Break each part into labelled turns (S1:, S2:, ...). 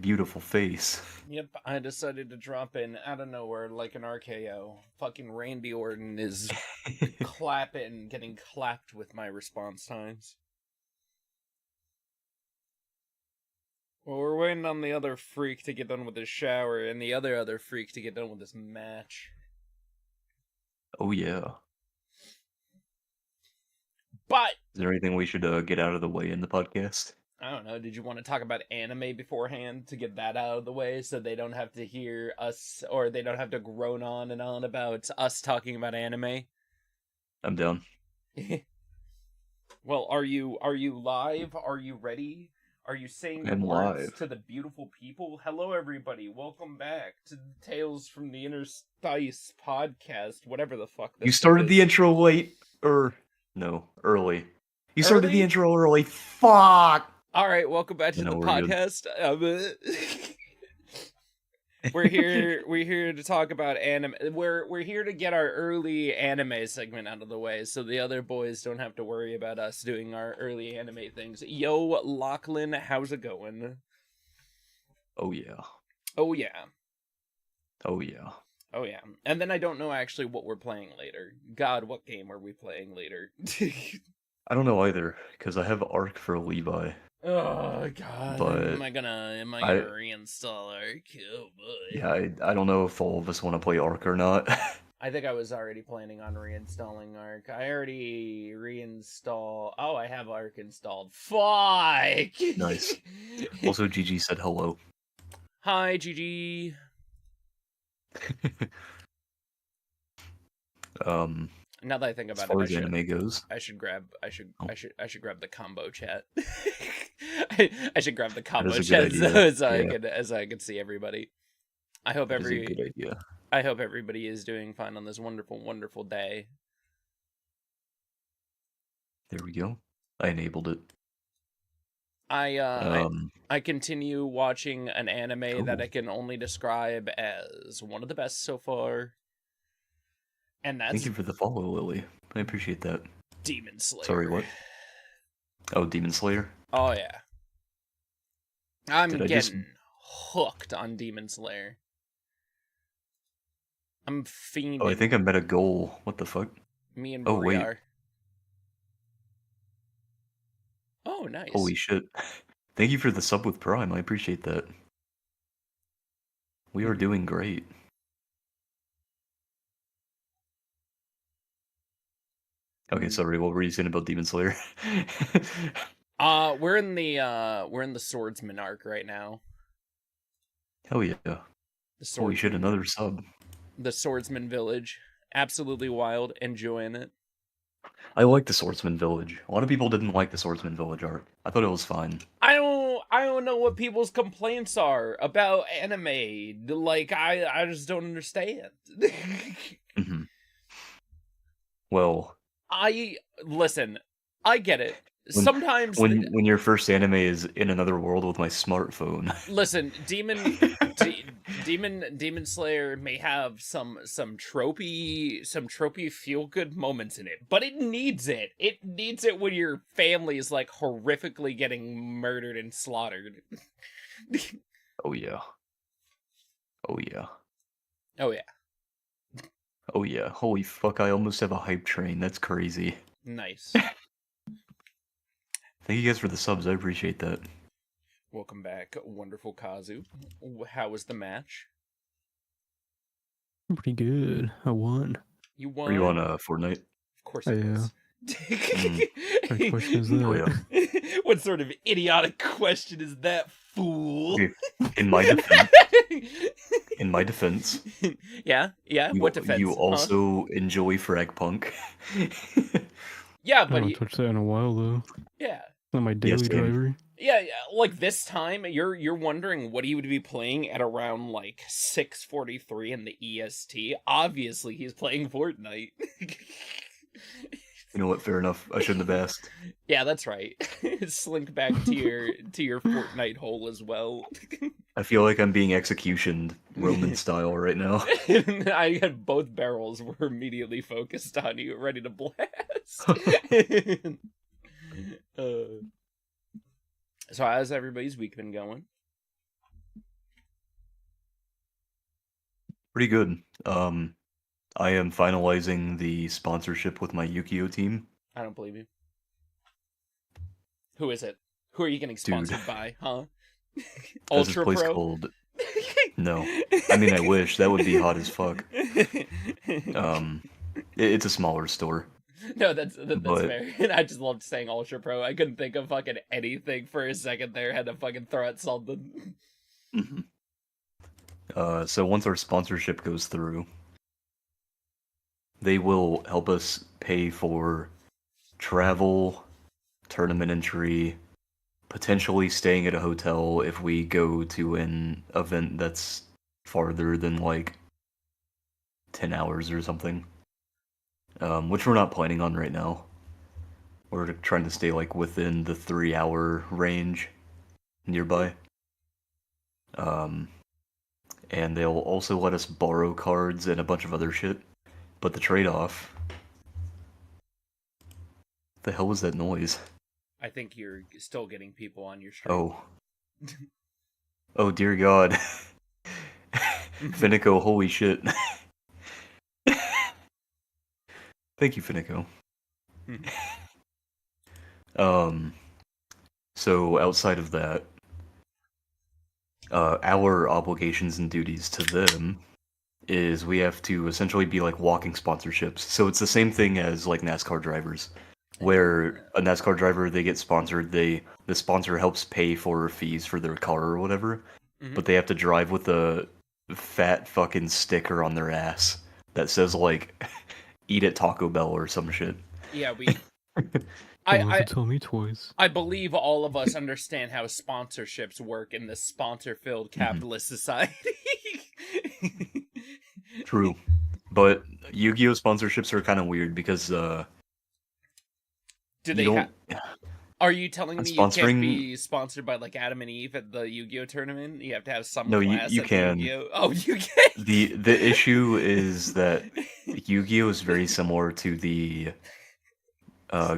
S1: beautiful face.
S2: Yep, I decided to drop in out of nowhere like an RKO. Fucking Randy Orton is getting clapped with my response times. Well, we're waiting on the other freak to get done with his shower, and the other freak to get done with this match.
S1: Oh yeah.
S2: But
S1: Is there anything we should get out of the way in the podcast?
S2: I don't know, did you want to talk about anime beforehand to get that out of the way so they don't have to hear us, or they don't have to groan on and on about us talking about anime?
S1: I'm down.
S2: Well, are you live? Are you ready? Are you saying
S1: I'm
S2: words
S1: live.
S2: to the beautiful people? Hello, everybody. Welcome back to Tales from the Interstice podcast, whatever the fuck this
S1: You started
S2: is.
S1: the intro late, no, early. You started
S2: Early?
S1: the intro early. Fuck!
S2: Alright, welcome back to the
S1: we're good.
S2: podcast. We're here to talk about anime. We're here to get our early anime segment out of the way so the other boys don't have to worry about us doing our early anime things. Yo, Lachlan, how's it going?
S1: Oh yeah.
S2: Oh yeah.
S1: Oh yeah.
S2: Oh yeah. And then I don't know actually what we're playing later. God, what game are we playing later?
S1: I don't know either, because I have Arc for Levi.
S2: Oh god.
S1: But
S2: am I gonna reinstall Arc? Oh boy.
S1: Yeah, I don't know if all of us want to play Arc or not.
S2: I think I was already planning on reinstalling Arc. I already reinstalled. Oh, I have Arc installed. Fuck!
S1: Nice. Also, Gigi said hello.
S2: Hi, Gigi. Now that I think about
S1: as far as anime goes,
S2: I should grab the combo chat. I should grab the combo chat as I can see everybody. I hope
S1: That is a good idea.
S2: I hope everybody is doing fine on this wonderful, wonderful day.
S1: There we go. I enabled it.
S2: I continue watching an anime that I can only describe as one of the best so far. And that's...
S1: Thank you for the follow, Lily. I appreciate that.
S2: Demon Slayer.
S1: Sorry, what? Oh, Demon Slayer?
S2: Oh, yeah. I'm getting hooked on Demon Slayer. I'm fiending.
S1: Oh, I think I met a goal. What the fuck?
S2: Me and Bri are. Oh, nice.
S1: Holy shit. Thank you for the sub with Prime. I appreciate that. We are doing great. Okay, sorry, what were you saying about Demon Slayer?
S2: We're in the Swordsman arc right now.
S1: Hell yeah. Holy shit, another sub.
S2: The Swordsman Village. Absolutely wild. Enjoying it.
S1: I like the Swordsman Village. A lot of people didn't like the Swordsman Village arc. I thought it was fine.
S2: I don't know what people's complaints are about anime. Like, I just don't understand.
S1: Mm-hmm. Well...
S2: Listen, I get it. Sometimes
S1: when your first anime is in another world with my smartphone.
S2: Listen, Demon Slayer may have some tropey feel good moments in it, but it needs it. It needs it when your family is like horrifically getting murdered and slaughtered.
S1: Oh yeah. Oh yeah.
S2: Oh yeah.
S1: Oh yeah, holy fuck, I almost have a hype train, that's crazy.
S2: Nice.
S1: Thank you guys for the subs, I appreciate that.
S2: Welcome back, wonderful Kazu. How was the match?
S3: Pretty good, I won.
S2: You won?
S1: Were you on Fortnite?
S2: Of course I was.
S3: What question is that?
S1: Oh, yeah.
S2: What sort of idiotic question is that, fool?
S1: In my defense.
S2: Yeah? What defense?
S1: You also enjoy Fragpunk.
S2: Yeah,
S3: I
S2: but
S3: haven't touched that in a while though.
S2: Yeah.
S3: It's not my daily driver.
S2: Yeah, like this time, you're wondering what he would be playing at around like 6:43 in the EST. Obviously, he's playing Fortnite.
S1: You know what? Fair enough. I shouldn't have asked. Yeah,
S2: that's right. Slink back to your Fortnite hole as well.
S1: I feel like I'm being executioned Roman style right now.
S2: I had both barrels were immediately focused on you, ready to blast. So how's everybody's week been going?
S1: Pretty good. I am finalizing the sponsorship with my Yu-Gi-Oh team.
S2: I don't believe you. Who is it? Who are you getting
S1: Dude.
S2: sponsored by, huh?
S1: There's this
S2: Ultra
S1: place
S2: Pro?
S1: called... No. I mean, I wish. That would be hot as fuck. It's a smaller store.
S2: No, that's
S1: But
S2: fair. And I just loved saying Ultra Pro. I couldn't think of fucking anything for a second there. Had to fucking throw out something.
S1: mhm. So once our sponsorship goes through, they will help us pay for travel, tournament entry, potentially staying at a hotel if we go to an event that's farther than like 10 hours or something. Which we're not planning on right now. We're trying to stay like within the 3-hour range nearby. And they'll also let us borrow cards and a bunch of other shit. But the trade-off... The hell was that noise?
S2: I think you're still getting people on your stream.
S1: Oh. Oh dear god. Finico, holy shit. Thank you, Finico. So outside of that, our obligations and duties to them is we have to essentially be like walking sponsorships. So it's the same thing as like NASCAR drivers, where a NASCAR driver, they get sponsored, the sponsor helps pay for fees for their car or whatever, but they have to drive with a fat fucking sticker on their ass that says like eat at Taco Bell or some shit.
S2: Yeah, we...
S3: Don't have to tell me twice.
S2: I believe all of us understand how sponsorships work in this sponsor-filled capitalist society.
S1: True. But Yu-Gi-Oh sponsorships are kind of weird because
S2: Do they Are you telling me you can't be sponsored by like Adam and Eve at the Yu-Gi-Oh tournament? You have to have some class
S1: you
S2: at
S1: can.
S2: Yu-Gi-Oh. Oh, you can.
S1: The issue is that Yu-Gi-Oh is very similar to the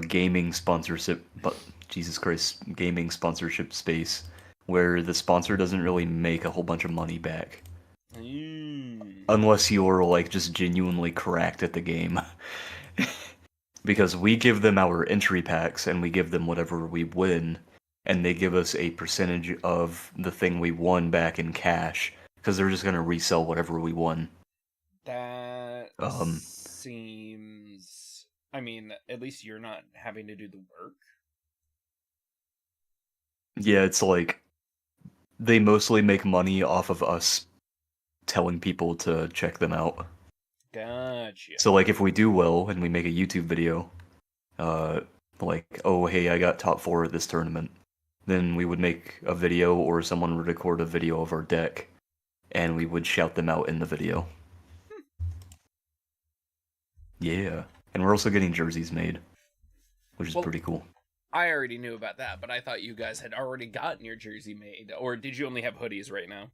S1: gaming sponsorship, but Jesus Christ, gaming sponsorship space, where the sponsor doesn't really make a whole bunch of money back. Unless you're like just genuinely cracked at the game. Because we give them our entry packs and we give them whatever we win, and they give us a percentage of the thing we won back in cash, because they're just gonna resell whatever we won.
S2: That seems... I mean, at least you're not having to do the work.
S1: Yeah, it's like they mostly make money off of us telling people to check them out.
S2: Gotcha.
S1: So like if we do well and we make a YouTube video, like, oh hey, I got top 4 at this tournament, then we would make a video or someone would record a video of our deck and we would shout them out in the video. Yeah. And we're also getting jerseys made, which is pretty cool.
S2: I already knew about that, but I thought you guys had already gotten your jersey made. Or did you only have hoodies right now?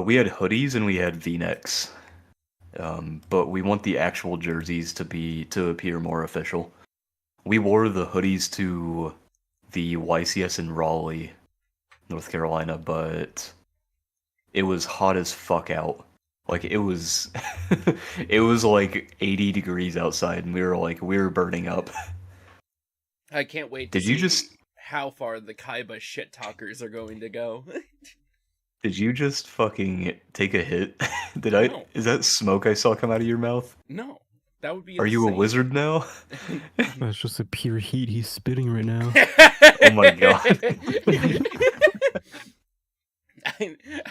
S1: We had hoodies and we had V-necks. But we want the actual jerseys to appear more official. We wore the hoodies to the YCS in Raleigh, North Carolina, but it was hot as fuck out. Like it was it was like 80 degrees outside and we were burning up.
S2: I can't wait to see how far the Kaiba shit talkers are going to go.
S1: Did you just fucking take a hit? No. Is that smoke I saw come out of your mouth?
S2: No. That would be
S1: Are you a wizard now?
S3: That's just a pure heat he's spitting right now.
S1: Oh my god.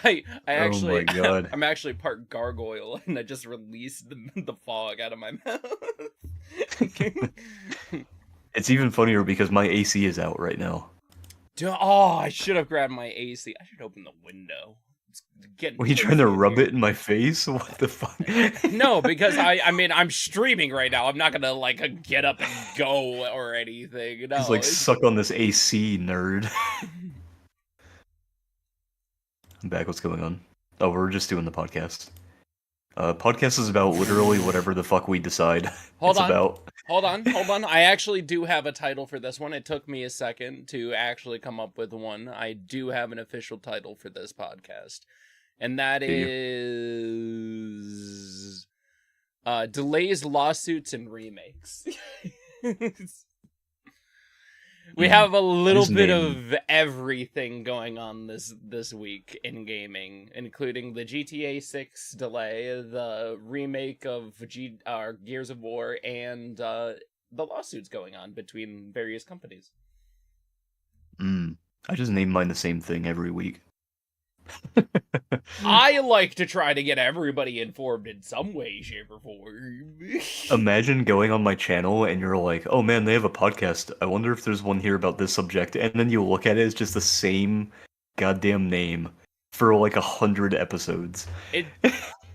S2: I actually,
S1: oh my god.
S2: I'm actually part gargoyle, and I just released the fog out of my mouth.
S1: It's even funnier because my AC is out right now.
S2: Oh, I should have grabbed my AC. I should open the window.
S1: Were you trying to rub it in my face? What the fuck?
S2: No, because I mean, I'm streaming right now. I'm not gonna like get up and go or anything. No,
S1: Just like suck on this AC, nerd. I'm back. What's going on? Oh, we're just doing the podcast. Podcast is about literally whatever the fuck we decide.
S2: Hold on. I actually do have a title for this one. It took me a second to actually come up with one. I do have an official title for this podcast. And that
S1: Do you?
S2: is delays, lawsuits, and remakes. We have a little
S1: His
S2: bit
S1: name-
S2: of everything going on this week in gaming, including the GTA 6 delay, the remake of Gears of War, and the lawsuits going on between various companies.
S1: I just name mine the same thing every week.
S2: I like to try to get everybody informed in some way, shape, or form.
S1: Imagine going on my channel and you're like, oh man, they have a podcast. I wonder if there's one here about this subject. And then you look at it, it's just the same goddamn name for like 100 episodes.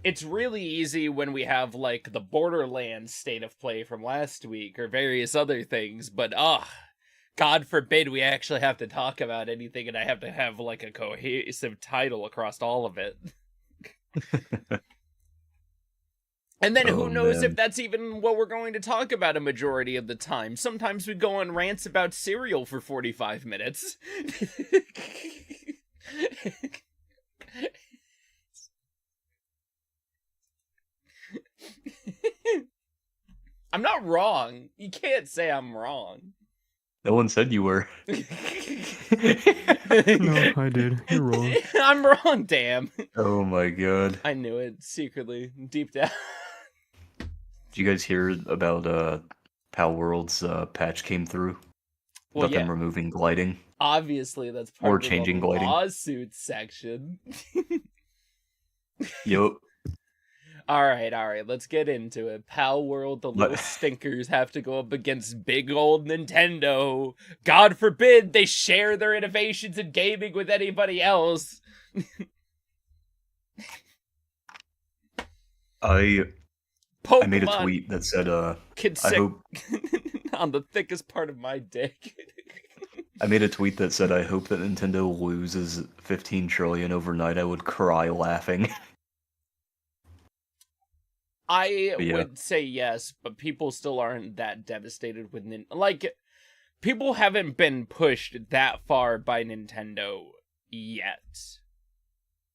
S2: It's really easy when we have like the Borderlands state of play from last week or various other things, but God forbid we actually have to talk about anything and I have to have like a cohesive title across all of it. And then who knows if that's even what we're going to talk about a majority of the time. Sometimes we go on rants about cereal for 45 minutes. I'm not wrong. You can't say I'm wrong.
S1: No one said you were.
S3: No, I did. You're wrong.
S2: I'm wrong, damn.
S1: Oh my god.
S2: I knew it secretly, deep down.
S1: Did you guys hear about Pal World's patch came through?
S2: Well,
S1: About them removing gliding?
S2: Obviously, that's part
S1: Or
S2: of
S1: changing
S2: the
S1: gliding.
S2: lawsuit section.
S1: Yup.
S2: All right, let's get into it. Pal World, the little stinkers have to go up against big old Nintendo. God forbid they share their innovations in gaming with anybody else.
S1: I
S2: Pokemon
S1: made a tweet that said, I
S2: sick
S1: hope...
S2: on the thickest part of my dick.
S1: I made a tweet that said, I hope that Nintendo loses 15 trillion overnight. I would cry laughing.
S2: I
S1: Yeah.
S2: would say yes, but people still aren't that devastated with like, people haven't been pushed that far by Nintendo yet.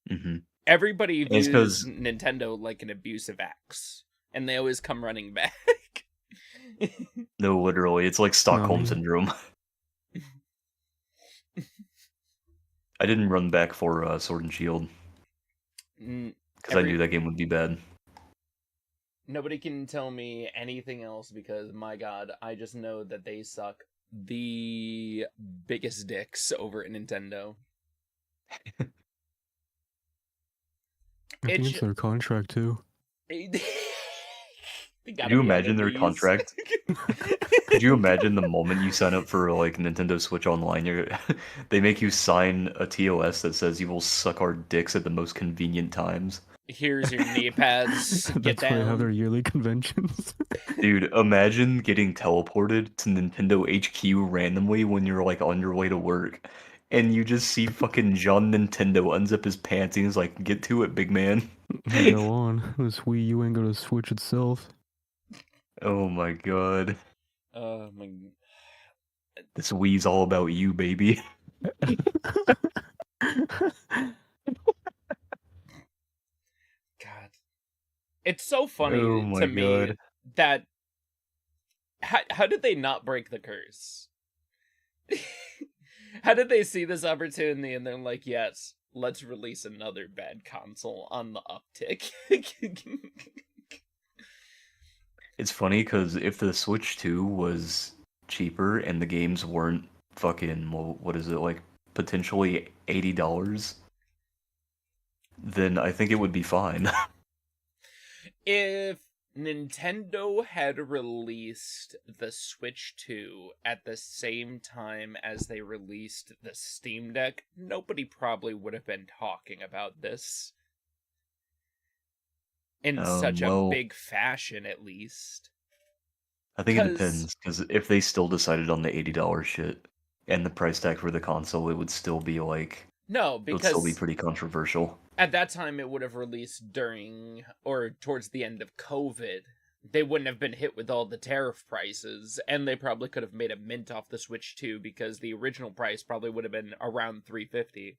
S1: Mm-hmm.
S2: Everybody
S1: It's
S2: views
S1: 'cause-
S2: Nintendo like an abusive ex, and they always come running back.
S1: No, literally, it's like Stockholm
S3: Nani?
S1: Syndrome. I didn't run back for Sword and Shield, because I knew that game would be bad.
S2: Nobody can tell me anything else because, my god, I just know that they suck the biggest dicks over at Nintendo.
S3: I think it's their contract too.
S1: Could you imagine their contract? Could you imagine the moment you sign up for like Nintendo Switch Online, they make you sign a TOS that says you will suck our dicks at the most convenient times?
S2: Here's your knee pads. Get
S3: That's why they have their
S2: down.
S3: yearly conventions.
S1: Dude, imagine getting teleported to Nintendo HQ randomly when you're like on your way to work, and you just see fucking John Nintendo unzip his pants and he's like, "Get to it, big man."
S3: Go on. This Wii U ain't gonna Switch itself.
S1: Oh my god.
S2: My...
S1: This Wii's all about you, baby.
S2: God. It's so funny
S1: Oh my
S2: to me
S1: god.
S2: that... How did they not break the curse? How did they see this opportunity and they're like, yes, let's release another bad console on the uptick?
S1: It's funny because if the Switch 2 was cheaper and the games weren't fucking, well, what is it, like potentially $80, then I think it would be fine.
S2: If Nintendo had released the Switch 2 at the same time as they released the Steam Deck, nobody probably would have been talking about this. In such a big fashion, at least.
S1: I think it depends, because if they still decided on the $80 shit and the price tag for the console, it would still be like...
S2: No,
S1: it would still be
S2: because
S1: pretty controversial.
S2: at that time it would have released during or towards the end of COVID. They wouldn't have been hit with all the tariff prices, and they probably could have made a mint off the Switch 2 because the original price probably would have been around $350.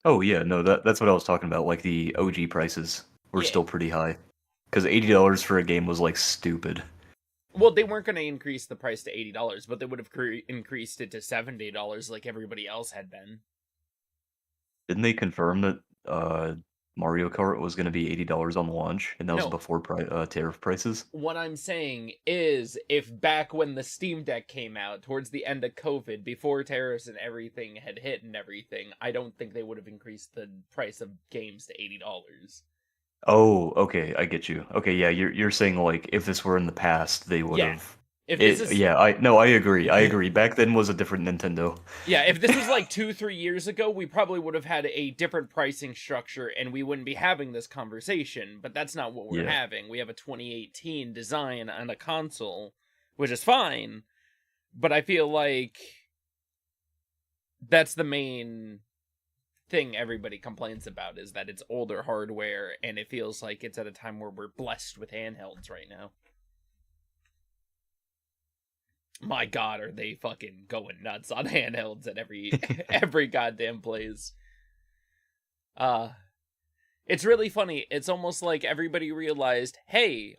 S1: Oh yeah, no, that's what I was talking about. Like the OG prices were
S2: Yeah.
S1: still pretty high, because $80 for a game was like stupid.
S2: Well, they weren't going to increase the price to $80, but they would have increased it to $70 like everybody else had been.
S1: Didn't they confirm that Mario Kart was going to be $80 on launch, and that was
S2: No.
S1: before tariff prices?
S2: What I'm saying is, if back when the Steam Deck came out, towards the end of COVID, before tariffs and everything had hit and everything, I don't think they would have increased the price of games to $80.
S1: Oh, okay, I get you. Okay, yeah, you're saying like if this were in the past, they would
S2: Yeah.
S1: have.
S2: If this is
S1: Yeah, I agree. I agree. Back then was a different Nintendo.
S2: Yeah, if this was like 2-3 years ago, we probably would have had a different pricing structure and we wouldn't be having this conversation, but that's not what we're
S1: Yeah.
S2: having. We have a 2018 design on a console, which is fine, but I feel like that's the main thing everybody complains about, is that it's older hardware and it feels like it's at a time where we're blessed with handhelds right now. My god, are they fucking going nuts on handhelds at every goddamn place. It's really funny. It's almost like everybody realized, hey,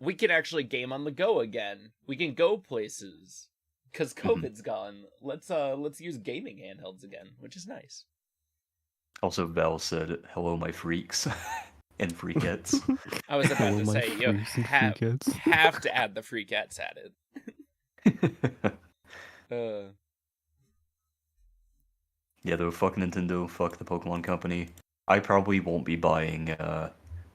S2: we can actually game on the go again. We can go places because COVID's gone. Let's use gaming handhelds again, which is nice.
S1: Also, Val said, "Hello, my freaks and freakettes."
S2: I was about
S3: Hello,
S2: to
S3: my
S2: say, you
S3: freaks and
S2: have
S3: freakettes.
S2: to add the freakettes at it.
S1: Yeah, though, fuck Nintendo, fuck the Pokemon Company. I probably won't be buying the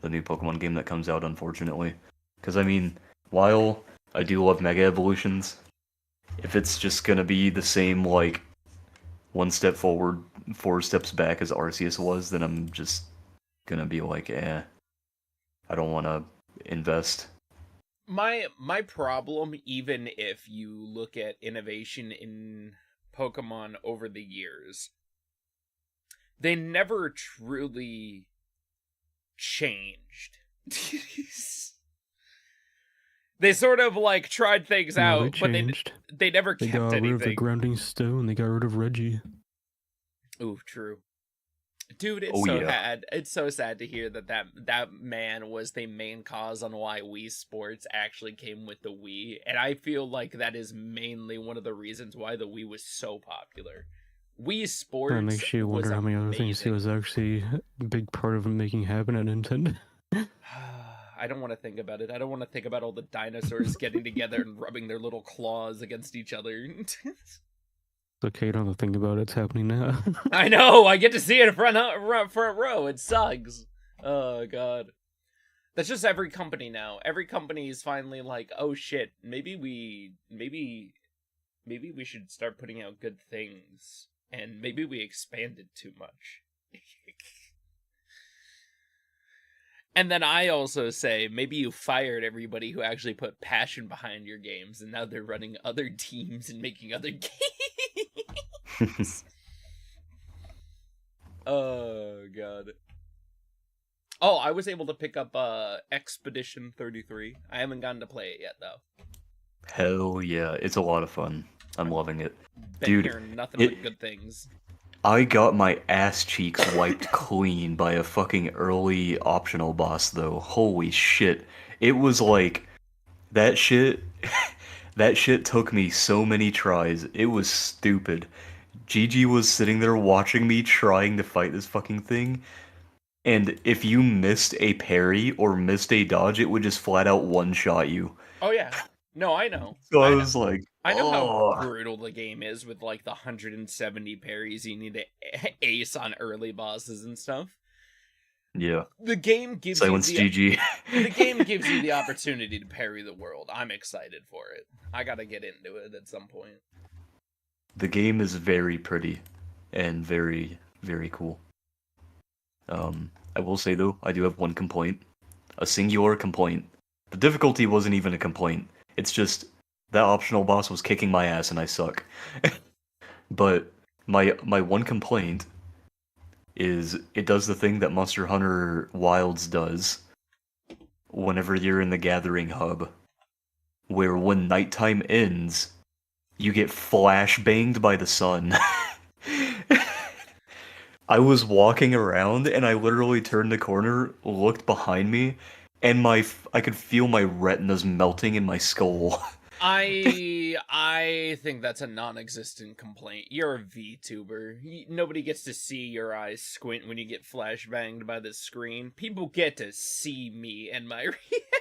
S1: new Pokemon game that comes out, unfortunately. Because, I mean, while I do love Mega Evolutions, if it's just gonna be the same, like, one step forward, 4 steps back as Arceus was, then I'm just gonna be like, I don't want to invest.
S2: My problem, even if you look at innovation in Pokemon over the years, they never truly changed. They sort of like tried things
S3: No,
S2: out,
S3: they
S2: but
S3: changed.
S2: they never
S3: They
S2: kept
S3: got rid of the
S2: anything.
S3: grounding stone. They got rid of Reggie.
S2: Ooh, true. Dude, it's
S1: Oh,
S2: so
S1: yeah.
S2: sad. It's so sad to hear that man was the main cause on why Wii Sports actually came with the Wii, and I feel like that is mainly one of the reasons why the Wii was so popular. Wii Sports
S3: That makes you
S2: was
S3: wonder how many other things he
S2: amazing.
S3: was actually a big part of making happen at Nintendo.
S2: I don't want to think about it. I don't want to think about all the dinosaurs getting together and rubbing their little claws against each other.
S3: It's okay, don't have to think about it. It's happening now.
S2: I know. I get to see it in front row. It sucks. Oh god. That's just every company now. Every company is finally like, oh shit, maybe we should start putting out good things, and maybe we expanded too much. And then I also say, maybe you fired everybody who actually put passion behind your games, and now they're running other teams and making other games. Oh, God. Oh, I was able to pick up Expedition 33. I haven't gotten to play it yet, though.
S1: Hell yeah, it's a lot of fun. I'm loving it.
S2: Been
S1: Dude,
S2: hearing nothing but good things.
S1: I got my ass cheeks wiped clean by a fucking early optional boss, though. Holy shit. It was like, that shit, that shit took me so many tries. It was stupid. Gigi was sitting there watching me trying to fight this fucking thing, and if you missed a parry or missed a dodge, it would just flat out one-shot you.
S2: Oh, yeah. No, I know.
S1: So I
S2: I know.
S1: was like,
S2: I know how
S1: oh.
S2: brutal the game is with like the 170 parries you need to ace on early bosses and stuff.
S1: Yeah.
S2: The game gives
S1: Silence
S2: you
S1: GG.
S2: the game gives you the opportunity to parry the world. I'm excited for it. I gotta get into it at some point.
S1: The game is very pretty and very, very cool. I will say though, I do have one complaint. A singular complaint. The difficulty wasn't even a complaint. It's just that optional boss was kicking my ass and I suck. But my one complaint is it does the thing that Monster Hunter Wilds does whenever you're in the Gathering Hub, where when nighttime ends, you get flash banged by the sun. I was walking around and I literally turned the corner, looked behind me, and I could feel my retinas melting in my skull.
S2: I think that's a non-existent complaint. You're a VTuber. Nobody gets to see your eyes squint when you get flashbanged by the screen. People get to see me and my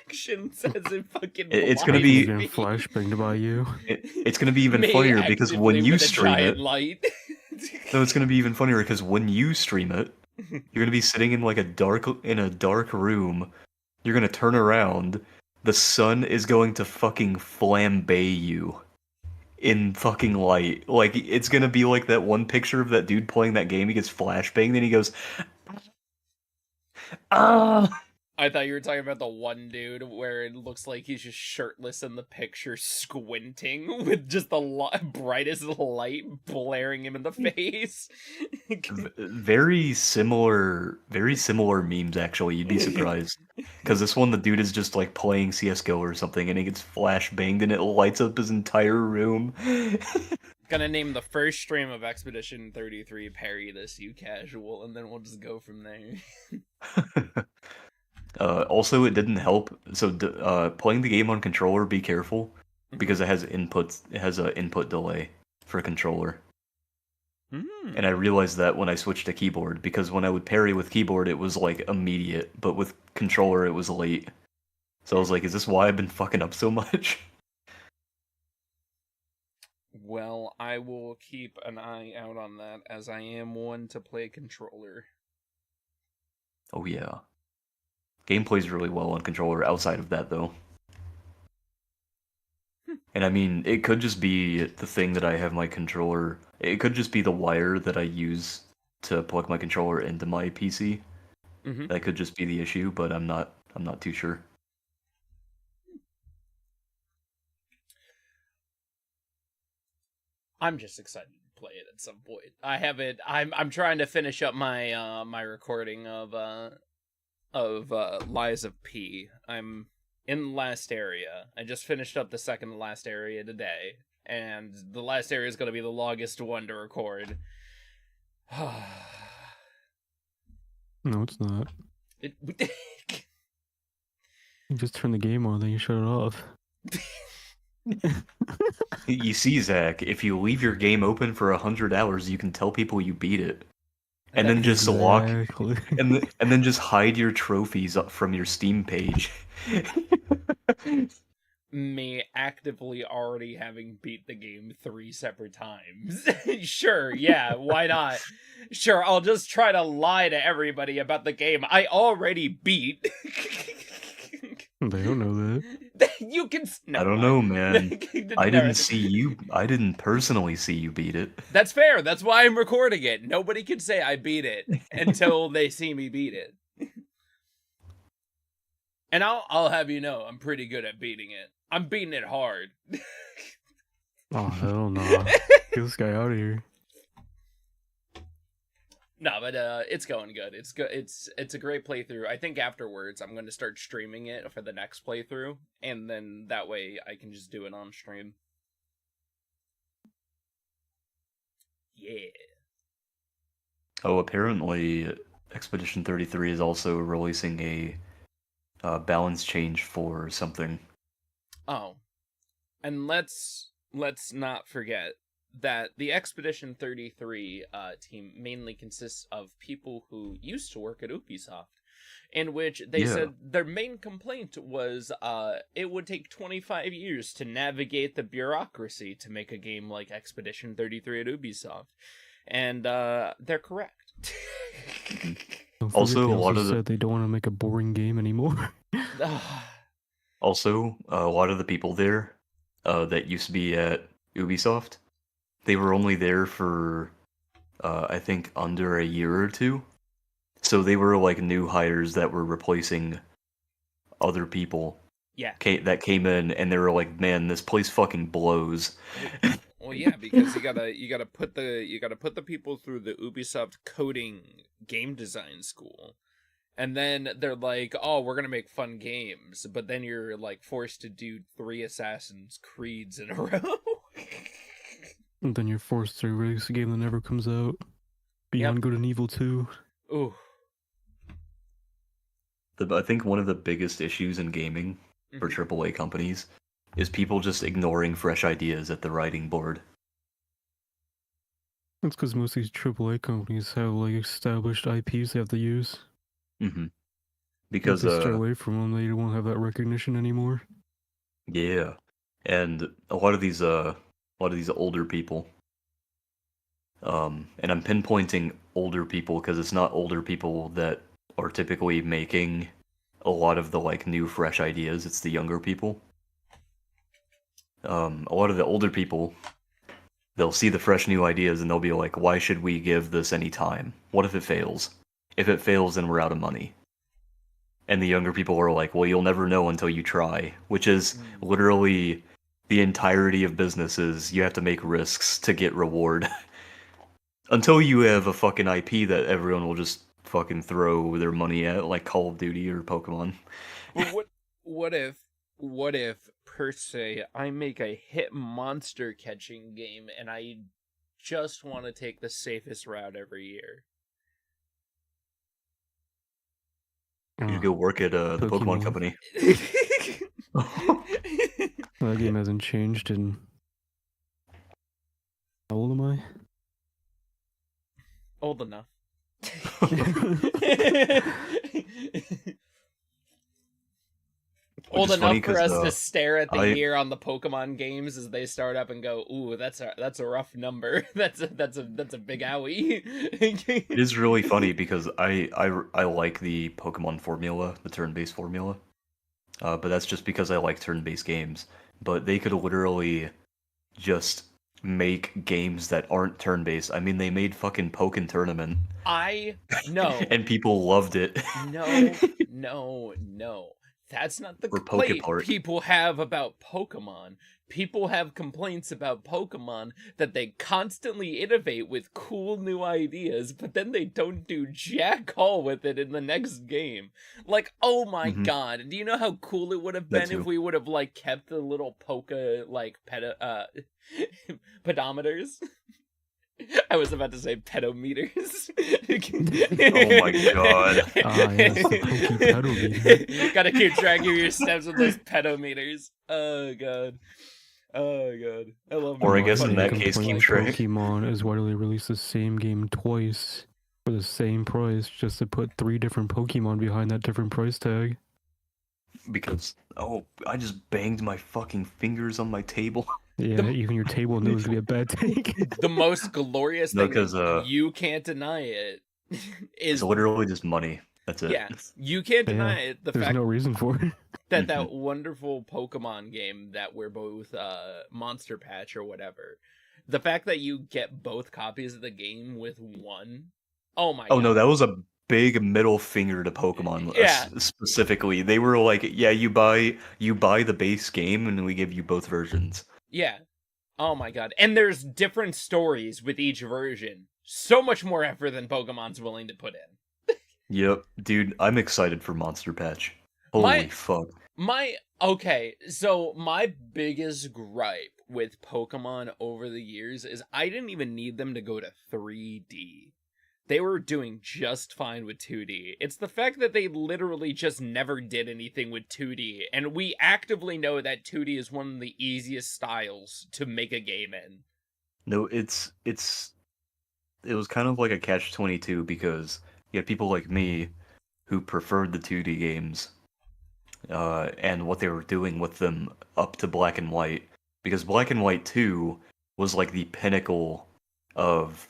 S2: reactions as it fucking
S1: It's gonna
S2: blinds
S1: be-
S3: Getting
S2: me.
S3: flashbanged by you.
S1: It's gonna be even
S2: Me
S1: funnier because when
S2: actively
S1: you
S2: with a
S1: stream
S2: giant
S1: it,
S2: light.
S1: no, it's gonna be even funnier because when you stream it, you're gonna be sitting in like a dark room. You're gonna turn around. The sun is going to fucking flambe you in fucking light. Like it's gonna be like that one picture of that dude playing that game. He gets flashbanged, and he goes, "Ah!"
S2: I thought you were talking about the one dude where it looks like he's just shirtless in the picture, squinting with just the brightest light blaring him in the face.
S1: Very similar memes actually. You'd be surprised because this one the dude is just like playing CS:GO or something, and he gets flashbanged, and it lights up his entire room.
S2: Gonna name the first stream of Expedition 33 Parry This You Casual, and then we'll just go from there.
S1: Also, it didn't help. So, playing the game on controller, be careful because it has a input delay for a controller. And I realized that when I switched to keyboard, because when I would parry with keyboard, it was like immediate, but with controller, it was late. So I was like, is this why I've been fucking up so much?
S2: Well, I will keep an eye out on that, as I am one to play controller.
S1: Oh yeah. Gameplay's really well on controller outside of that, though. And I mean, it could just be the thing that I have my controller. It could just be the wire that I use to plug my controller into my PC.
S2: Mm-hmm.
S1: That could just be the issue, but I'm not too sure.
S2: I'm just excited to play it at some point. I have it. I'm trying to finish up my my recording of Lies of P. I'm in the last area. I just finished up the second to last area today, and the last area is going to be the longest one to record.
S3: No, it's not.
S2: It,
S3: You just turn the game on, then you shut it off.
S1: You see, Zach, if you leave your game open for 100 hours, you can tell people you beat it, and then just lock,
S3: Exactly.
S1: and then just hide your trophies up from your Steam page.
S2: me actively already having beat the game 3 separate times. Sure, yeah, why not? Sure, I'll just try to lie to everybody about the game I already beat.
S3: They don't know that.
S2: You can.
S1: I don't know, man. I didn't personally see you beat it.
S2: That's fair. That's why I'm recording it. Nobody can say I beat it until they see me beat it. And I'll have you know, I'm pretty good at beating it. I'm beating it hard.
S3: Oh hell no! Get this guy out of here.
S2: No, but it's going good. It's good. It's a great playthrough. I think afterwards I'm going to start streaming it for the next playthrough, and then that way I can just do it on stream. Yeah.
S1: Oh, apparently Expedition 33 is also releasing a balance change for something.
S2: Oh, and let's not forget that the Expedition 33 team mainly consists of people who used to work at Ubisoft, in which they said their main complaint was it would take 25 years to navigate the bureaucracy to make a game like Expedition 33 at Ubisoft. And they're correct.
S1: Also,
S3: they
S1: a lot of
S3: said they don't want to make a boring game anymore.
S1: Also, a lot of the people there that used to be at Ubisoft, they were only there for, I think, under a year or two. So they were like new hires that were replacing other people.
S2: Yeah.
S1: That came in, and they were like, "Man, this place fucking blows."
S2: Well, yeah, because you gotta put the people through the Ubisoft coding game design school. And then they're like, oh, we're going to make fun games. But then you're, like, forced to do 3 Assassin's Creeds in a row.
S3: And then you're forced to release a game that never comes out. Beyond Good and Evil 2.
S2: Ooh.
S1: I think one of the biggest issues in gaming for
S2: Mhm.
S1: AAA companies is people just ignoring fresh ideas at the writing board.
S3: That's because most of these AAA companies have like established IPs they have to use.
S1: Mm-hmm.
S3: If
S1: Because
S3: they stray away from them, they won't have that recognition anymore.
S1: yeah, and a lot of these older people, and I'm pinpointing older people because it's not older people that are typically making a lot of the like new fresh ideas. It's the younger people. A lot of the older people, they'll see the fresh new ideas and they'll be like, why should we give this any time? What if it fails? If it fails, then we're out of money. And the younger people are like, well, you'll never know until you try, which is literally the entirety of businesses. You have to make risks to get reward. Until you have a fucking IP that everyone will just fucking throw their money at, like Call of Duty or Pokemon.
S2: But what if per se I make a hit monster catching game and I just want to take the safest route every year?
S1: You go work at the Pokemon
S3: Pokemon.
S1: company.
S3: That game hasn't changed in... How old am I?
S2: Old enough. Old enough for us to stare at the year on the Pokemon games as they start up and go, "Ooh, that's a rough number. That's a big owie."
S1: It is really funny because I like the Pokemon formula, the turn-based formula, but that's just because I like turn-based games. But they could literally just make games that aren't turn-based. I mean, they made fucking Pokken Tournament.
S2: I know.
S1: And people loved it.
S2: No. That's not the
S1: Or
S2: complaint
S1: Pokepart.
S2: people have about Pokemon. People have complaints about Pokemon that they constantly innovate with cool new ideas, but then they don't do jack all with it in the next game. Like, oh my god, do you know how cool it would have been if we would have, like, kept the little Poke, like, pedometers? I was about to say pedometers.
S1: Oh my god.
S3: Yes, the Poke-pedometer.
S2: Gotta keep track of your steps with those pedometers. Oh god. I love
S1: Or I guess in that
S3: Funny
S1: case, keep
S3: complaint,
S1: track.
S3: Pokemon is why they release the same game twice for the same price, just to put 3 different Pokemon behind that different price tag.
S1: Because, I just banged my fucking fingers on my table.
S3: Yeah, even your table knows it's gonna be a bad take.
S2: The most glorious
S1: No,
S2: thing,
S1: 'cause,
S2: you can't deny it,
S1: It's
S2: is
S1: literally just money. That's it.
S2: yeah, you can't deny it. The
S3: There's
S2: fact
S3: no reason for it.
S2: that wonderful Pokemon game that we're both Monster Patch or whatever, the fact that you get both copies of the game with one, oh my god.
S1: No, that was a big middle finger to Pokemon.
S2: Yeah.
S1: Specifically, they were like, yeah, you buy the base game and we give you both versions.
S2: Yeah. Oh my god. And there's different stories with each version. So much more effort than Pokemon's willing to put in.
S1: Yep, dude, I'm excited for Monster Patch. Holy fuck.
S2: Okay, so my biggest gripe with Pokemon over the years is I didn't even need them to go to 3D. They were doing just fine with 2D. It's the fact that they literally just never did anything with 2D, and we actively know that 2D is one of the easiest styles to make a game in.
S1: No, it was kind of like a catch-22 because you had people like me who preferred the 2D games, and what they were doing with them up to Black and White, because Black and White 2 was like the pinnacle of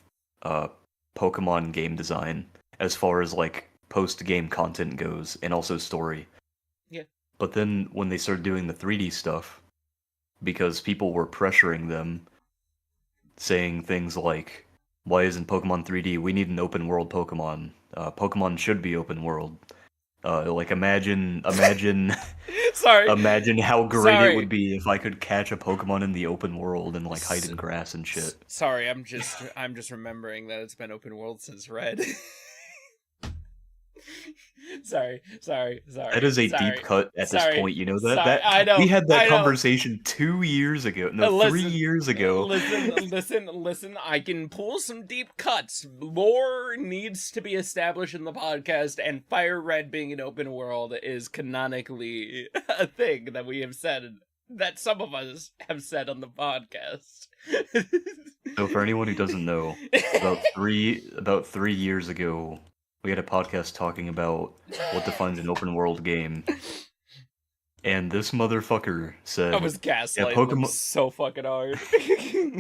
S1: Pokemon game design as far as like post-game content goes, and also story.
S2: Yeah.
S1: But then when they started doing the 3D stuff, because people were pressuring them, saying things like, why isn't Pokemon 3D? We need an open world Pokemon. Pokemon should be open world. Like imagine
S2: Sorry.
S1: Imagine how great it would be if I could catch a Pokemon in the open world and like hide in grass and shit.
S2: Sorry, I'm just remembering that it's been open world since Red. Sorry.
S1: That is a deep cut at this point. You know
S2: Sorry. I know.
S1: We had that
S2: I know.
S1: conversation 2 years ago. No, 3 years ago.
S2: Listen. I can pull some deep cuts. Lore needs to be established in the podcast, and Fire Red being an open world is canonically a thing that we have said, that some of us have said on the podcast.
S1: So for anyone who doesn't know, about 3 years ago, we had a podcast talking about what defines an open world game. And this motherfucker said,
S2: I was gaslighting
S1: Pokemon
S2: them so fucking hard.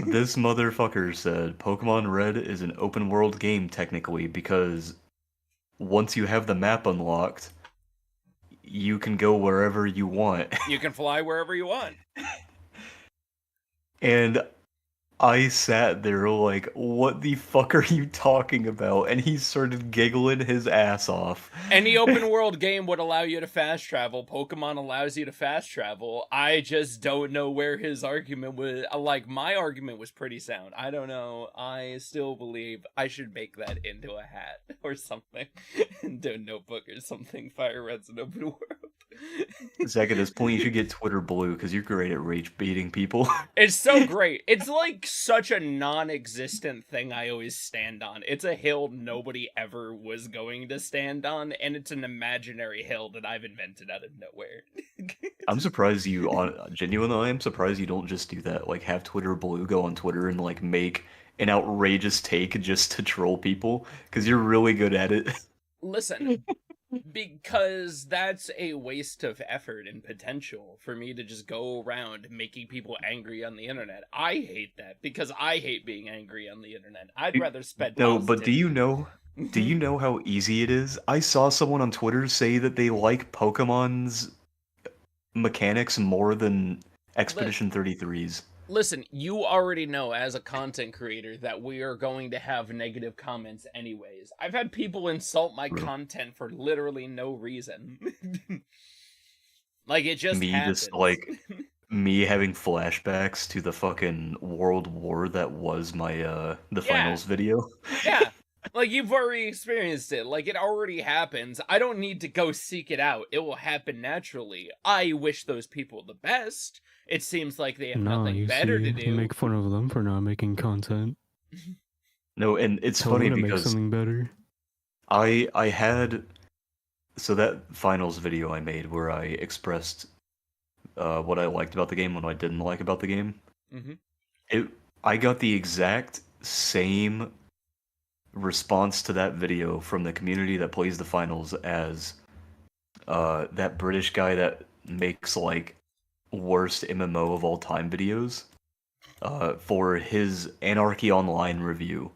S1: This motherfucker said Pokemon Red is an open world game technically because once you have the map unlocked, you can go wherever you want.
S2: You can fly wherever you want.
S1: And I sat there like, what the fuck are you talking about? And he started giggling his ass off.
S2: Any open world game would allow you to fast travel. Pokemon allows you to fast travel. I just don't know where his argument was. Like, my argument was pretty sound. I don't know. I still believe I should make that into a hat or something. Into a notebook or something. Fire Red's an open world.
S1: Zach, at this point, you should get Twitter blue because you're great at rage baiting people.
S2: It's so great. It's like such a non-existent thing I always stand on. It's a hill nobody ever was going to stand on, and it's an imaginary hill that I've invented out of nowhere.
S1: I'm surprised genuinely, I'm surprised you don't just do that. Like, have Twitter blue go on Twitter and, like, make an outrageous take just to troll people, because you're really good at it.
S2: Listen, because that's a waste of effort and potential for me to just go around making people angry on the internet. I hate that because I hate being angry on the internet. I'd rather spend
S1: but do you know how easy it is? I saw someone on Twitter say that they like Pokemon's mechanics more than Expedition 33's.
S2: Listen, you already know as a content creator that we are going to have negative comments anyways. I've had people insult my content for literally no reason. Like, it just happens.
S1: Just, like, me having flashbacks to the fucking World War that was my, finals video.
S2: Yeah. Like, you've already experienced it. Like, it already happens. I don't need to go seek it out. It will happen naturally. I wish those people the best. It seems like they have nothing better to do.
S3: You make fun of them for not making content.
S1: No, and it's funny because
S3: make something better.
S1: I had that finals video I made where I expressed what I liked about the game and what I didn't like about the game.
S2: Mm-hmm.
S1: I got the exact same response to that video from the community that plays the finals as that British guy that makes like worst MMO of all time videos for his Anarchy Online review,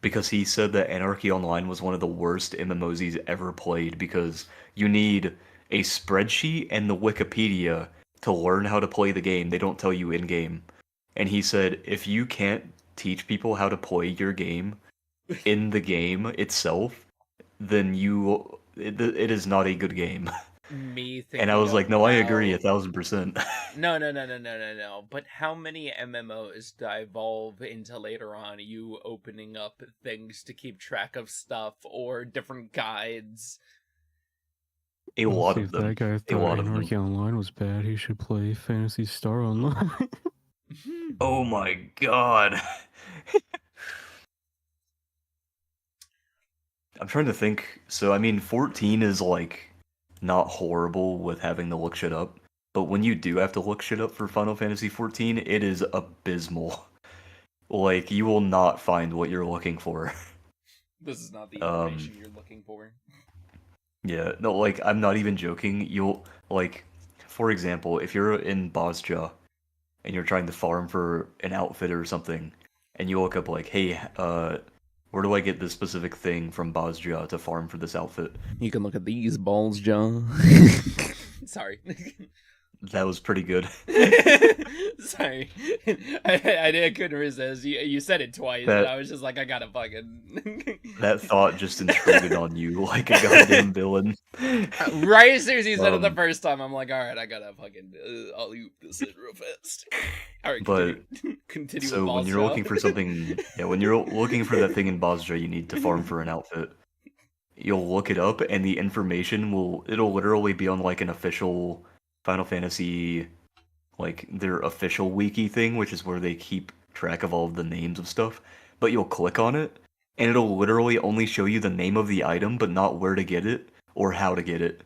S1: because he said that Anarchy Online was one of the worst MMOs he's ever played because you need a spreadsheet and the Wikipedia to learn how to play the game. They don't tell you in game. And he said if you can't teach people how to play your game in the game itself, then it is not a good game. And I was like, no, I agree 1,000%.
S2: No. But how many MMOs devolve into later on you opening up things to keep track of stuff or different guides?
S1: A lot of them.
S3: That guy thought Anarchy Online was bad. He should play Phantasy Star Online.
S1: Oh my god. I'm trying to think. So, I mean, 14 is, like, not horrible with having to look shit up. But when you do have to look shit up for Final Fantasy 14, it is abysmal. Like, you will not find what you're looking for.
S2: This is not the information you're looking for.
S1: Yeah, no, like, I'm not even joking. You'll, like, for example, if you're in Bosja, and you're trying to farm for an outfit or something, and you look up, like, hey, where do I get this specific thing from Bosja to farm for this outfit?
S2: You can look at these balls, John. Sorry.
S1: That was pretty good.
S2: Sorry. I couldn't resist. You said it twice, and I was just like, I gotta fucking...
S1: That thought just intruded on you like a goddamn villain.
S2: Right as soon as you said it the first time, I'm like, alright, I gotta fucking... I'll loop this in real fast. Alright, continue
S1: so when you're looking for something... Yeah, when you're looking for that thing in Bosja, you need to farm for an outfit. you'll look it up, and the information it'll literally be on like an official Final Fantasy, like their official wiki thing, which is where they keep track of all of the names of stuff. But you'll click on it, and it'll literally only show you the name of the item, but not where to get it or how to get it.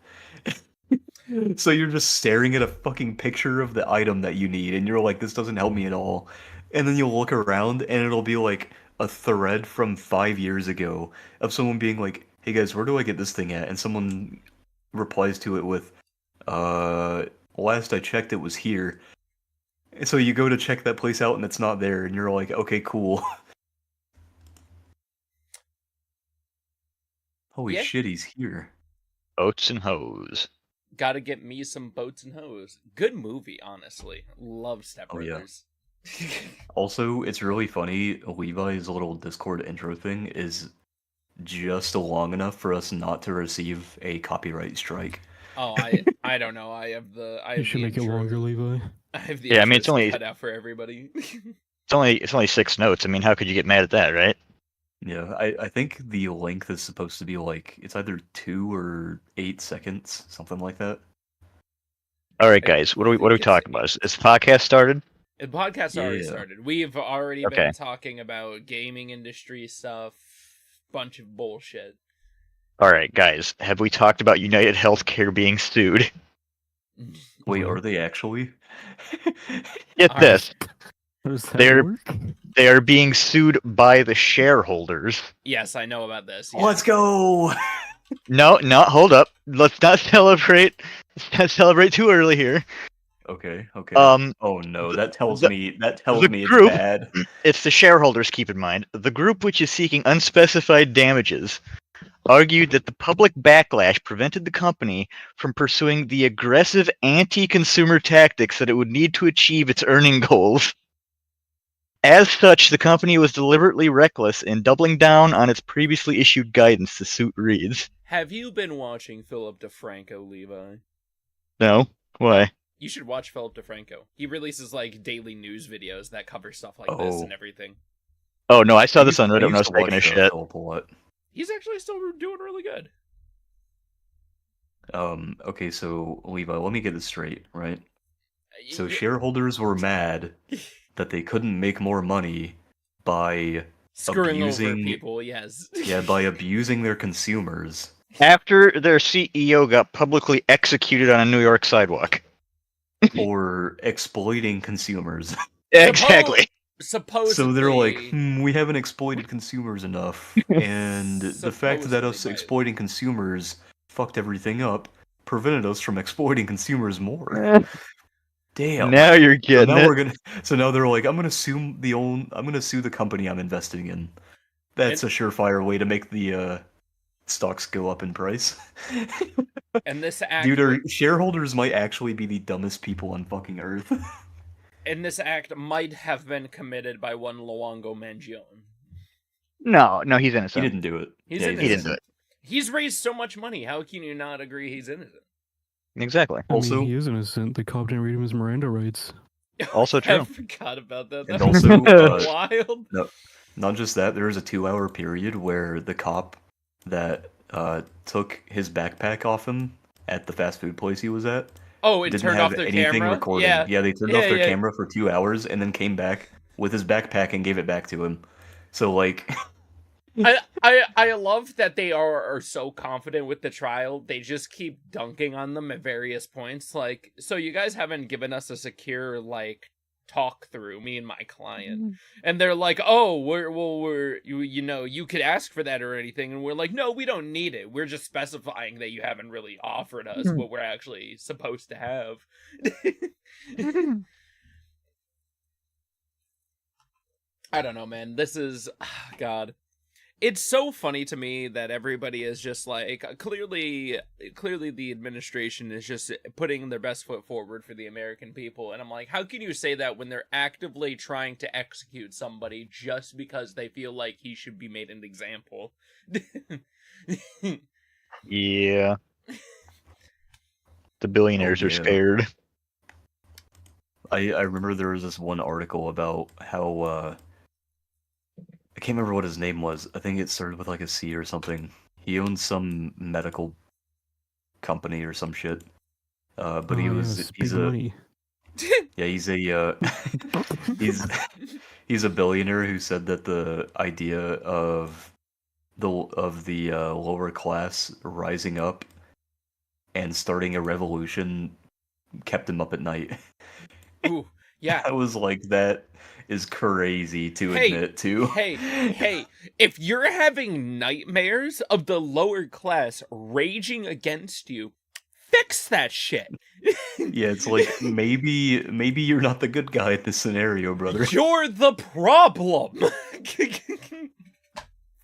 S1: So you're just staring at a fucking picture of the item that you need, and you're like, this doesn't help me at all. And then you'll look around, and it'll be like a thread from 5 years ago of someone being like, hey guys, where do I get this thing at? And someone replies to it with, last I checked, it was here. And so you go to check that place out, and it's not there, and you're like, okay, cool. Holy
S2: Yeah.
S1: shit, he's here.
S4: Boats and hose.
S2: Gotta get me some boats and hoes. Good movie, honestly. Love Step
S1: Oh, yeah.
S2: Brothers.
S1: Also, it's really funny, Levi's little Discord intro thing is just long enough for us not to receive a copyright strike.
S2: Oh, I don't know. I have the
S3: You should make it longer, Levi.
S2: I have the
S4: Yeah, I mean, it's
S2: intros
S4: only-
S2: cut out for everybody.
S4: It's only 6 notes. I mean, how could you get mad at that, right?
S1: Yeah, I think the length is supposed to be like, it's either 2 or 8 seconds, something like that.
S4: All right, guys. What are we
S2: think it's
S4: talking about? Is the podcast started?
S2: The podcast already
S1: Yeah.
S2: started. We've already
S4: Okay.
S2: been talking about gaming industry stuff, bunch of bullshit.
S4: All right, guys. Have we talked about United Healthcare being sued?
S1: Wait,
S3: What?
S1: are they actually?
S4: Get
S2: All right.
S4: this.
S3: How does that
S4: They're-
S3: work?
S4: They are being sued by the shareholders.
S2: Yes, I know about this. Yeah.
S1: Let's go!
S4: No, hold up. Let's not celebrate. Let's not celebrate too early here.
S1: Okay.
S4: Oh
S1: no, that tells
S4: the-
S1: me
S4: the
S1: it's
S4: group-
S1: bad.
S4: It's the shareholders, keep in mind. The group, which is seeking unspecified damages, argued that the public backlash prevented the company from pursuing the aggressive anti-consumer tactics that it would need to achieve its earning goals. As such, the company was deliberately reckless in doubling down on its previously issued guidance, the suit reads.
S2: Have you been watching Philip DeFranco, Levi?
S4: No? Why?
S2: You should watch Philip DeFranco. He releases like daily news videos that cover stuff like this
S1: Oh.
S2: and everything.
S4: Oh, no, I saw this on
S1: I
S4: Reddit when I was
S1: used to
S4: taking a
S1: watch,
S4: shit.
S1: Philip a lot.
S2: He's actually still doing really good.
S1: Okay, so Levi, let me get this straight, right? So
S2: Y-
S1: shareholders were mad that they couldn't make more money by
S2: screwing over
S1: abusing-
S2: people, yes.
S1: by abusing their consumers
S4: After their CEO got publicly executed on a New York sidewalk.
S1: or exploiting consumers.
S4: Exactly.
S2: Supposedly.
S1: So they're like, we haven't exploited consumers enough, and the fact that us
S2: Supposedly, but-
S1: exploiting consumers fucked everything up prevented us from exploiting consumers more. Damn.
S4: Now you're
S1: So
S4: getting
S1: now
S4: it.
S1: we're gonna. So now they're like, I'm gonna sue the company I'm investing in. That's a surefire way to make the stocks go up in price.
S2: and this act
S1: Dude, our shareholders might actually be the dumbest people on fucking earth.
S2: and this act might have been committed by one Luongo Mangione.
S4: No, he's
S1: He
S4: innocent.
S1: didn't do it.
S2: He's
S1: Yeah,
S2: innocent.
S4: He didn't do it.
S2: He's raised so much money. How can you not agree he's innocent?
S4: Exactly.
S3: I
S1: Also-
S3: mean, he is innocent. The cop didn't read him his Miranda rights.
S4: Also
S2: I
S4: true.
S2: forgot about that.
S1: And
S2: That was
S1: also,
S2: wild.
S1: Not just that, there was a 2-hour period where the cop that took his backpack off him at the fast food place he was at
S2: Oh, it
S1: didn't
S2: turned
S1: have
S2: off their
S1: anything
S2: camera.
S1: recording.
S2: Yeah,
S1: they turned
S2: Yeah,
S1: off their
S2: yeah.
S1: camera for 2 hours and then came back with his backpack and gave it back to him. So like,
S2: I love that they are so confident with the trial. They just keep dunking on them at various points. Like, so you guys haven't given us a secure like talk through, me and my client, and they're like, oh, we're you could ask for that or anything, and we're like, no, we don't need it. We're just specifying that you haven't really offered us what we're actually supposed to have. I don't know, man. This is God. It's so funny to me that everybody is just like clearly the administration is just putting their best foot forward for the American people, and I'm like, how can you say that when they're actively trying to execute somebody just because they feel like he should be made an example?
S4: Yeah. The billionaires
S1: Oh,
S4: are
S1: yeah.
S4: scared.
S1: I remember there was this one article about how I can't remember what his name was. I think it started with like a C or something. He owns some medical company or some shit. But
S3: Oh,
S1: he
S3: yeah,
S1: was
S3: it's
S1: he's
S3: big
S1: a
S3: money.
S1: yeah he's a he's he's a billionaire who said that the idea of the lower class rising up and starting a revolution kept him up at night.
S2: Ooh, yeah.
S1: I was like, that is crazy to
S2: Hey,
S1: admit to.
S2: hey, if you're having nightmares of the lower class raging against you, fix that shit.
S1: Yeah, it's like maybe you're not the good guy in this scenario, brother.
S2: You're the problem.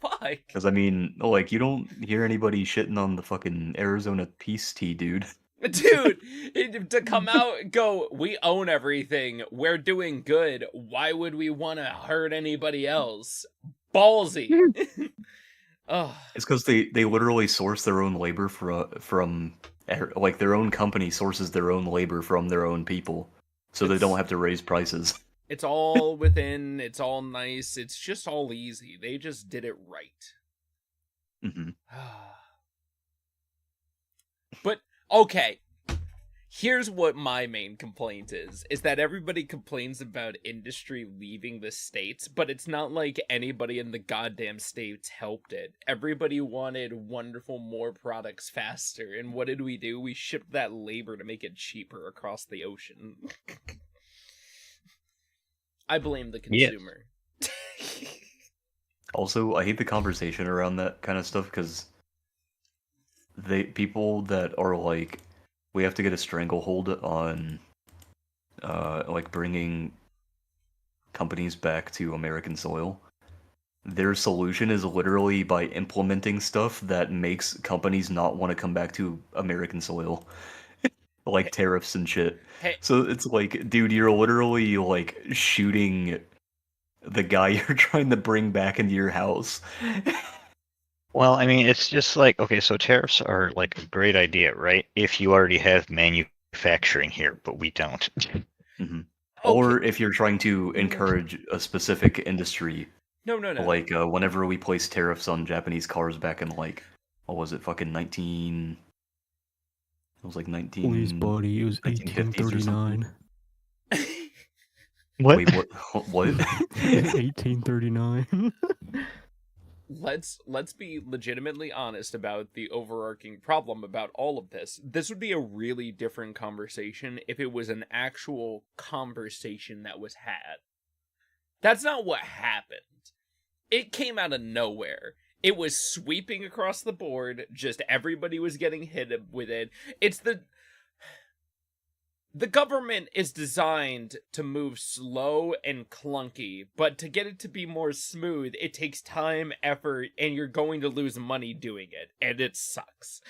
S2: Fuck.
S1: Because I mean, like, you don't hear anybody shitting on the fucking Arizona peace tea, dude.
S2: Dude, to come out and go, we own everything, we're doing good, why would we want to hurt anybody else? Ballsy. Oh,
S1: It's because they literally source their own labor from like their own company sources their own labor from their own people, so they don't have to raise prices.
S2: it's all within, it's all nice, it's just all easy. They just did it right.
S1: Hmm.
S2: But, okay. Here's what my main complaint is that everybody complains about industry leaving the states, but it's not like anybody in the goddamn states helped it. Everybody wanted wonderful more products faster, and what did we do? We shipped that labor to make it cheaper across the ocean. I blame the consumer.
S1: Also, I hate the conversation around that kind of stuff because people that are like, we have to get a stranglehold on like bringing companies back to American soil. Their solution is literally by implementing stuff that makes companies not want to come back to American soil. Like tariffs and shit.
S2: Hey,
S1: So it's like, dude, you're literally like shooting the guy you're trying to bring back into your house.
S4: Well, I mean, it's just like, okay, so tariffs are like a great idea, right? If you already have manufacturing here, but we don't.
S1: Hmm.
S2: okay.
S1: Or if you're trying to encourage a specific industry,
S2: No.
S1: like whenever we placed tariffs on Japanese cars back in like, what was it, fucking 19... It was like 19...
S3: Please, buddy, it was
S1: 1950s or something.
S3: 1839.
S4: What?
S1: Wait, what? What?
S3: 1839.
S2: Let's be legitimately honest about the overarching problem about all of this. This would be a really different conversation if it was an actual conversation that was had. That's not what happened. It came out of nowhere. It was sweeping across the board, just everybody was getting hit with it. It's the government is designed to move slow and clunky, but to get it to be more smooth, it takes time, effort, and you're going to lose money doing it, and it sucks.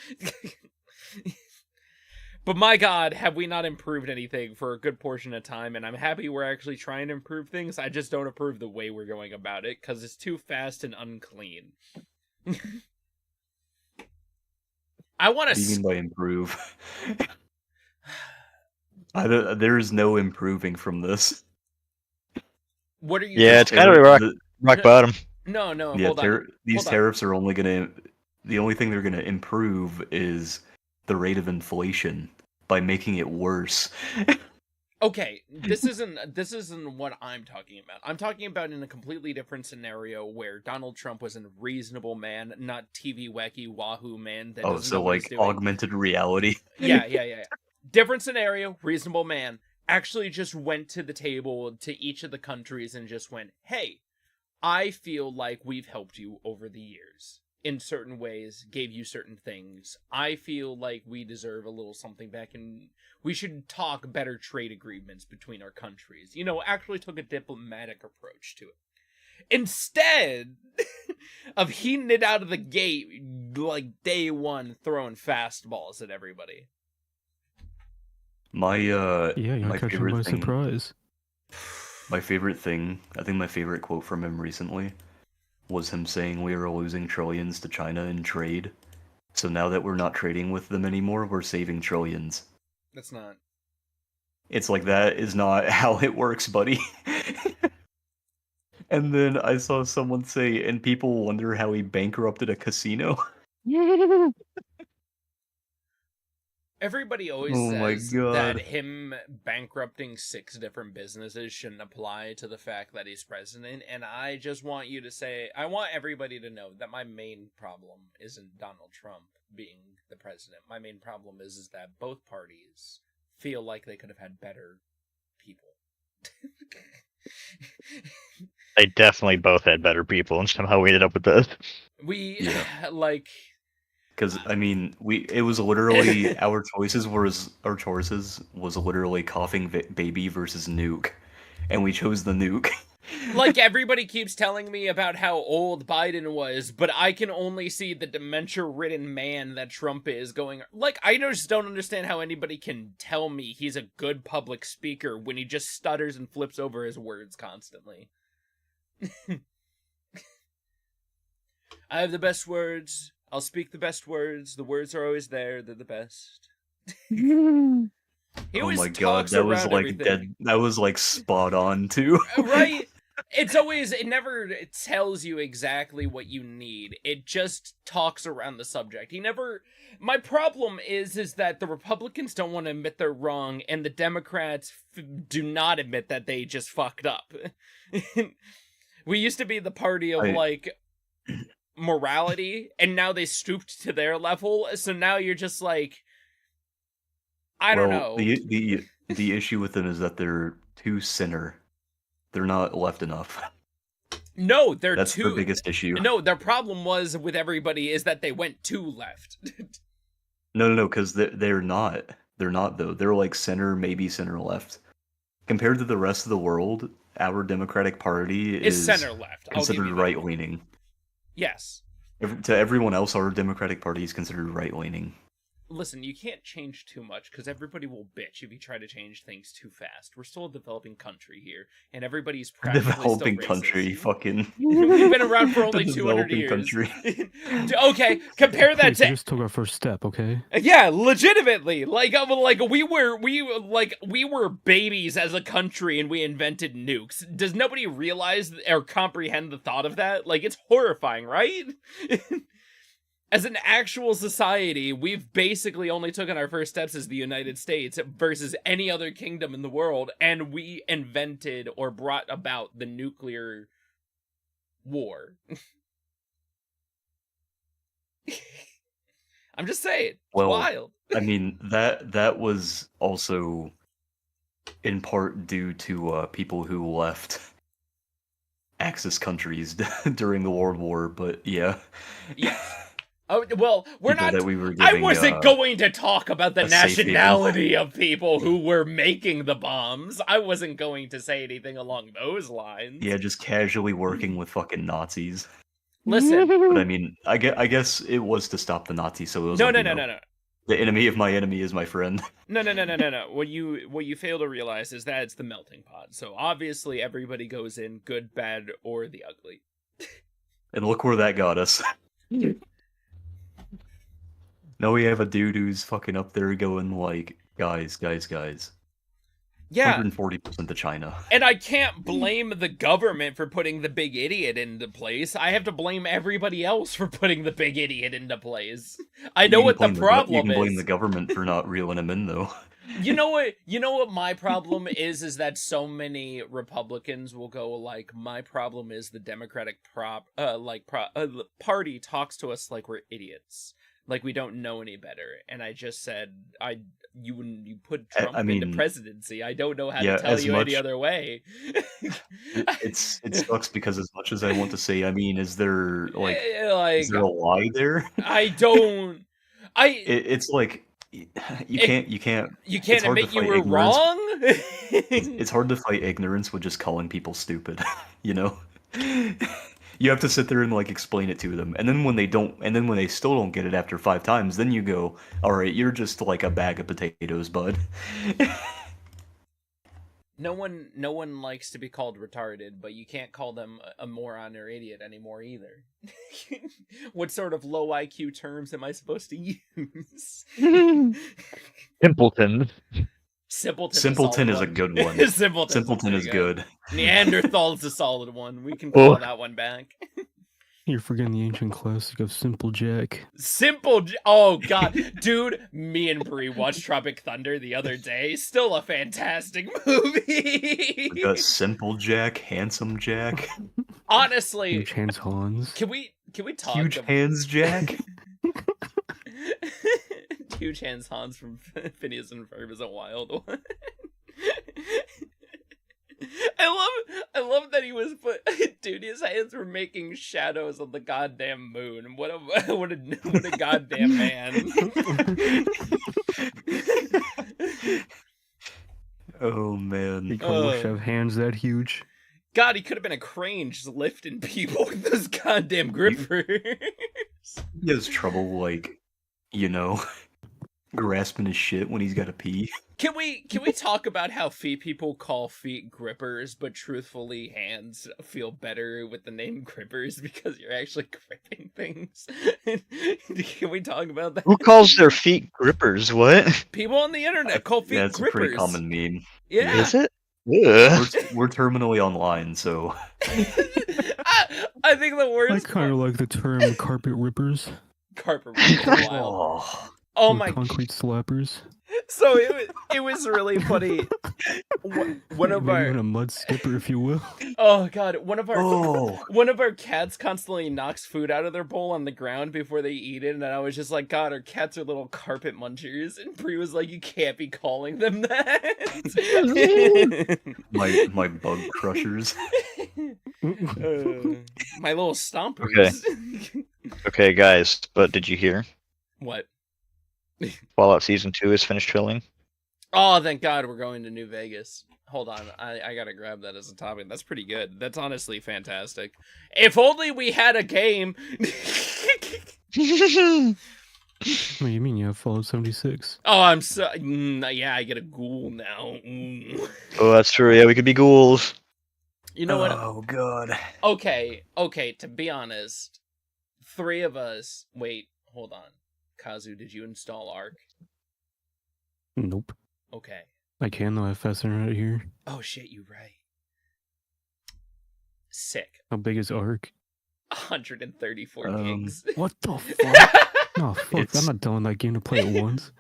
S2: But my god, have we not improved anything for a good portion of time, and I'm happy we're actually trying to improve things. I just don't approve the way we're going about it, because it's too fast and unclean. I want
S1: What
S2: to...
S1: do you mean by improve? There is no improving from this.
S2: What are you...
S4: Yeah, it's kind of rock bottom.
S2: No,
S1: Yeah,
S2: hold on.
S1: these
S2: Hold on.
S1: tariffs are only gonna... The only thing they're gonna improve is the rate of inflation by making it worse.
S2: Okay, this isn't what I'm talking about. I'm talking about in a completely different scenario where Donald Trump was a reasonable man, not TV wacky wahoo man that doesn't know what he's doing.
S1: Augmented reality.
S2: Yeah. Different scenario, reasonable man actually just went to the table to each of the countries and just went, "Hey, I feel like we've helped you over the years in certain ways, gave you certain things. I feel like we deserve a little something back, and we should talk better trade agreements between our countries." You know, actually took a diplomatic approach to it. Instead of heating it out of the gate, like day one, throwing fastballs at everybody.
S1: My
S3: Yeah, you're
S1: my
S3: catching by
S1: favorite thing.
S3: surprise.
S1: My favorite thing. I think my favorite quote from him recently was him saying we are losing trillions to China in trade. So now that we're not trading with them anymore, we're saving trillions.
S2: That's not.
S1: It's like, that is not how it works, buddy. And then I saw someone say, and people wonder how he bankrupted a casino.
S2: Everybody always
S1: Oh my
S2: says that
S1: God.
S2: him bankrupting 6 different businesses shouldn't apply to the fact that he's president, and I just want you to say, I want everybody to know that my main problem isn't Donald Trump being the president. My main problem is that both parties feel like they could have had better people.
S4: They definitely both had better people, and somehow we ended up with this.
S2: We,
S1: Yeah.
S2: like...
S1: Because I mean, it was literally our choices was literally coughing baby versus nuke, and we chose the nuke.
S2: Like, everybody keeps telling me about how old Biden was, but I can only see the dementia-ridden man that Trump is going... Like, I just don't understand how anybody can tell me he's a good public speaker when he just stutters and flips over his words constantly. I have the best words. I'll speak the best words. The words are always there. They're the best. He
S1: Oh
S2: always
S1: my God,
S2: talks
S1: that was
S2: around
S1: like
S2: everything.
S1: dead. That was like spot on too.
S2: Right? It never tells you exactly what you need. It just talks around the subject. My problem is that the Republicans don't want to admit they're wrong, and the Democrats do not admit that they just fucked up. We used to be the party of, like, morality, and now they stooped to their level, so now you're just like, I don't know.
S1: The issue with them is that they're too center. They're not left enough.
S2: No,
S1: That's their biggest issue.
S2: No, their problem was with everybody is that they went too left.
S1: No, because they're not. They're not though. They're like center, maybe center left. Compared to the rest of the world, our Democratic Party
S2: It's
S1: is
S2: center left.
S1: considered right leaning.
S2: Yes.
S1: To everyone else, our Democratic Party is considered right leaning.
S2: Listen, you can't change too much because everybody will bitch if you try to change things too fast. We're still a developing country here, and everybody's practically
S1: Developing
S2: still
S1: country,
S2: racist.
S1: fucking.
S2: We've been around for only
S1: The
S2: 200
S1: developing
S2: years.
S1: country.
S2: Okay, compare that
S3: Please, we
S2: to...
S3: just took our first step, okay?
S2: Yeah, legitimately. Like we were babies as a country and we invented nukes. Does nobody realize or comprehend the thought of that? Like, it's horrifying, right? As an actual society, we've basically only taken our first steps as the United States versus any other kingdom in the world, and we invented or brought about the nuclear war. I'm just saying, it's wild.
S1: I mean, that was also in part due to people who left Axis countries during the World War, but yeah.
S2: Yeah. Oh, well, we're
S1: People
S2: not...
S1: that we were
S2: I
S1: giving,
S2: wasn't going to talk about the
S1: a safe haven.
S2: nationality of people who were making the bombs. I wasn't going to say anything along those lines.
S1: Yeah, just casually working with fucking Nazis.
S2: Listen.
S1: But I mean, I guess it was to stop the Nazis, so it was
S2: No.
S1: The enemy of my enemy is my friend.
S2: No. What you fail to realize is that it's the melting pot. So obviously everybody goes in, good, bad, or the ugly.
S1: And look where that got us. Now we have a dude who's fucking up there going like, guys.
S2: Yeah.
S1: 140% to China.
S2: And I can't blame the government for putting the big idiot into place. I have to blame everybody else for putting the big idiot into place. I know what the problem is.
S1: You can blame the government for not reeling him in, though.
S2: You know what my problem is that so many Republicans will go like, my problem is the Democratic party talks to us like we're idiots. Like we don't know any better. And I just said, you put Trump into presidency. I don't know how to tell you any other way.
S1: It sucks because as much as I want to say, I mean, is there is there a lie there?
S2: I don't.
S1: It's like you can't
S2: admit you were wrong.
S1: It's hard to fight ignorance with just calling people stupid, you know. You have to sit there and like explain it to them, and then when they still don't get it after 5 times, then you go, all right, you're just like a bag of potatoes, bud.
S2: No one likes to be called retarded, but you can't call them a moron or idiot anymore either. What sort of low IQ terms am I supposed to use?
S4: Simpleton.
S1: Simpleton is a good one. Simpleton is good.
S2: Neanderthal's a solid one. We can call that one back.
S3: You're forgetting the ancient classic of Simple Jack.
S2: Oh god, dude, me and Bree watched Tropic Thunder the other day. Still a fantastic movie.
S1: We got Simple Jack, Handsome Jack,
S2: Honestly,
S3: Huge Hands Hans.
S2: can we talk
S1: Huge
S2: about
S1: Hands Jack.
S2: Huge Hands Hans from Phineas and Ferb is a wild one. I love that he was dude, his hands were making shadows on the goddamn moon. What a goddamn man.
S1: Oh
S3: You
S1: man.
S3: can't wish to have hands that huge.
S2: God, he could have been a crane just lifting people with those goddamn grippers.
S1: He has trouble, like, you know, grasping his shit when he's got to pee.
S2: Can we talk about how feet people call feet grippers, but truthfully hands feel better with the name grippers because you're actually gripping things? Can we talk about that?
S4: Who calls their feet grippers? What?
S2: People on the internet call feet
S1: Yeah, it's a
S2: grippers.
S1: pretty common meme.
S2: Yeah.
S4: Is it? Ugh.
S1: We're terminally online, so
S2: I think the
S3: I
S2: worst
S3: kind of like the term carpet rippers.
S2: carpet rippers are wild. Oh
S3: or
S2: my!
S3: concrete slappers.
S2: So it was really funny. One of
S3: Maybe
S2: our
S3: even a mud skipper, if you will.
S2: oh god, one of our
S1: Oh.
S2: one of our cats constantly knocks food out of their bowl on the ground before they eat it, and I was just like, God, our cats are little carpet munchers. And Bree was like, you can't be calling them that.
S1: my bug crushers.
S2: My little stompers.
S4: Okay, guys, but did you hear?
S2: What?
S4: Fallout Season 2 is finished filming.
S2: Oh, thank God we're going to New Vegas. Hold on, I gotta grab that as a topic. That's pretty good. That's honestly fantastic. If only we had a game.
S3: What do you mean you have Fallout 76?
S2: Oh, I'm so yeah. I get a ghoul now.
S4: Oh, that's true. Yeah, we could be ghouls.
S2: You know what?
S1: Oh god.
S2: Okay. To be honest, three of us. Wait, hold on. Kazu, did you install Ark?
S3: Nope.
S2: Okay.
S3: I can though, I have fast internet here.
S2: Oh shit, you right. Sick.
S3: How big is Ark?
S2: 134 gigs.
S3: What the fuck? No, fuck, I'm
S1: It's-
S3: not doing that game to play it once.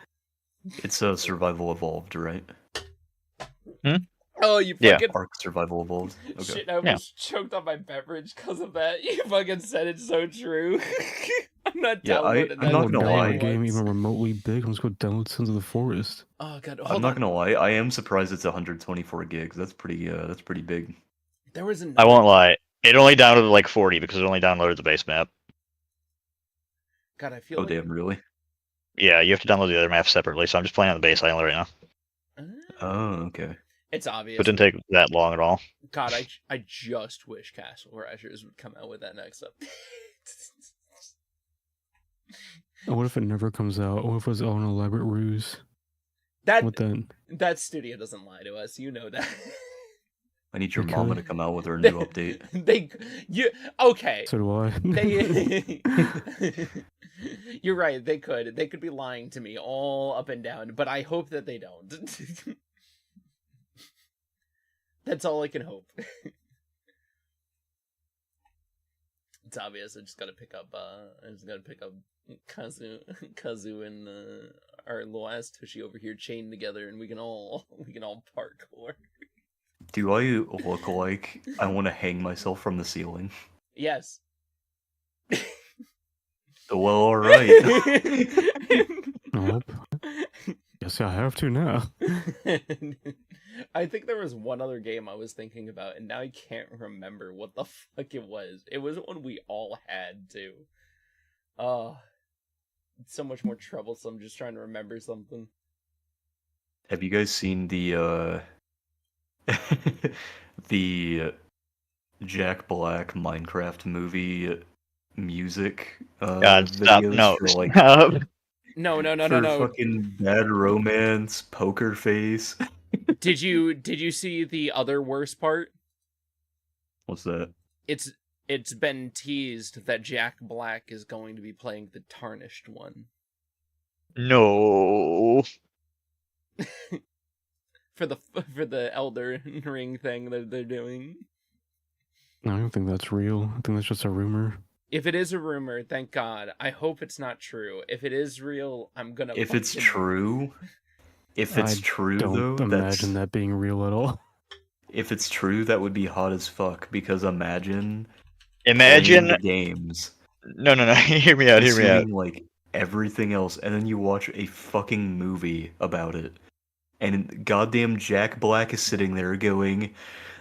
S1: It's a Survival Evolved, right?
S2: Oh, you
S4: Yeah.
S2: fucking
S1: Ark Survival Evolved. Okay.
S2: shit! I almost choked on my beverage because of that. You fucking said it so true. I'm not
S1: Yeah,
S2: downloading that.
S1: I'm not
S3: Don't
S1: gonna
S3: download
S1: lie.
S3: a game
S2: once.
S3: even remotely big. I'm just gonna download Sons of the Forest.
S2: Oh god,
S1: I'm
S2: hold
S1: not
S2: on.
S1: gonna lie. I am surprised it's 124 gigs. That's pretty big.
S2: There was an.
S4: I won't lie. It only downloaded like 40 because it only downloaded the base map.
S2: God, I feel
S1: Oh
S2: like.
S1: damn, really?
S4: Yeah, you have to download the other maps separately, so I'm just playing on the base island right now.
S1: Oh, okay.
S2: It's obvious.
S4: It didn't take that long at all.
S2: God, I just wish Castle Crashers would come out with that next up.
S3: What if it never comes out? What if it was all an elaborate ruse?
S2: that
S3: What then?
S2: that studio doesn't lie to us. You know that.
S1: I need your
S3: Okay.
S1: mama to come out with her new update.
S2: Okay.
S3: So do I.
S2: They You're right, they could be lying to me all up and down, but I hope that they don't. That's all I can hope. It's obvious. I just gotta pick up Kazu and our little ass tushy over here chained together, and we can all parkour.
S1: Do I look like I want to hang myself from the ceiling?
S2: Yes.
S1: Well, alright.
S3: Nope. Guess I have to now.
S2: I think there was one other game I was thinking about, and now I can't remember what the fuck it was. It was one we all had too. It's so much more troublesome just trying to remember something.
S1: Have you guys seen the the Jack Black Minecraft movie music
S4: God, stop.
S1: videos
S4: No,
S1: for like
S4: stop.
S2: No.
S1: for fucking Bad Romance, Poker Face?
S2: Did you see the other worst part?
S1: What's that?
S2: It's been teased that Jack Black is going to be playing the Tarnished one
S4: No.
S2: for the Elder Ring thing that they're doing.
S3: I don't think that's real. I think that's just a rumor.
S2: If it is a rumor, thank God. I hope it's not true. If it is real, I'm gonna.
S1: If it's
S2: fucking-
S1: true,
S3: I don't
S1: though,
S3: imagine that being real at all.
S1: if it's true, that would be hot as fuck. Because imagine playing
S4: Imagine.
S1: the games,
S4: No. Hear me out.
S1: consuming like everything else, and then you watch a fucking movie about it, and goddamn Jack Black is sitting there going,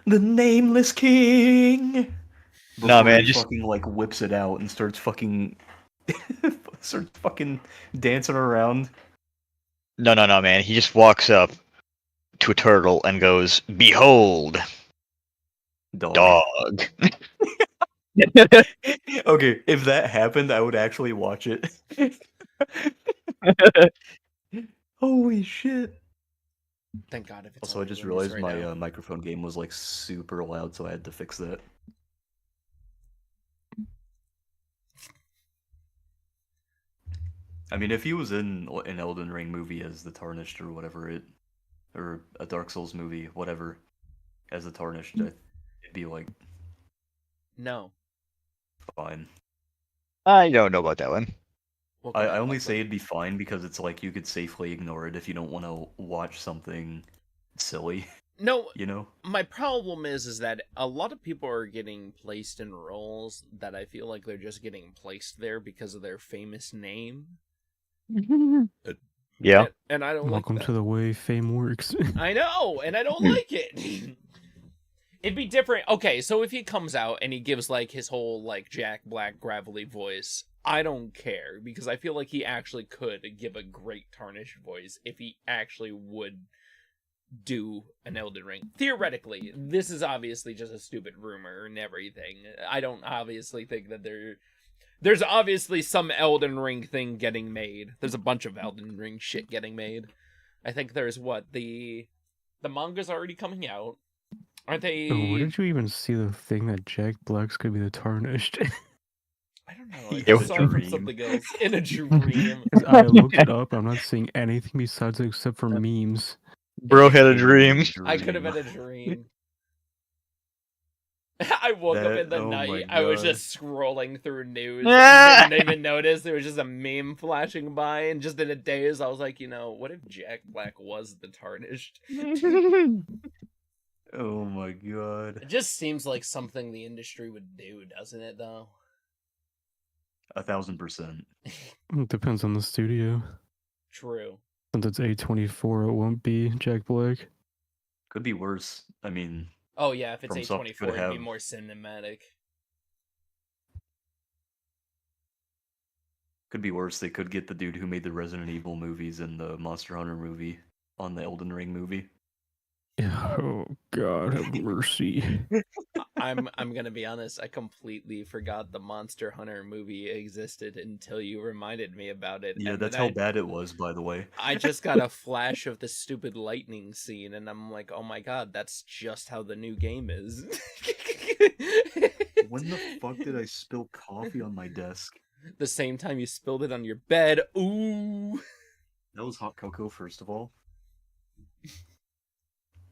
S1: "The Nameless King."
S4: Nah,
S1: Before
S4: man,
S1: he
S4: just
S1: fucking like whips it out and starts fucking dancing around.
S4: no, man. He just walks up to a turtle and goes, "Behold, dog."
S1: Okay, if that happened, I would actually watch it. Holy shit!
S2: Thank God if it's
S1: Also, I
S2: only
S1: just
S2: rumors
S1: realized
S2: right
S1: my
S2: now.
S1: microphone game was like super loud, so I had to fix that. I mean, if he was in an Elden Ring movie as the Tarnished or whatever or a Dark Souls movie, whatever, as the Tarnished, it'd be like
S2: No.
S1: fine.
S4: I don't know about that one.
S2: What can
S1: I only
S2: fuck
S1: say
S2: with?
S1: it'd be fine because it's like you could safely ignore it if you don't want to watch something silly,
S2: No,
S1: you know?
S2: my problem is that a lot of people are getting placed in roles that I feel like they're just getting placed there because of their famous name.
S4: Yeah.
S2: And I don't
S3: Welcome
S2: like
S3: to
S2: that.
S3: the way fame works.
S2: I know, and I don't like it. It'd be different. Okay, so if he comes out and he gives like his whole like Jack Black gravelly voice, I don't care because I feel like he actually could give a great Tarnished voice if he actually would do an Elden Ring. Theoretically, this is obviously just a stupid rumor and everything. I don't obviously think that there's obviously some Elden Ring thing getting made. There's a bunch of Elden Ring shit getting made. I think there's the manga's already coming out. Aren't they?
S3: Oh, where did you even see the thing that Jack Black's gonna be the Tarnished?
S2: I don't know. I
S1: In
S2: just
S4: a
S2: saw it from
S1: dream.
S2: something else. In a dream.
S3: 'Cause I looked it up. I'm not seeing anything besides it except for memes.
S4: Bro had a
S1: In
S4: dream.
S2: I could have
S1: dream.
S2: had a dream. I woke up in the
S1: Oh my
S2: night. I was
S1: God.
S2: just scrolling through news
S4: Ah!
S2: and didn't even notice. There was just a meme flashing by, and just in a daze, I was like, what if Jack Black was the Tarnished?
S1: Oh my god.
S2: It just seems like something the industry would do, doesn't it, though?
S1: 1000%.
S3: It depends on the studio.
S2: True.
S3: Since it's A24, it won't be Jack Black.
S1: Could be worse. I mean,
S2: Oh, yeah, if it's
S1: FromSoft
S2: A24,
S1: could
S2: it'd be
S1: have-
S2: more cinematic.
S1: could be worse. They could get the dude who made the Resident Evil movies and the Monster Hunter movie on the Elden Ring movie.
S3: Oh God, have mercy.
S2: I'm gonna be honest, I completely forgot the Monster Hunter movie existed until you reminded me about it.
S1: Yeah,
S2: and
S1: that's
S2: then
S1: how bad it was, by the way.
S2: I just got a flash of the stupid lightning scene, and I'm like, oh my god, that's just how the new game is.
S1: When the fuck did I spill coffee on my desk?
S2: The same time you spilled it on your bed. Ooh.
S1: That was hot cocoa, first of all.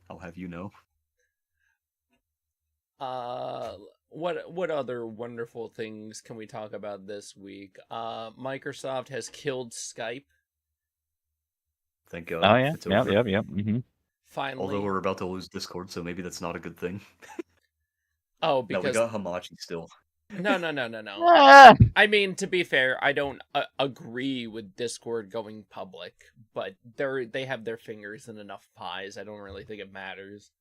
S1: I'll have you know.
S2: What other wonderful things can we talk about this week? Microsoft has killed Skype.
S1: Thank God.
S4: Oh yeah,
S1: It's over.
S4: yep. Mm-hmm.
S2: Finally.
S1: Although we're about to lose Discord, so maybe that's not a good thing.
S2: Oh,
S1: No, we
S2: because
S1: got Hamachi still.
S2: no.
S4: Ah!
S2: I mean, to be fair, I don't agree with Discord going public, but they have their fingers in enough pies. I don't really think it matters.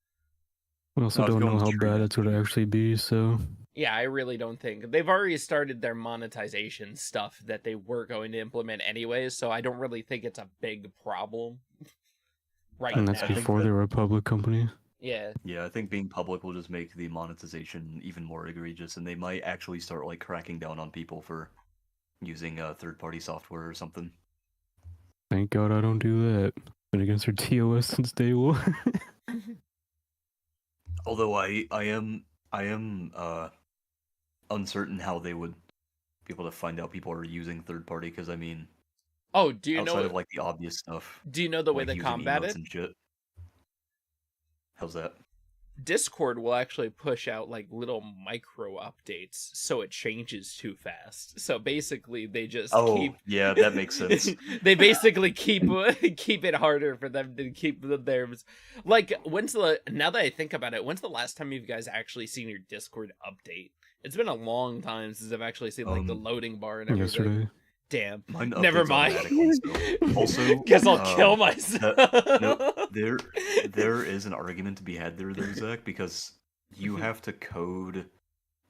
S3: We also
S1: No, it's
S3: don't know
S1: going
S3: how
S1: straight
S3: bad
S1: up.
S3: it's gonna actually be, so
S2: Yeah, I really don't think they've already started their monetization stuff that they were going to implement anyways, so I don't really think it's a big problem right
S3: and
S2: now.
S3: that's
S1: I think
S3: before
S1: that-
S3: they were a public company.
S2: Yeah,
S1: Yeah, I think being public will just make the monetization even more egregious, and they might actually start like cracking down on people for using third-party software or something.
S3: Thank God I don't do that. Been against their TOS since day one.
S1: Although I am uncertain how they would be able to find out people are using third-party, because I mean,
S2: Oh, do you
S1: outside
S2: know?
S1: of like the obvious stuff,
S2: Do you know the way
S1: like
S2: they
S1: using
S2: combat
S1: emotes
S2: it?
S1: and shit. How's that?
S2: Discord will actually push out like little micro updates so it changes too fast. So basically they just keep
S1: yeah, that makes sense.
S2: they basically keep it harder for them to keep theirs. Like now that I think about it, when's the last time you guys actually seen your Discord update? It's been a long time since I've actually seen like the loading bar and everything.
S3: Yesterday.
S2: Damn.
S1: Mine
S2: Never
S1: updates
S2: mind.
S1: automatically, so. Also,
S2: Guess I'll kill myself.
S1: No, there is an argument to be had there, Zach, because you have to code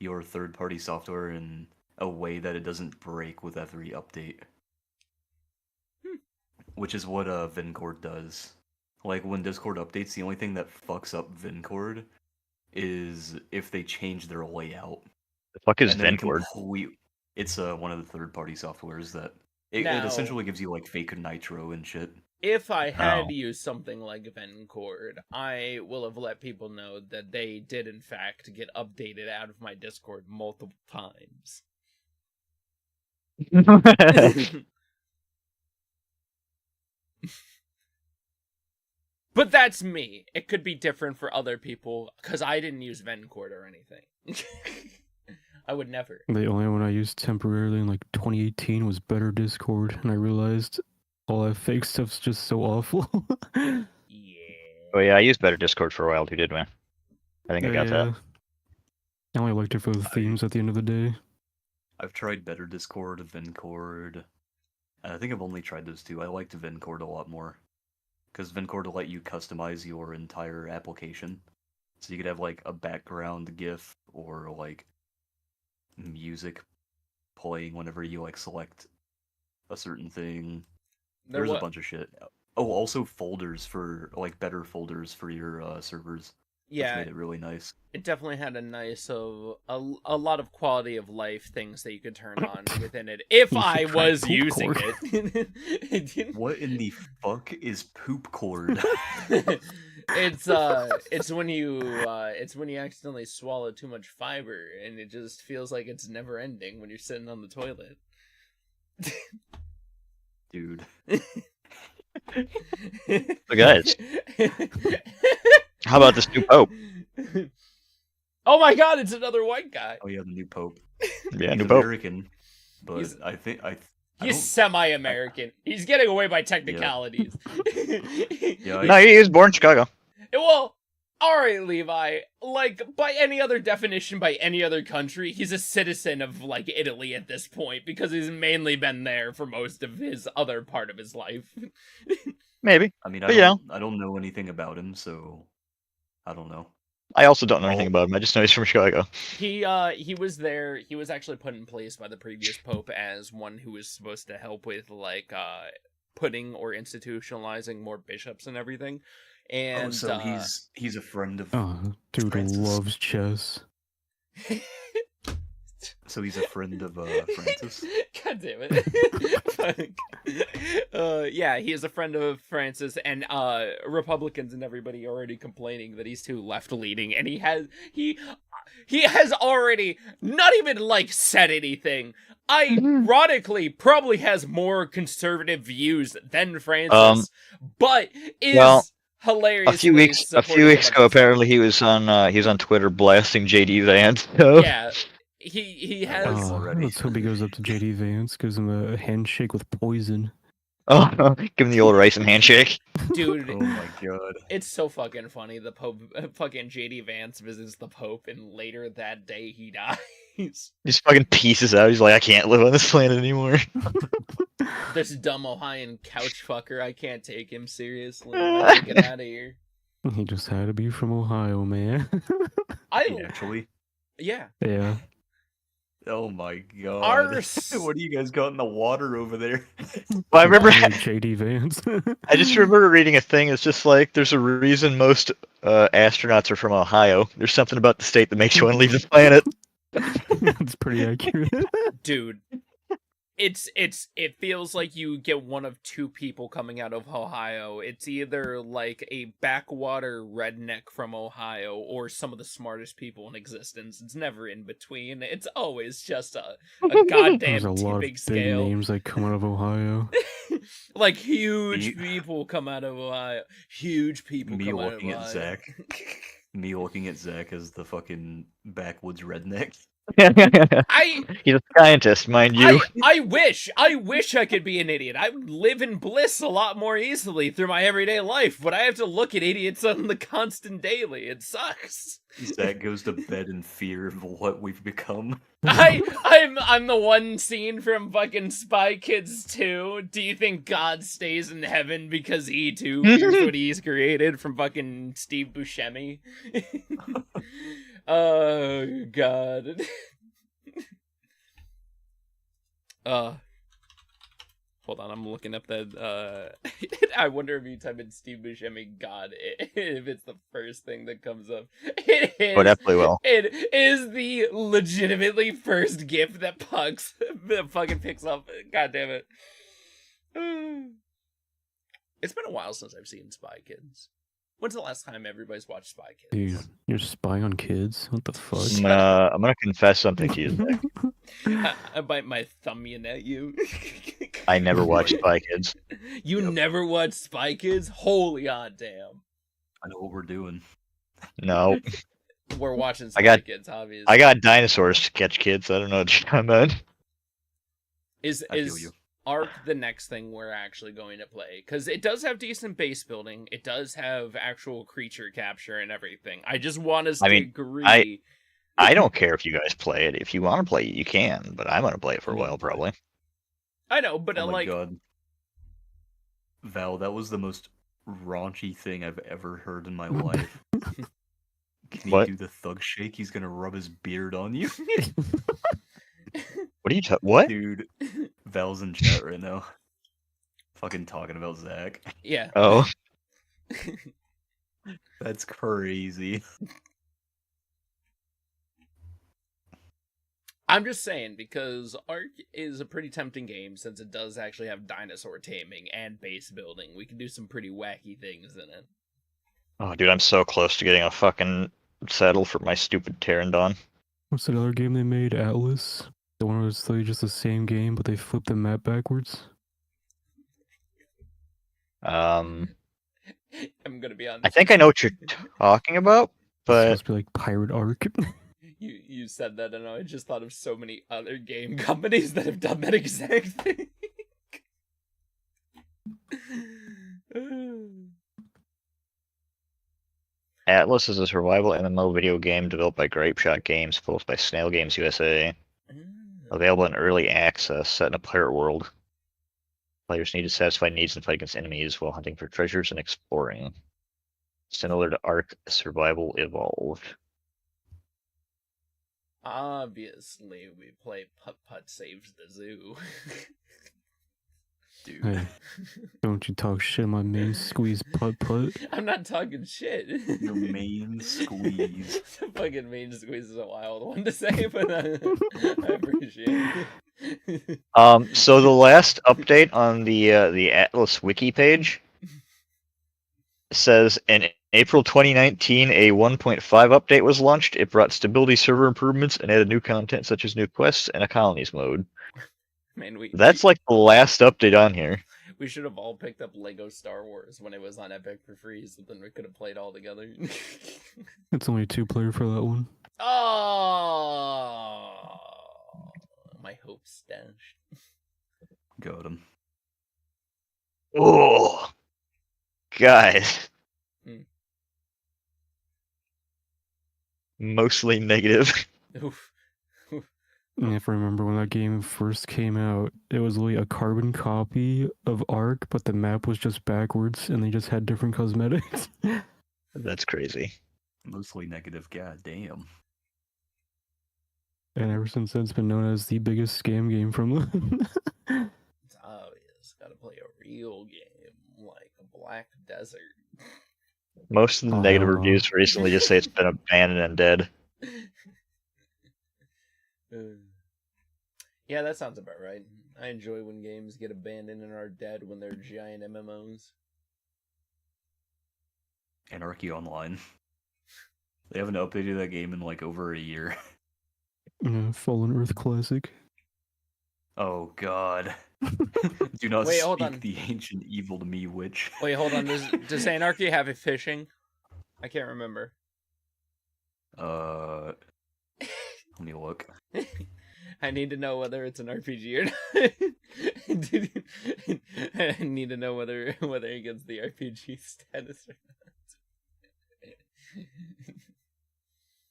S1: your third-party software in a way that it doesn't break with every update. Which is what Vincord does. Like, when Discord updates, the only thing that fucks up Vincord is if they change their layout.
S4: The fuck is
S1: And then
S4: Vincord?
S1: It's one of the third-party softwares that it essentially gives you like fake nitro and shit.
S2: If I had used something like Vencord, I will have let people know that they did in fact get updated out of my Discord multiple times. But that's me. It could be different for other people, because I didn't use Vencord or anything. I would never.
S3: The only one I used temporarily in like 2018 was Better Discord, and I realized all that fake stuff's just so awful.
S2: Yeah.
S4: Oh yeah, I used Better Discord for a while too, didn't we? I think I got that.
S3: I only liked it for the themes at the end of the day.
S1: I've tried Better Discord, Vincord, and I think I've only tried those two. I liked Vincord a lot more, because Vincord will let you customize your entire application. So you could have like a background GIF or like music playing whenever you like select a certain thing. There's a bunch of shit. Oh, also folders for like better folders for your servers.
S2: Yeah,
S1: which made it really nice.
S2: It definitely had a nice a lot of quality of life things that you could turn on within it if I was using it.
S1: What in the fuck is poop cord?
S2: It's when you accidentally swallow too much fiber and it just feels like it's never ending when you're sitting on the toilet.
S1: Dude.
S4: So guys, how about this new pope?
S2: Oh my god, it's another white guy.
S1: Oh yeah, the new pope.
S4: Yeah,
S1: he's
S4: new pope.
S1: American, but
S2: he's semi-American. He's getting away by technicalities.
S1: Yeah.
S4: No, he was born in Chicago.
S2: Well, alright, Levi. Like, by any other definition, by any other country, he's a citizen of, like, Italy at this point, because he's mainly been there for most of his other part of his life.
S4: Maybe.
S1: I mean,
S4: But,
S1: I don't know anything about him, so I don't know.
S4: I also don't know anything about him. I just know he's from Chicago.
S2: He was there. He was actually put in place by the previous pope as one who was supposed to help with, like, putting or institutionalizing more bishops and everything. And
S1: so he's a friend of
S3: Dude
S1: Francis.
S3: loves chess.
S1: So he's a friend of Francis.
S2: God damn it! Yeah, he is a friend of Francis, and Republicans and everybody are already complaining that he's too left-leaning, and he has already not even like said anything. Ironically, probably has more conservative views than Francis, but is. Hilarious.
S4: A few weeks ago, apparently he was on Twitter blasting JD Vance. So.
S2: Yeah, he has
S1: already.
S3: Let's hope he goes up to JD Vance, gives him a handshake with poison.
S4: Oh, give him the old rice and handshake.
S2: Dude,
S1: oh my god.
S2: It's so fucking funny. The Pope, fucking JD Vance visits the Pope, and later that day he dies.
S4: Just fucking pieces out. He's like, I can't live on this planet anymore.
S2: This dumb Ohioan couch fucker, I can't take him seriously. Get out of here.
S3: He just had to be from Ohio, man.
S1: Actually.
S2: Yeah.
S3: Yeah.
S1: Oh my god.
S2: What
S1: do you guys got in the water over there?
S4: Well, I remember
S3: JD Vance.
S4: I just remember reading a thing. It's just like there's a reason most astronauts are from Ohio. There's something about the state that makes you want to leave the planet.
S3: That's pretty accurate.
S2: Dude. It feels like you get one of two people coming out of Ohio. It's either like a backwater redneck from Ohio or some of the smartest people in existence. It's never in between. It's always just a goddamn
S3: There's a lot of
S2: big
S3: big
S2: scale.
S3: names that come out of Ohio.
S2: Like huge people come out of Ohio. Huge people
S1: Me
S2: come out of
S1: looking
S2: Ohio.
S1: at Zach. Me looking at Zach as the fucking backwoods redneck.
S4: He's a scientist, mind you.
S2: I wish I could be an idiot. I would live in bliss a lot more easily through my everyday life, but I have to look at idiots on the constant daily. It sucks.
S1: Zach goes to bed in fear of what we've become.
S2: I'm the one scene from fucking Spy Kids 2. Do you think God stays in heaven because he too fears what he's created from fucking Steve Buscemi? Oh God. Hold on, I'm looking up that, I wonder if you type in Steve Buscemi God, if it's the first thing that comes up. It is.
S4: Oh, definitely will.
S2: It is the legitimately first GIF that fucking picks up. God damn it. It's been a while since I've seen Spy Kids. When's the last time everybody's watched Spy Kids?
S3: Dude, you're spying on kids? What the fuck?
S4: I'm gonna confess something to you, Zach.
S2: I bite my thumb at you.
S4: I never watched Spy Kids.
S2: You never watched Spy Kids? Holy hot damn.
S1: I know what we're doing.
S4: No.
S2: We're watching Spy Kids, obviously.
S4: I got dinosaurs to catch kids. I don't know what you're talking about.
S2: Is
S1: I feel you.
S2: Ark the next thing we're actually going to play? Because it does have decent base building. It does have actual creature capture and everything. I just want us to agree.
S4: I don't care if you guys play it. If you want to play it, you can. But I'm going to play it for a while, probably.
S2: I know, but
S1: Oh my
S2: like...
S1: God. Val, that was the most raunchy thing I've ever heard in my life. Can
S4: What?
S1: you do the thug shake? He's gonna rub his beard on you.
S4: What are you What?
S1: Dude, Val's in chat right now. Fucking talking about Zach.
S2: Yeah.
S4: Oh.
S1: That's crazy.
S2: I'm just saying, because Ark is a pretty tempting game since it does actually have dinosaur taming and base building. We can do some pretty wacky things in it.
S4: Oh, dude, I'm so close to getting a fucking saddle for my stupid Pteranodon.
S3: What's that other game they made? Atlas? The one where it's literally just the same game, but they flipped the map backwards?
S2: I'm gonna be honest.
S4: I think I know what you're talking about,
S3: It's
S4: but...
S3: supposed to be like Pirate Ark.
S2: You said that, and I just thought of so many other game companies that have done that exact thing.
S4: Atlas is a survival MMO video game developed by Grapeshot Games, published by Snail Games USA. Available in early access, set in a pirate world. Players need to satisfy needs and fight against enemies while hunting for treasures and exploring. Similar to Ark Survival Evolved.
S2: Obviously, we play Putt Putt Saves the Zoo.
S1: Dude.
S3: Hey, don't you talk shit on my main squeeze Putt Putt.
S2: I'm not talking shit.
S1: Your main squeeze.
S2: Fucking main squeeze is a wild one to say, but I appreciate it.
S4: So the last update on the Atlas wiki page says in April 2019 a 1.5 update was launched. It brought stability, server improvements, and added new content such as new quests and a colonies mode.
S2: Man,
S4: That's like the last update on here.
S2: We should have all picked up Lego Star Wars when it was on Epic for free, so then we could have played all together.
S3: It's only 2-player for that one.
S2: Oh, my hopes dashed.
S1: Got him.
S4: Oh, guys. Mostly negative.
S2: Oof.
S3: And if I remember when that game first came out, it was literally a carbon copy of Ark, but the map was just backwards and they just had different cosmetics.
S4: That's crazy.
S1: Mostly negative, goddamn.
S3: And ever since then, it's been known as the biggest scam game from
S2: It's obvious. Gotta play a real game, like a Black Desert.
S4: Most of the negative reviews recently just say it's been abandoned and dead.
S2: Yeah, that sounds about right. I enjoy when games get abandoned and are dead when they're giant MMOs.
S1: Anarchy Online. They haven't updated that game in like over a year.
S3: Fallen Earth Classic.
S1: Oh god. Do not
S2: Wait, hold
S1: speak
S2: on.
S1: the ancient evil to me, witch.
S2: Wait, hold on. Does Anarchy have a fishing? I can't remember.
S1: Let me look.
S2: I need to know whether it's an RPG or not. I need to know whether it gets the RPG status or not.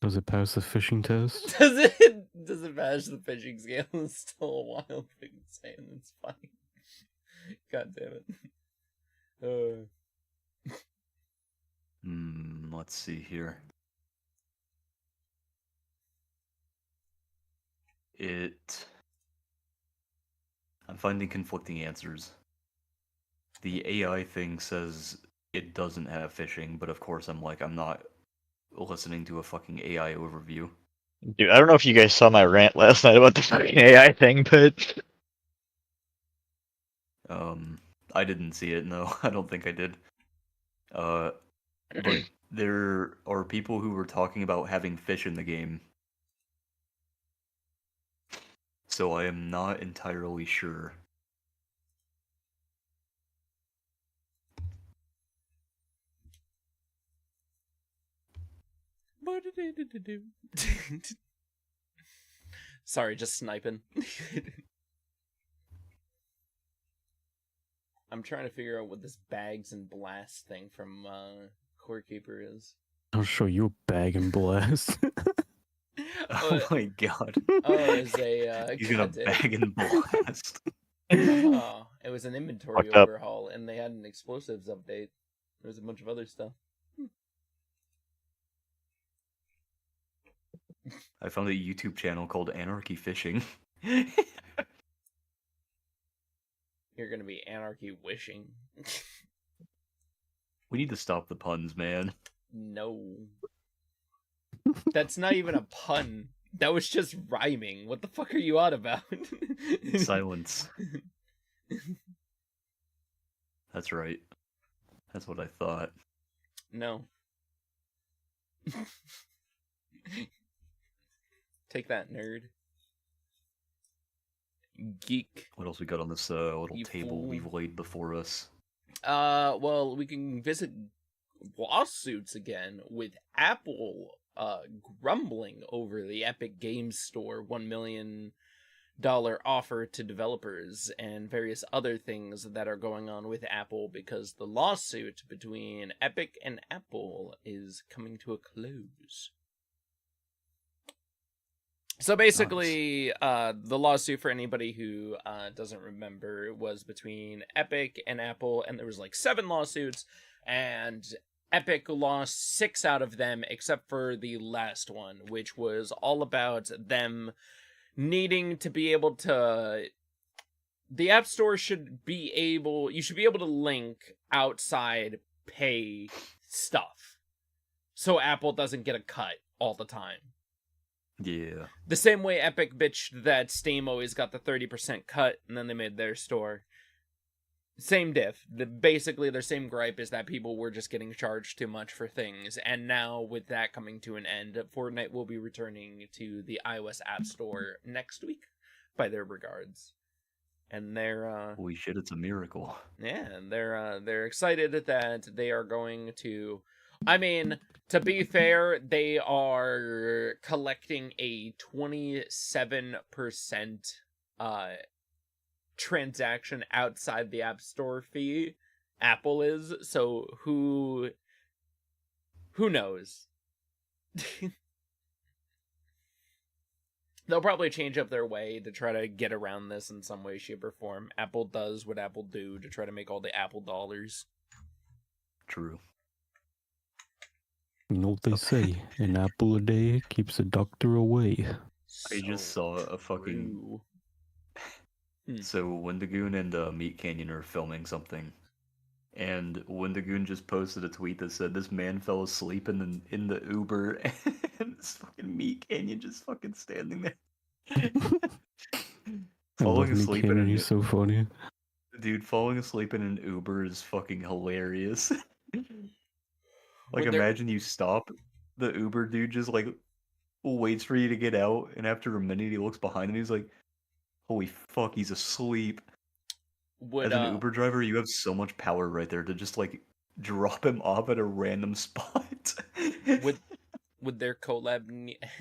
S3: Does it pass the fishing test?
S2: Does it pass the fishing scale? It's still a wild thing to say, and it's funny. God damn it.
S1: Let's see here. I'm finding conflicting answers. The AI thing says it doesn't have fishing, but of course I'm not listening to a fucking AI overview.
S4: Dude, I don't know if you guys saw my rant last night about the fucking AI thing, but
S1: I didn't see it, no. I don't think I did. But there are people who were talking about having fish in the game. So I am not entirely sure.
S2: Sorry, just sniping. I'm trying to figure out what this bags and blast thing from Core Keeper is.
S3: I'll show you a bag and blast.
S1: Oh my god.
S2: Oh, it's a
S1: He's gonna
S2: goddamn-
S1: bag and blast.
S2: Oh, it was an inventory
S4: Fucked up.
S2: overhaul, and they had an explosives update. There's a bunch of other stuff.
S1: I found a YouTube channel called Anarchy Fishing.
S2: You're gonna be anarchy wishing.
S1: We need to stop the puns, man.
S2: No. That's not even a pun. That was just rhyming. What the fuck are you on about?
S1: Silence. That's right. That's what I thought.
S2: No. Take that, nerd. Geek.
S1: What else we got on this little
S2: You
S1: table
S2: fool.
S1: we've laid before us?
S2: Well, we can visit lawsuits again with Apple grumbling over the Epic Games Store $1 million offer to developers and various other things that are going on with Apple because the lawsuit between Epic and Apple is coming to a close. So basically, the lawsuit, for anybody who doesn't remember, was between Epic and Apple, and there was like 7 lawsuits, and Epic lost 6 out of them, except for the last one, which was all about them needing to be able to... The App Store should be able... You should be able to link outside pay stuff, so Apple doesn't get a cut all the time.
S1: Yeah.
S2: The same way Epic bitched that Steam always got the 30% cut, and then they made their store. Same diff. Basically, their same gripe is that people were just getting charged too much for things, and now with that coming to an end, Fortnite will be returning to the iOS App Store next week, by their regards. And they're
S1: Holy shit, it's a miracle.
S2: yeah, and they're excited that they are going to... I mean, to be fair, they are collecting a 27% transaction outside the App Store fee. Apple is, so who knows? They'll probably change up their way to try to get around this in some way, shape, or form. Apple does what Apple do to try to make all the Apple dollars.
S1: True.
S3: You know what they say, an apple a day keeps a doctor away.
S1: I just saw a fucking...
S2: true.
S1: So Wendigoon and Meat Canyon are filming something, and Wendigoon just posted a tweet that said this man fell asleep in the Uber, and this fucking Meat Canyon just fucking standing there.
S3: I love
S1: Falling
S3: Meat
S1: asleep in
S3: Canyon,
S1: an
S3: he's so funny.
S1: dude, falling asleep in an Uber is fucking hilarious. Like,
S2: When they're-
S1: imagine you stop, the Uber dude just like waits for you to get out, and after a minute he looks behind him, he's like, holy fuck, he's asleep.
S2: Would
S1: As an Uber driver, you have so much power right there to just like drop him off at a random spot.
S2: would their collab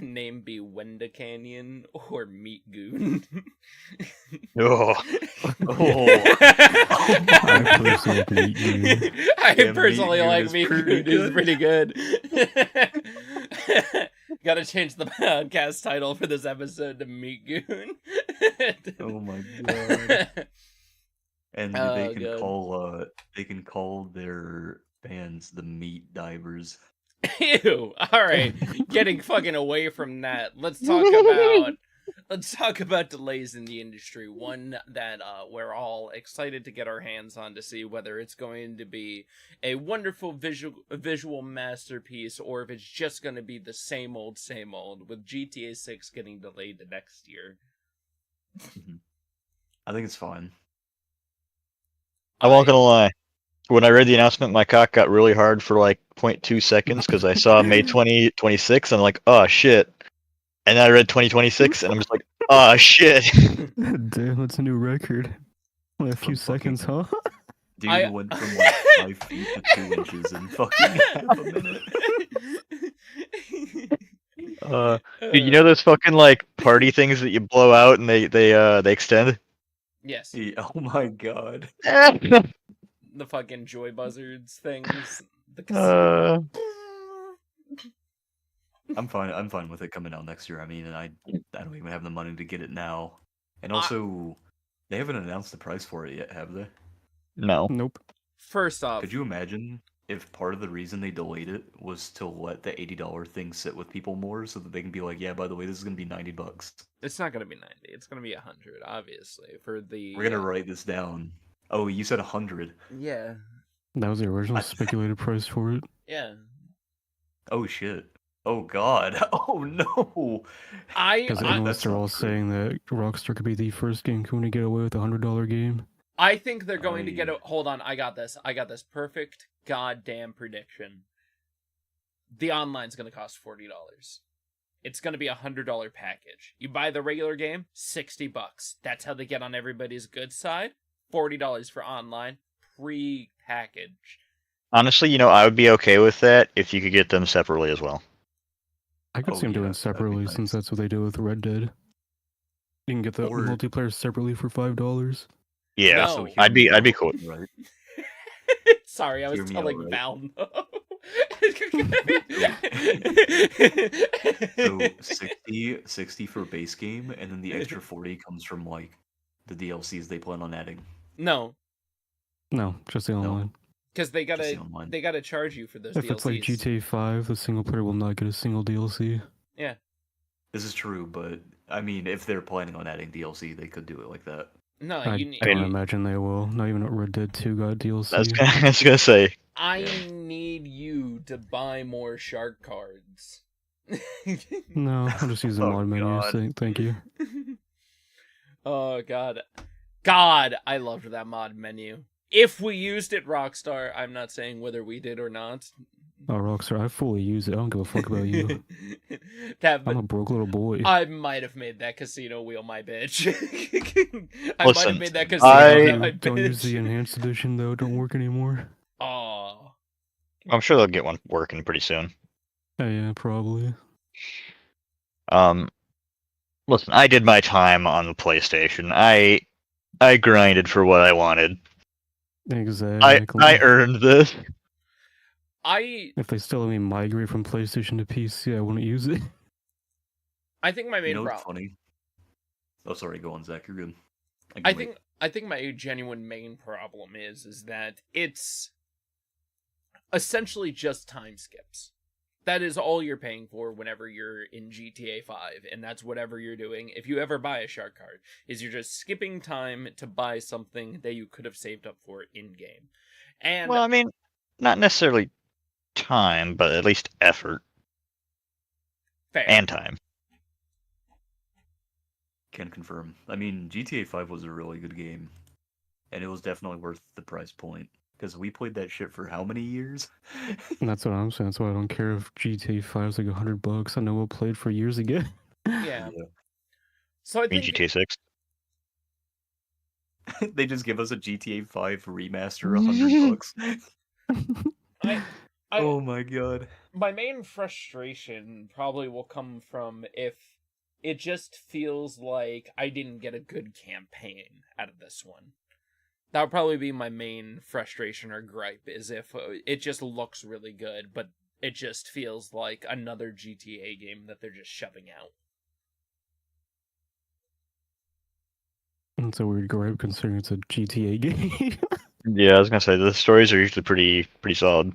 S2: name be Wenda Canyon or Meat Goon?
S4: Oh.
S3: I personally like Meat Goon.
S2: I
S1: Yeah,
S2: personally
S1: Meat Goon
S2: like
S1: is
S2: Meat
S1: pretty
S2: Goon. It's
S1: good.
S2: pretty good. Gotta change the podcast title for this episode to Meat Goon.
S1: Oh my god. And
S2: Oh, God.
S1: they can call their bands the Meat Divers.
S2: Ew. All right, getting fucking away from that. Let's talk about delays in the industry. One that we're all excited to get our hands on to see whether it's going to be a wonderful visual masterpiece or if it's just going to be the same old, with GTA 6 getting delayed to next year.
S1: I think it's fine.
S4: I'm not gonna lie. When I read the announcement, my cock got really hard for like 0.2 seconds because I saw May 2026 and I'm like, oh shit. And then I read 2026 and I'm just like, oh shit.
S3: Damn, that's a new record. Only a few
S1: From fucking-
S3: seconds, huh?
S1: Dude went from like 5 feet to 2 inches in fucking half a minute.
S4: Dude, you know those fucking like party things that you blow out and they extend?
S2: Yes.
S1: Yeah, oh my god.
S2: The fucking joy buzzards things.
S1: I'm fine with it coming out next year. I mean, and I don't even have the money to get it now. And also, they haven't announced the price for it yet, have they?
S4: No.
S3: Nope.
S2: First off,
S1: Could you imagine if part of the reason they delayed it was to let the $80 thing sit with people more so that they can be like, yeah, by the way, this is going to be $90.
S2: it's not going to be 90. It's going to be 100, obviously, for the...
S1: We're going to write this down. Oh, you said 100.
S2: Yeah.
S3: That was the original speculated price for it.
S2: Yeah.
S1: Oh, shit. Oh, God. Oh, no.
S3: Because analysts
S1: that's
S3: are
S1: not
S3: all
S1: true.
S3: saying that Rockstar could be the first game to get away with a $100 game.
S2: I think they're going to get
S1: I-
S2: a... Hold on, I got this. Perfect goddamn prediction. The online's going to cost $40. It's going to be a $100 package. You buy the regular game, $60. That's how they get on everybody's good side. $40 for online, pre-package.
S4: Honestly, I would be okay with that if you could get them separately as well.
S3: I could
S1: Oh,
S3: see them
S1: yeah,
S3: doing
S1: that'd be
S3: separately since
S1: nice.
S3: that's what they do with Red Dead. You can get the
S1: Or-
S3: multiplayer separately for $5.
S4: Yeah,
S2: No.
S1: hear
S4: I'd
S1: me
S4: be
S1: out,
S4: cool.
S1: Right?
S2: Sorry, I was
S1: Hear me out,
S2: telling
S1: right?
S2: Val no.
S1: So 60 for base game, and then the extra 40 comes from like the DLCs they plan on adding.
S2: No,
S3: No, just the online.
S2: because they
S1: Just the
S2: gotta
S1: online.
S2: charge you for those
S3: If
S2: DLCs.
S3: it's like GTA 5, the single player will not get a single DLC.
S2: Yeah.
S1: This is true, but I mean, if they're planning on adding DLC, they could do it like that.
S2: No,
S3: I
S2: you need.
S3: don't imagine they will. Not even Red Dead 2 got DLC.
S4: I was gonna say.
S2: I need you to buy more shark cards.
S3: No, I'll just use the
S1: Oh,
S3: mod menu.
S1: God.
S3: Thank you.
S2: Oh God, I loved that mod menu. If we used it, Rockstar, I'm not saying whether we did or not.
S3: Oh, Rockstar, I fully use it. I don't give a fuck about you.
S2: That,
S3: I'm a broke little boy.
S2: I might have made that casino wheel my bitch. I might have
S4: Listen,
S2: made that casino
S4: I-
S2: my
S3: Don't use the
S2: bitch.
S3: enhanced edition though. Don't work anymore.
S2: Oh,
S4: I'm sure they'll get one working pretty soon.
S3: Yeah, probably.
S4: Listen, I did my time on the PlayStation. I grinded for what I wanted.
S3: Exactly.
S4: I earned this.
S3: If they still let me migrate from PlayStation to PC, I wouldn't use it.
S2: I think my
S1: You
S2: main
S1: know what's
S2: problem.
S1: funny? Oh, sorry. Go on, Zach. You're good.
S2: I think my genuine main problem is that it's essentially just time skips. That is all you're paying for whenever you're in GTA 5, and that's whatever you're doing. If you ever buy a shark card, is you're just skipping time to buy something that you could have saved up for in-game. And
S4: Well, I mean, not necessarily time, but at least effort
S2: fair.
S4: and time.
S1: Can confirm. I mean, GTA 5 was a really good game, and it was definitely worth the price point. Because we played that shit for how many years?
S3: And that's what I'm saying. That's why I don't care if GTA 5 is like $100. I know we'll play it for years again.
S2: Yeah. So I
S4: I mean,
S2: think
S4: GTA 6.
S1: They just give us a GTA 5 remaster $100. Oh my god.
S2: My main frustration probably will come from if it just feels like I didn't get a good campaign out of this one. That would probably be my main frustration or gripe, is if it just looks really good, but it just feels like another GTA game that they're just shoving out.
S3: It's a weird gripe considering it's a GTA game.
S4: Yeah, I was gonna say the stories are usually pretty solid.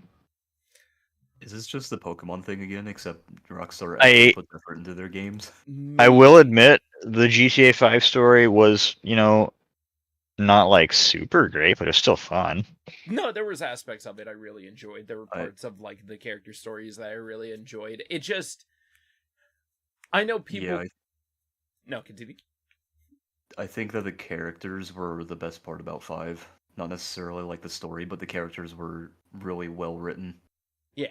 S1: Is this just the Pokemon thing again, except Rockstar
S4: I-
S1: actually put effort into their games?
S4: I will
S2: Maybe.
S4: admit the GTA 5 story was, not like super great, but it's still fun.
S2: No, there was aspects of it I really enjoyed. There were
S1: I-
S2: parts of like the character stories that I really enjoyed. It just, I know people.
S1: Yeah,
S2: No, continue.
S1: I think that the characters were the best part about 5. Not necessarily like the story, but the characters were really well written.
S2: Yeah.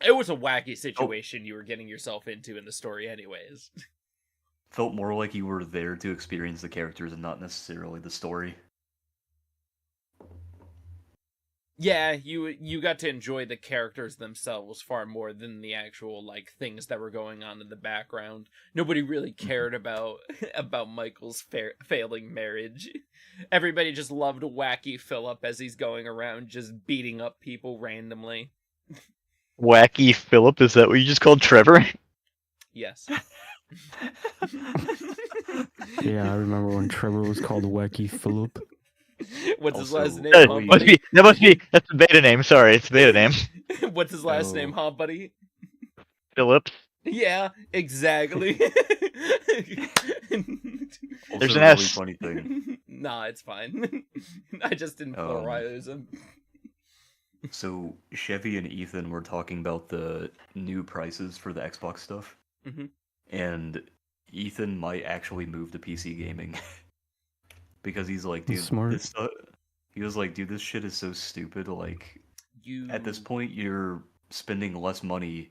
S2: It was a wacky situation you were getting yourself into in the story, anyways.
S1: Felt more like you were there to experience the characters and not necessarily the story.
S2: Yeah, you got to enjoy the characters themselves far more than the actual like things that were going on in the background. Nobody really cared about Michael's failing marriage. Everybody just loved Wacky Philip as he's going around just beating up people randomly.
S4: Wacky Philip, is that what you just called Trevor?
S2: Yes.
S3: Yeah, I remember when Trevor was called Wacky Philip.
S2: What's his
S1: Also,
S2: last name,
S1: That
S2: huh,
S1: must
S2: buddy?
S4: That's the beta name. Sorry, it's the beta name.
S2: What's his last
S1: Oh.
S2: name, huh, buddy?
S4: Philip.
S2: Yeah, exactly.
S1: Also,
S4: There's
S1: a
S4: an
S1: really
S4: S.
S1: funny thing.
S2: Nah, it's fine. I just didn't pluralize him.
S1: So Chevy and Ethan were talking about the new prices for the Xbox stuff,
S2: Mhm.
S1: and Ethan might actually move to PC gaming because he's like, dude,
S3: Smart.
S1: this stuff. He was like, dude, this shit is so stupid. Like, at this point, you're spending less money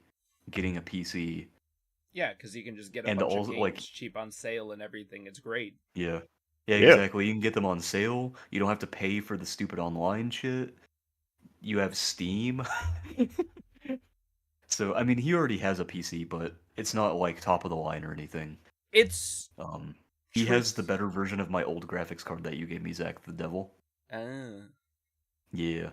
S1: getting a PC.
S2: Yeah, because you can just get a
S1: And
S2: bunch
S1: also,
S2: of games
S1: like-
S2: cheap on sale and everything. It's great.
S1: Yeah,
S4: Yeah.
S1: exactly. You can get them on sale. You don't have to pay for the stupid online shit. You have Steam. So, I mean, he already has a PC, but it's not like top of the line or anything.
S2: It's
S1: He has the
S2: truth-
S1: better version of my old graphics card that you gave me, Zach the Devil. Yeah.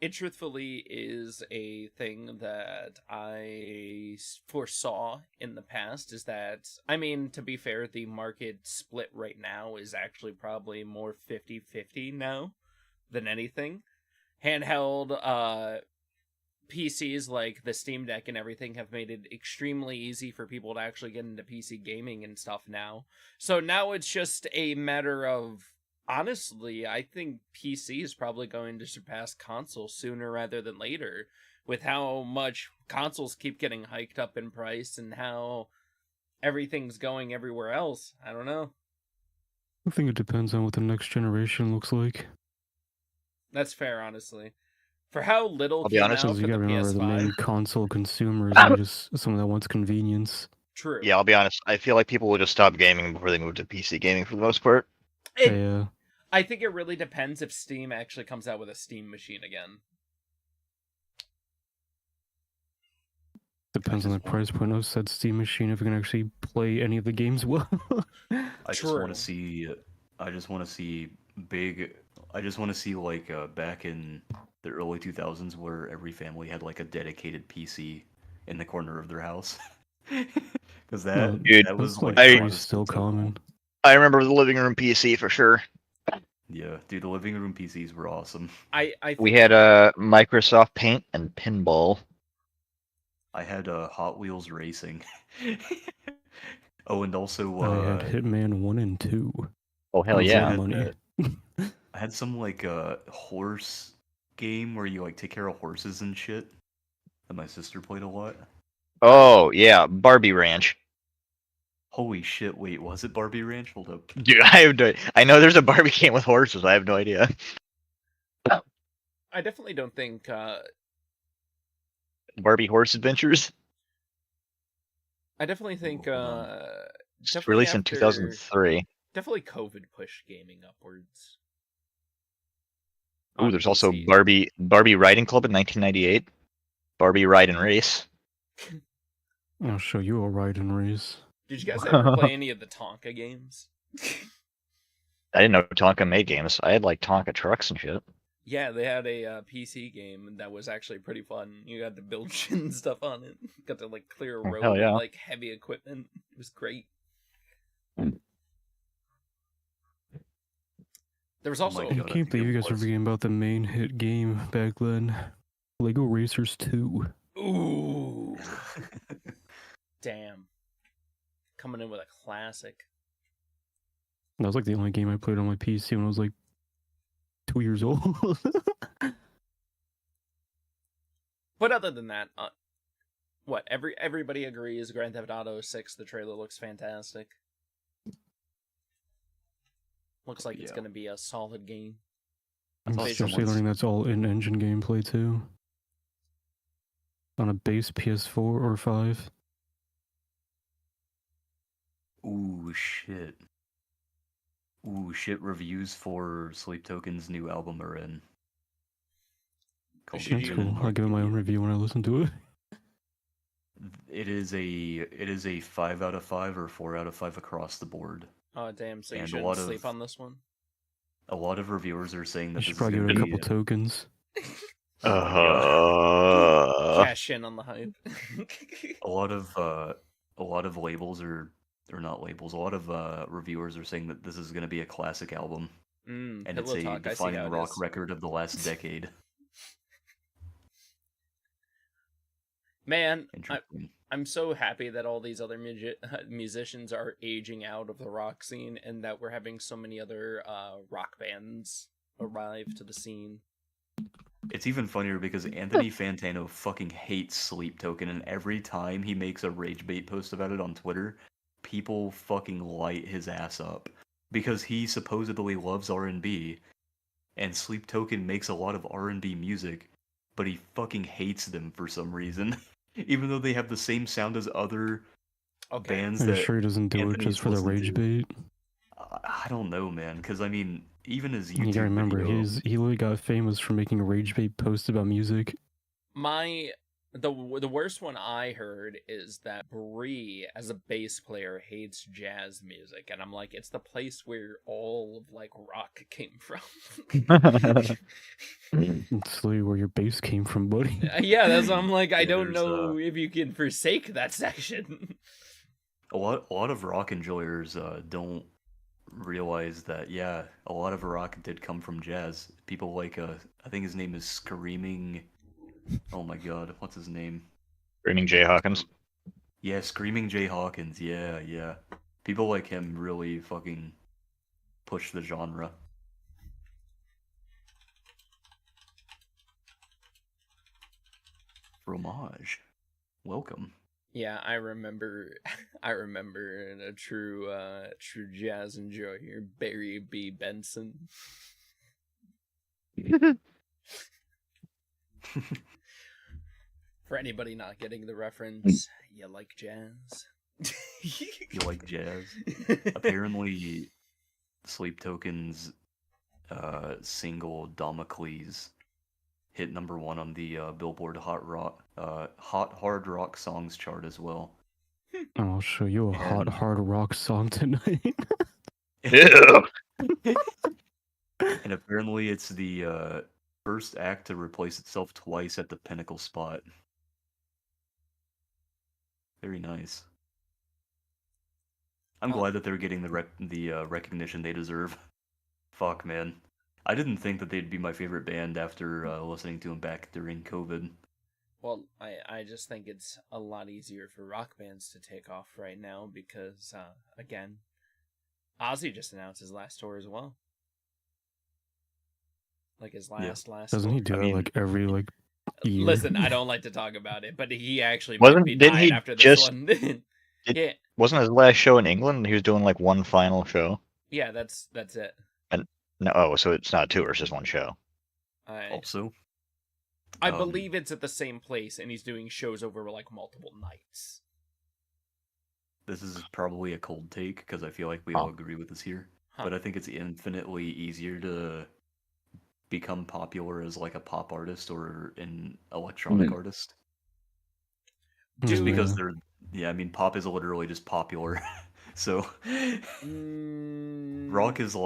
S2: It truthfully is a thing that I foresaw in the past, is that, I mean, to be fair, the market split right now is actually probably more 50-50 now than anything. Handheld PCs like the Steam Deck and everything have made it extremely easy for people to actually get into PC gaming and stuff now. So now it's just a matter of, honestly, I think PC is probably going to surpass console sooner rather than later, with how much consoles keep getting hiked up in price and how everything's going everywhere else. I don't know.
S3: I think it depends on what the next generation looks like.
S2: That's fair, honestly. For how little
S4: I'll be
S2: came
S4: honest,
S2: out
S3: Because
S2: for
S3: you
S2: the
S3: gotta remember the
S2: PS5.
S3: main console consumers are just someone that wants convenience.
S2: True.
S4: Yeah, I'll be honest. I feel like people will just stop gaming before they move to PC gaming for the most part.
S3: Yeah.
S2: I think it really depends if Steam actually comes out with a Steam machine again.
S3: Depends on the
S1: just want-
S3: price point of said Steam machine if you can actually play any of the games well.
S1: I just want
S2: True.
S1: to see. I just want to see big. I just want to see like back in the early 2000s where every family had like a dedicated PC in the corner of their house. Because
S3: No,
S4: Dude,
S1: that was
S3: That's
S1: like
S3: like
S4: I-
S3: pretty still
S1: so cool.
S3: common.
S4: I remember the living room PC for sure.
S1: Yeah, dude, the living room PCs were awesome.
S2: I
S4: We
S2: think-
S4: had Microsoft Paint and Pinball.
S1: I had Hot Wheels Racing. Oh, and also
S3: I had Hitman 1 and 2.
S4: Oh hell
S3: Those
S4: yeah!
S3: are
S1: had
S3: money.
S1: I had some like horse game where you like take care of horses and shit that my sister played a lot.
S4: Oh yeah, Barbie Ranch.
S1: Holy shit! Wait, was it Barbie Ranch? Hold up.
S4: Dude, I know there's a Barbie game with horses. I have no idea.
S2: I definitely don't think
S4: Barbie Horse Adventures.
S2: I definitely think
S1: Hold on.
S4: It's
S2: definitely
S4: released in
S2: after-
S4: 2003.
S2: Definitely COVID pushed gaming upwards.
S4: Ooh,
S2: On
S4: there's also
S2: PC.
S4: Barbie Riding Club in 1998. Barbie Ride and Race.
S3: I'll show you a ride and race.
S2: Did you guys ever play any of the Tonka games?
S4: I didn't know Tonka made games. I had like Tonka trucks and shit.
S2: Yeah, they had a PC game that was actually pretty fun. You got to build shit and stuff on it. Got to like clear a
S4: Oh,
S2: road
S4: hell yeah.
S2: with like heavy equipment. It was great. There was also
S1: my
S3: I
S1: God, I
S3: can't
S1: think
S3: believe
S1: it
S3: you guys are
S1: was.
S3: forgetting about the main hit game back then. Lego Racers 2.
S2: ooh, damn, coming in with a classic.
S3: That was like the only game I played on my PC when I was like 2 years old.
S2: But other than that, what everybody agrees, Grand Theft Auto 6. The trailer looks fantastic. Looks like it's
S1: Yeah.
S2: gonna be a solid game.
S3: I'm
S1: thought
S3: especially
S1: someone's-
S3: learning that's all in-engine gameplay too. On a base PS4 or 5.
S1: Ooh, shit. Ooh, shit, reviews for Sleep Token's new album are in. Called
S2: Should
S3: That's
S2: you-
S3: cool. I'll give it my own review when I listen to it.
S1: It is a 5 out of 5 or 4 out of 5 across the board.
S2: Oh damn! So you
S1: And a
S2: shouldn't
S1: lot
S2: sleep
S1: of-
S2: on this one.
S1: A lot of reviewers are saying
S3: I
S1: that
S3: should
S1: this is
S3: probably give
S1: going
S3: it
S1: to
S3: a
S1: be
S3: couple tokens.
S2: Cash in on the hype.
S1: a lot of labels or not labels. A lot of reviewers are saying that this is going to be a classic album, and it's
S2: Pillow
S1: a
S2: Talk, I see
S1: defining
S2: how it
S1: rock
S2: is.
S1: record of the last decade.
S2: Man,
S1: Interesting.
S2: I'm so happy that all these other musicians are aging out of the rock scene, and that we're having so many other rock bands arrive to the scene.
S1: It's even funnier because Anthony Fantano fucking hates Sleep Token, and every time he makes a rage bait post about it on Twitter, people fucking light his ass up because he supposedly loves R&B, and Sleep Token makes a lot of R&B music, but he fucking hates them for some reason, even though they have the same sound as other
S2: Okay.
S1: bands
S3: Are you
S1: that
S3: sure he doesn't do it
S1: Anthony's
S3: just for the
S1: listened
S3: rage
S1: to.
S3: bait?
S1: I don't know, man, because I mean, even his YouTube
S3: You gotta remember,
S1: video,
S3: he literally got famous for making rage bait posts about music.
S2: The worst one I heard is that Bree, as a bass player, hates jazz music, and I'm like, it's the place where all of like rock came from.
S3: It's literally where your bass came from, buddy.
S2: Yeah, that's what I'm like. I
S1: Yeah,
S2: don't
S1: there's,
S2: know if you can forsake that section.
S1: a lot of rock enjoyers don't realize that, yeah, a lot of rock did come from jazz. People like I think his name is Screaming. Oh my god, what's his name?
S4: Screaming Jay Hawkins.
S1: Yeah, Screaming Jay Hawkins. Yeah. People like him really fucking push the genre. Fromage. Welcome.
S2: Yeah, I remember a true jazz enjoyer, Barry B. Benson. For anybody not getting the reference, you like jazz?
S1: You like jazz? Apparently, Sleep Token's single Damocles hit #1 on the Billboard Hot Hard Rock Songs chart as well.
S3: I'll show you a hot,
S1: And-
S3: hard rock song tonight.
S4: Ew.
S1: And apparently, it's the first act to replace itself twice at the pinnacle spot. Very nice. I'm
S2: Oh.
S1: glad that they're getting the recognition they deserve. Fuck, man. I didn't think that they'd be my favorite band after listening to them back during COVID.
S2: Well, I just think it's a lot easier for rock bands to take off right now because, again, Ozzy just announced his last tour as well. Like his last
S3: Doesn't
S2: tour.
S3: he do
S1: I
S3: that
S1: mean,
S3: like every like year?
S2: Listen, I don't like to talk about it, but he actually
S4: Wasn't-
S2: might be
S4: didn't
S2: dying
S4: he
S2: after this
S4: just-
S2: one.
S4: Did-
S2: Yeah,
S4: Wasn't his last show in England? He was doing like one final show.
S2: yeah, that's it.
S4: No, oh, so it's not a tour; it's just one show.
S2: I
S1: Also,
S2: believe it's at the same place, and he's doing shows over like multiple nights.
S1: this is probably a cold take because I feel like we
S4: Oh.
S1: all agree with this here.
S2: Huh.
S1: But I think it's infinitely easier to become popular as like a pop artist or an electronic artist. Just
S2: Dude.
S1: because I mean, pop is literally just popular. So rock is a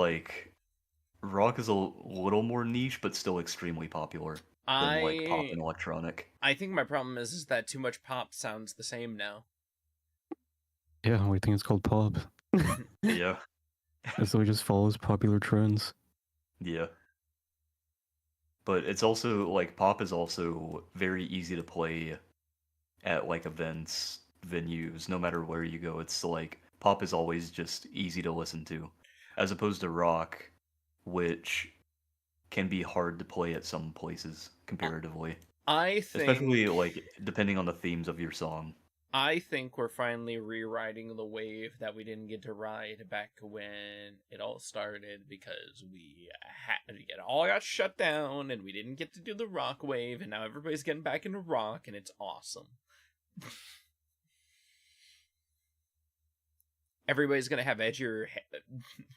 S1: little more niche, but still extremely popular than like pop and electronic.
S2: I think my problem is that too much pop sounds the same now.
S3: Yeah, we think it's called pop.
S1: Yeah,
S3: So it just follows popular trends.
S1: yeah. But it's also like pop is also very easy to play at like events, venues, no matter where you go. It's like pop is always just easy to listen to, as opposed to rock, which can be hard to play at some places comparatively.
S2: I think
S1: Especially like depending on the themes of your song.
S2: I think we're finally rewriting the wave that we didn't get to ride back when it all started because it all got shut down and we didn't get to do the rock wave, and now everybody's getting back into rock and it's awesome. Everybody's gonna have edgier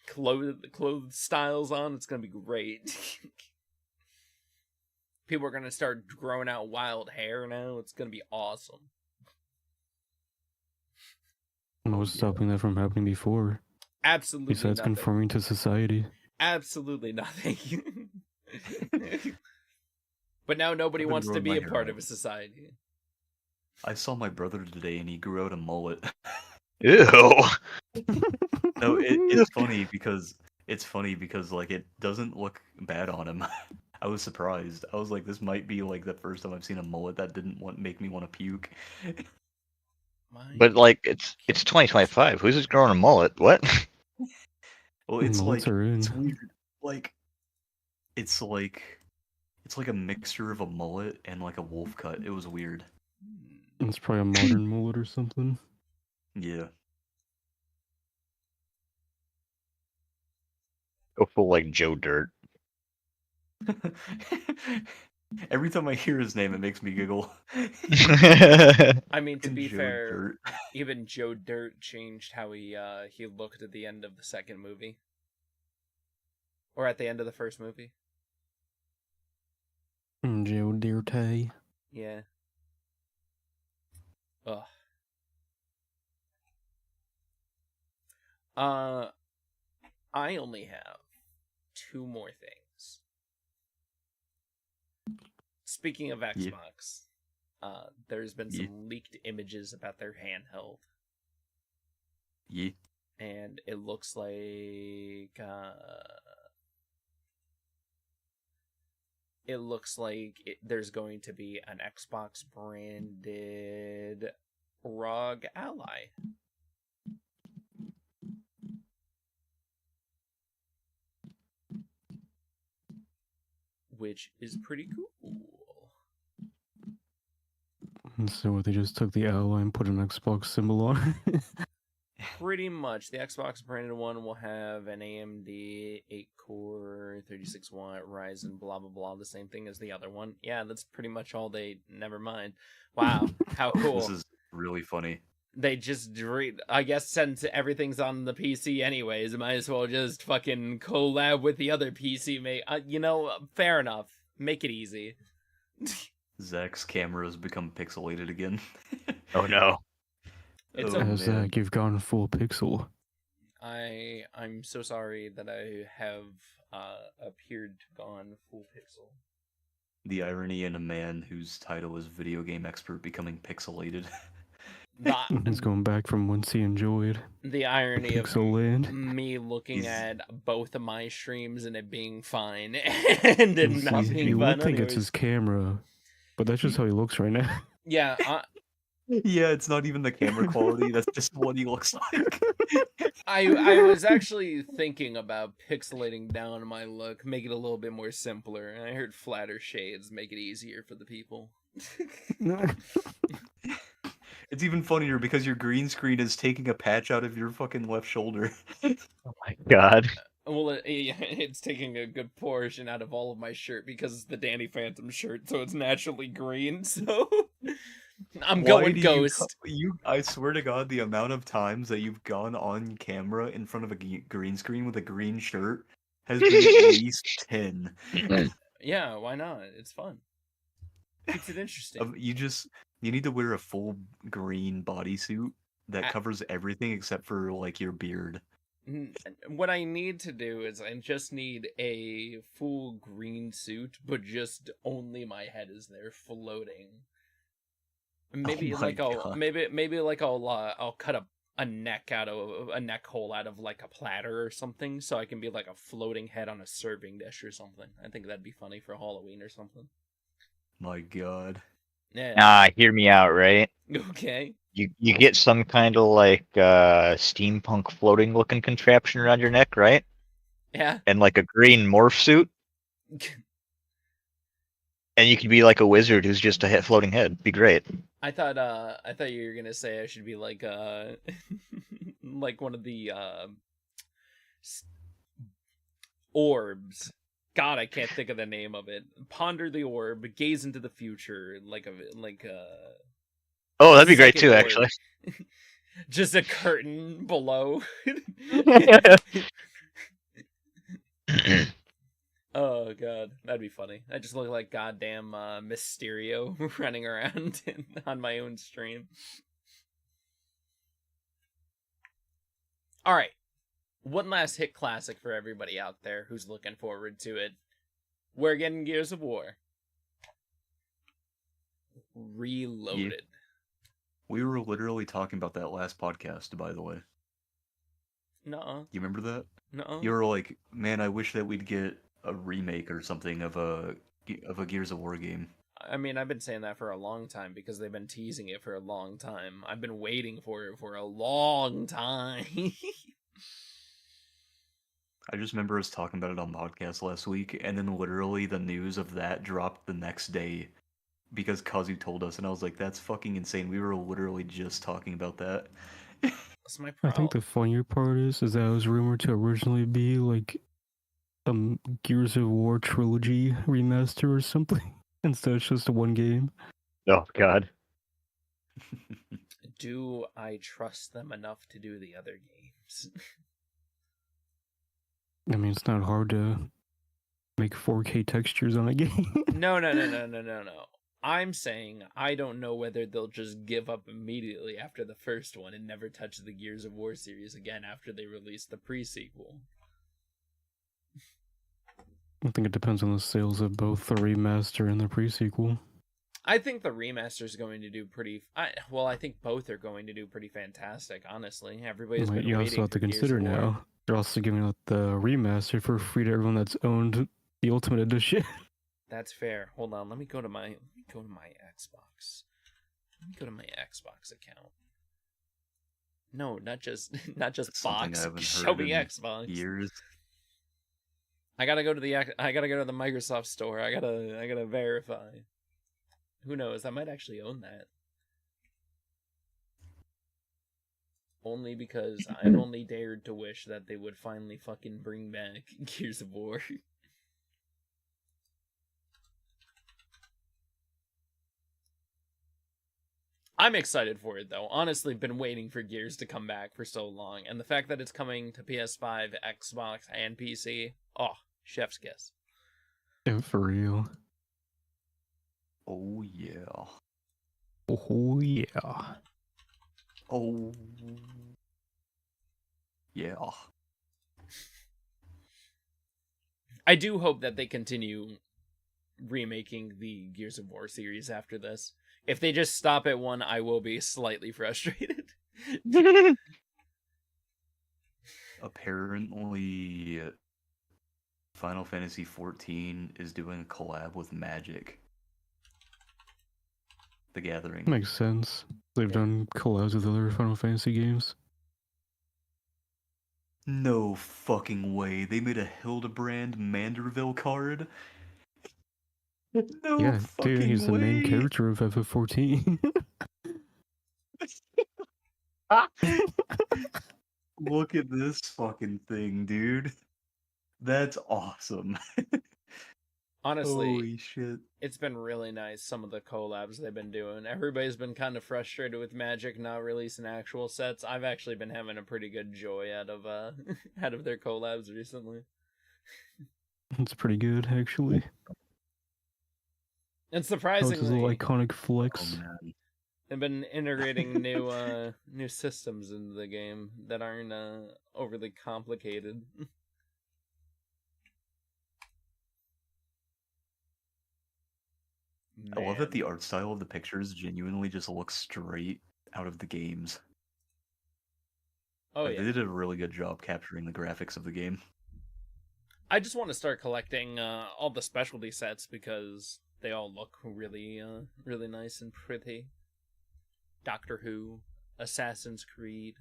S2: clothes styles on. It's gonna be great. People are gonna start growing out wild hair now. It's gonna be awesome.
S3: What was stopping that from happening before?
S2: Absolutely
S3: Besides
S2: nothing.
S3: conforming to society.
S2: Absolutely nothing. But now nobody
S1: I've been
S2: wants to
S1: growing
S2: be
S1: my
S2: a
S1: hair
S2: part
S1: out.
S2: of a society.
S1: I saw my brother today and he grew out a mullet.
S4: Ew.
S1: No, it's funny because like it doesn't look bad on him. I was surprised. I was like, this might be like the first time I've seen a mullet that didn't make me want to puke.
S4: But like it's 2025. Who's just growing a mullet? What?
S1: Well, it's
S3: Mullets
S1: like
S3: are in.
S1: it's weird. Like it's like a mixture of a mullet and like a wolf cut. It was weird.
S3: It's probably a modern mullet or something.
S1: Yeah.
S4: Go full like Joe Dirt.
S1: Every time I hear his name, it makes me giggle.
S2: I mean, to be
S1: Joe
S2: fair,
S1: Dirt.
S2: even Joe Dirt changed how he looked at the end of the second movie. Or at the end of the first movie.
S3: Joe Dirte.
S2: Yeah. Ugh. I only have 2 more things. Speaking of Xbox, there's been some leaked images about their handheld.
S1: Yeah.
S2: And it looks like there's going to be an Xbox branded ROG Ally. Which is pretty cool.
S3: So they just took the ally and put an Xbox symbol on it.
S2: Pretty much. The Xbox branded one will have an AMD 8-core, 36-watt Ryzen, blah, blah, blah. The same thing as the other one. Yeah, that's pretty much all they... Never mind. Wow, how cool.
S1: This is really funny.
S2: They just... I guess since everything's on the PC anyways, might as well just fucking collab with the other PC mate. Fair enough. Make it easy.
S1: Zach's camera has become pixelated again.
S4: Oh no.
S2: It's
S1: Oh,
S2: a-
S1: man.
S3: Zach, you've gone full pixel.
S2: I'm so sorry that I have appeared gone full pixel.
S1: The irony in a man whose title is video game expert becoming pixelated.
S3: He's going back from whence he enjoyed.
S2: The irony of
S3: Pixel land.
S2: me looking
S1: He's-
S2: at both of my streams and it being fine and it
S3: See,
S2: not being
S3: you
S2: fine
S3: would think it's
S2: anyways.
S3: his camera, but that's just how he looks right now.
S2: Yeah,
S1: Yeah, it's not even the camera quality. That's just what he looks like.
S2: I was actually thinking about pixelating down my look, make it a little bit more simpler. And I heard flatter shades make it easier for the people.
S1: It's even funnier because your green screen is taking a patch out of your fucking left shoulder.
S4: Oh my god.
S2: Well, it's taking a good portion out of all of my shirt because it's the Danny Phantom shirt, so it's naturally green. So I'm
S1: Why
S2: going
S1: do
S2: ghost.
S1: I swear to God, the amount of times that you've gone on camera in front of a green screen with a green shirt has been at least 10.
S2: Yeah, why not? It's fun. Keeps it interesting.
S1: You need to wear a full green bodysuit that
S2: I-
S1: covers everything except for like your beard.
S2: What I need to do is I just need a full green suit, but just only my head is there floating. Maybe
S1: Oh my
S2: like I'll
S1: God.
S2: maybe like I'll cut a neck out of a neck hole out of like a platter or something, so I can be like a floating head on a serving dish or something. I think that'd be funny for Halloween or something.
S1: My God.
S2: Yeah.
S4: Hear me out, right?
S2: Okay.
S4: You get some kind of like steampunk floating looking contraption around your neck, right?
S2: Yeah.
S4: And like a green morph suit, and you could be like a wizard who's just a floating head. Be great.
S2: I thought you were gonna say I should be like like one of the s- orbs. God, I can't think of the name of it. Ponder the orb, gaze into the future, like
S4: Oh,
S2: a
S4: that'd be great
S2: second
S4: too,
S2: orb.
S4: actually.
S2: Just a curtain below. Oh god, that'd be funny. I just look like goddamn Mysterio running around on my own stream. All right, one last hit classic for everybody out there who's looking forward to it. We're getting Gears of War Reloaded.
S1: We were literally talking about that last podcast, by the way.
S2: Nuh-uh.
S1: You remember that?
S2: Nuh-uh.
S1: You were like, man, I wish that we'd get a remake or something of a Gears of War game.
S2: I mean, I've been saying that for a long time because they've been teasing it for a long time. I've been waiting for it for a long time.
S1: I just remember us talking about it on podcast last week, and then literally the news of that dropped the next day because Kazu told us, and I was like, that's fucking insane. We were literally just talking about that.
S2: That's my
S3: I
S2: problem.
S3: think the funnier part is that it was rumored to originally be like Gears of War trilogy remaster or something. Instead, it's just one game.
S4: Oh God.
S2: Do I trust them enough to do the other games?
S3: I mean, it's not hard to make 4K textures on a game.
S2: No. I'm saying I don't know whether they'll just give up immediately after the first one and never touch the Gears of War series again after they release the pre-sequel.
S3: I think it depends on the sales of both the remaster and the pre-sequel.
S2: I think the remaster is going to do pretty. I think both are going to do pretty fantastic. Honestly, everybody's been
S3: You
S2: waiting
S3: also have
S2: for
S3: to
S2: Gears
S3: consider
S2: of War.
S3: now they're also giving out the remaster for free to everyone that's owned the Ultimate Edition.
S2: That's fair. Hold on, let me go to my Xbox. Let me go to my Xbox account. No, not just
S1: Something
S2: box.
S1: I haven't
S2: Show
S1: heard
S2: me
S1: in
S2: Xbox.
S1: years.
S2: I gotta go to the Microsoft store. I gotta verify. Who knows? I might actually own that. Only because I've only dared to wish that they would finally fucking bring back Gears of War. I'm excited for it though. Honestly, been waiting for Gears to come back for so long, and the fact that it's coming to PS5, Xbox, and PC, oh, chef's kiss.
S3: Yeah, for real.
S1: Oh yeah.
S3: Oh yeah.
S1: Oh yeah.
S2: I do hope that they continue remaking the Gears of War series after this. If they just stop at one, I will be slightly frustrated.
S1: Apparently, Final Fantasy XIV is doing a collab with Magic. The Gathering.
S3: Makes sense. They've
S2: Yeah.
S3: done collabs with other Final Fantasy games.
S1: No fucking way. They made a Hildebrand Manderville card? No
S3: Yeah,
S1: fucking
S3: dude, he's the main
S1: way.
S3: character of FF14.
S1: Look at this fucking thing, dude. That's awesome.
S2: Honestly,
S1: Holy shit.
S2: it's been really nice, some of the collabs they've been doing. Everybody's been kind of frustrated with Magic not releasing actual sets. I've actually been having a pretty good joy out of out of their collabs recently.
S3: It's pretty good, actually.
S2: And
S3: That was his
S2: surprisingly,
S3: little iconic
S1: Oh
S3: flex.
S1: man.
S2: they've been integrating new systems into the game that aren't overly complicated.
S1: I love that
S2: Man.
S1: the art style of the pictures genuinely just looks straight out of the games.
S2: Oh
S1: Like,
S2: yeah.
S1: they did a really good job capturing the graphics of the game.
S2: I just want to start collecting all the specialty sets because they all look really really nice and pretty. Doctor Who, Assassin's Creed.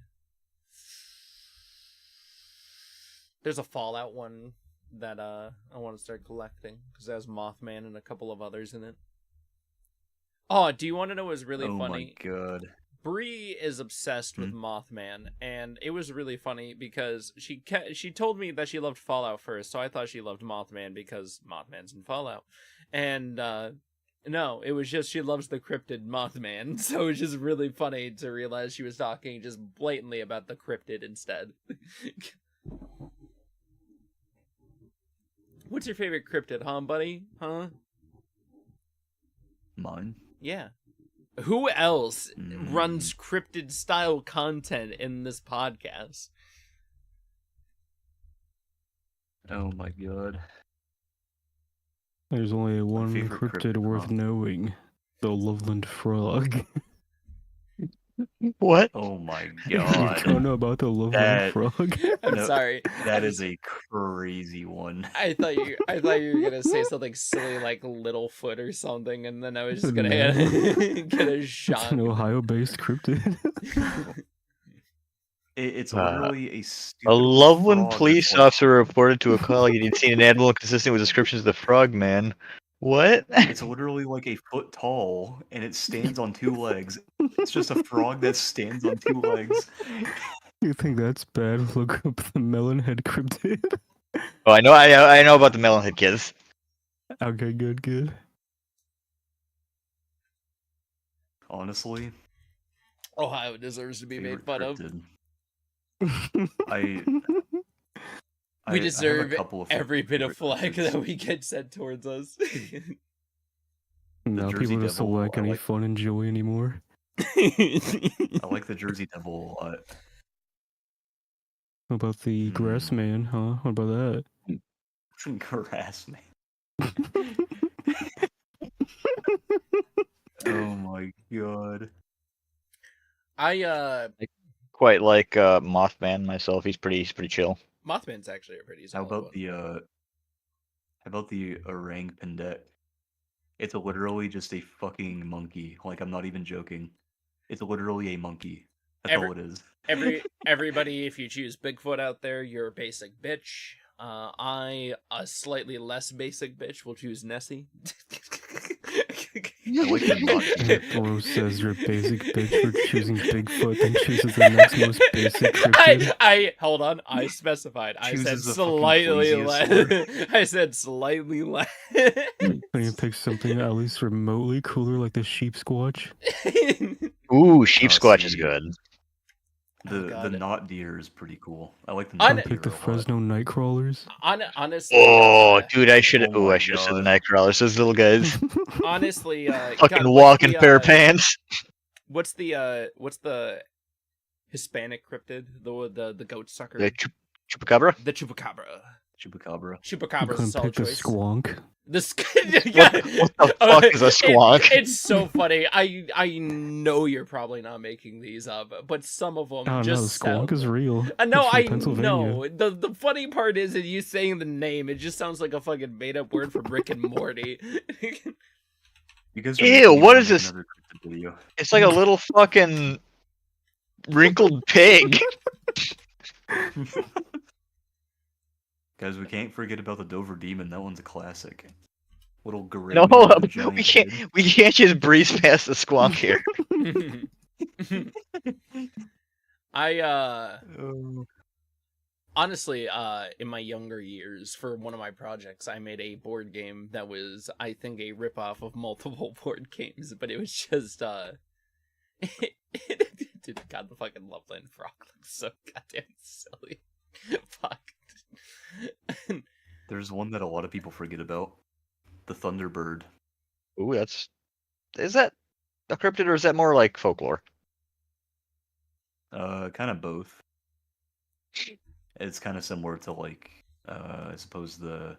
S2: There's a Fallout one that I want to start collecting because it has Mothman and a couple of others in it. Oh, do you want to know what's really
S1: oh
S2: funny?
S1: my god.
S2: Bree is obsessed with Mothman, and it was really funny because she told me that she loved Fallout first, so I thought she loved Mothman because Mothman's in Fallout, and no, it was just she loves the cryptid Mothman, so it was just really funny to realize she was talking just blatantly about the cryptid instead. What's your favorite cryptid, huh, buddy? Huh?
S1: Mine?
S2: Yeah. Who else runs cryptid style content in this podcast?
S1: Oh my god.
S3: There's only one
S1: favorite
S3: cryptid
S1: cryptid,
S3: worth
S1: huh?
S3: knowing. The Loveland Frog.
S4: What?
S1: Oh my
S3: You
S1: god.
S3: don't know about the Loveland
S1: That-
S3: Frog?
S2: I'm
S1: No,
S2: sorry.
S1: That is a crazy one.
S2: I thought you were gonna say something silly like Littlefoot or something, and then I was just gonna
S3: No.
S2: get a
S3: It's
S2: shot.
S3: an Ohio-based cryptid.
S1: It's
S4: Uh,
S1: literally a stupid
S4: A Loveland
S1: frog
S4: police
S1: that's like-
S4: officer reported to a colleague he'd seen an animal consistent with descriptions of the frogman. What?
S1: It's literally like a foot tall, and it stands on two legs. It's just a frog that stands on two legs.
S3: You think that's bad? Look up the Melonhead cryptid.
S4: Oh, I know about the melonhead kids.
S3: Okay, good.
S1: Honestly,
S2: Ohio deserves to be made
S1: favorite
S2: fun of.
S1: cryptid. I
S2: We
S1: have a
S2: deserve
S1: couple of
S2: every bit of
S1: favorite
S2: flag
S1: cryptids.
S2: that we get sent towards us.
S3: Now
S1: Jersey
S3: people just don't
S1: Devil,
S3: lack
S1: I
S3: any
S1: like-
S3: fun and joy anymore.
S1: I like the Jersey Devil a lot.
S3: What about the Grass Man, huh? What about that?
S1: Grass man. Oh my god.
S2: I
S4: Quite like Mothman myself. He's pretty chill.
S2: Mothman's actually a pretty
S1: How
S2: solid
S1: about
S2: one.
S1: the orang pendek? It's literally just a fucking monkey. Like, I'm not even joking. It's literally a monkey. That's all it is.
S2: Everybody, if you choose Bigfoot out there, you're a basic bitch. I, a slightly less basic bitch, will choose Nessie.
S1: I like the not
S3: Bro says you're a basic bitch for choosing Bigfoot, then chooses the next most basic cryptid.
S2: I hold on. I specified. I said
S1: Chooses the fucking
S2: slightly less.
S1: plesiosaur.
S2: I said slightly less.
S3: Can you pick something at least remotely cooler like the sheep squatch?
S4: Ooh, sheep squatch is
S1: see.
S4: good.
S2: Oh,
S1: The
S2: God.
S1: knot deer is pretty cool. I like the
S2: I
S1: knot
S2: know-
S1: deer
S3: Pick the
S1: a lot.
S3: Fresno Nightcrawlers.
S2: Honestly,
S4: Oh, dude, I should.
S1: Oh
S4: Oh,
S1: my
S4: I should have said the
S1: God.
S4: Nightcrawlers. Those little guys,
S2: honestly,
S4: fucking
S2: God,
S4: walking pair of pants.
S2: What's the Hispanic cryptid? The goat sucker.
S4: The chupacabra.
S2: The chupacabra.
S1: Chupacabra.
S3: You
S2: Chupacabra's a
S3: couldn't
S2: solid
S3: pick the
S2: choice.
S3: squonk.
S2: This
S4: What the fuck is a squonk?
S2: It's so funny. I know you're probably not making these up, but some of them
S3: Oh no,
S2: just
S3: the squonk
S2: sound...
S3: is real.
S2: No,
S3: It's from
S2: I
S3: Pennsylvania.
S2: know. The funny part is that you saying the name. It just sounds like a fucking made up word from Rick and Morty.
S1: You guys are
S4: Ew,
S1: making me
S4: what
S1: wanna
S4: is
S1: make
S4: this?
S1: another cryptid video.
S4: It's like a little fucking wrinkled pig.
S1: Guys, we can't forget about the Dover Demon. That one's a classic. Little gorilla.
S4: No,
S1: with a giant
S4: we can't.
S1: head.
S4: We can't just breeze past the squonk here.
S2: I
S1: Oh.
S2: honestly, in my younger years, for one of my projects, I made a board game that was, I think, a ripoff of multiple board games, but it was just, dude, God, the fucking Loveland Frog looks so goddamn silly. Fuck.
S1: There's one that a lot of people forget about. The Thunderbird.
S4: Ooh, is that a cryptid or is that more like folklore?
S1: Kind of both. It's kind of similar to like, I suppose the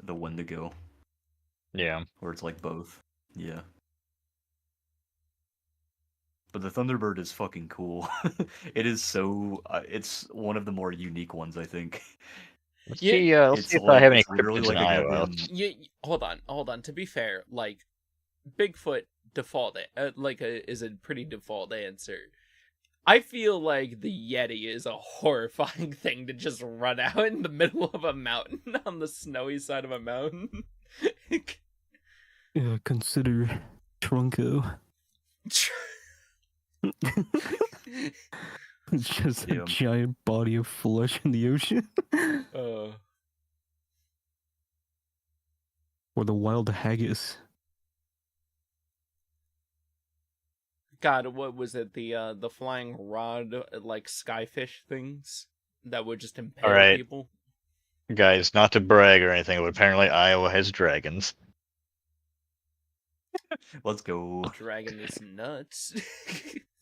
S1: Wendigo,
S4: Yeah.
S1: where it's like both. Yeah. But the Thunderbird is fucking cool. It is so. It's one of the more unique ones, I think.
S4: Let's
S2: Yeah,
S4: see if I have any
S1: it's literally
S4: cryptids in
S1: like a
S4: Iowa.
S1: goddamn.
S2: hold on. To be fair, like Bigfoot default, is a pretty default answer. I feel like the Yeti is a horrifying thing to just run out in the middle of a mountain on the snowy side of a mountain.
S3: Yeah, consider Trunco. It's just a
S1: Yeah.
S3: giant body of flesh in the ocean. Or the wild haggis.
S2: God, what was it? The flying rod, like skyfish things that would just impale
S4: Alright.
S2: people.
S4: Guys, not to brag or anything, but apparently Iowa has dragons.
S1: Let's go.
S2: Dragon is nuts.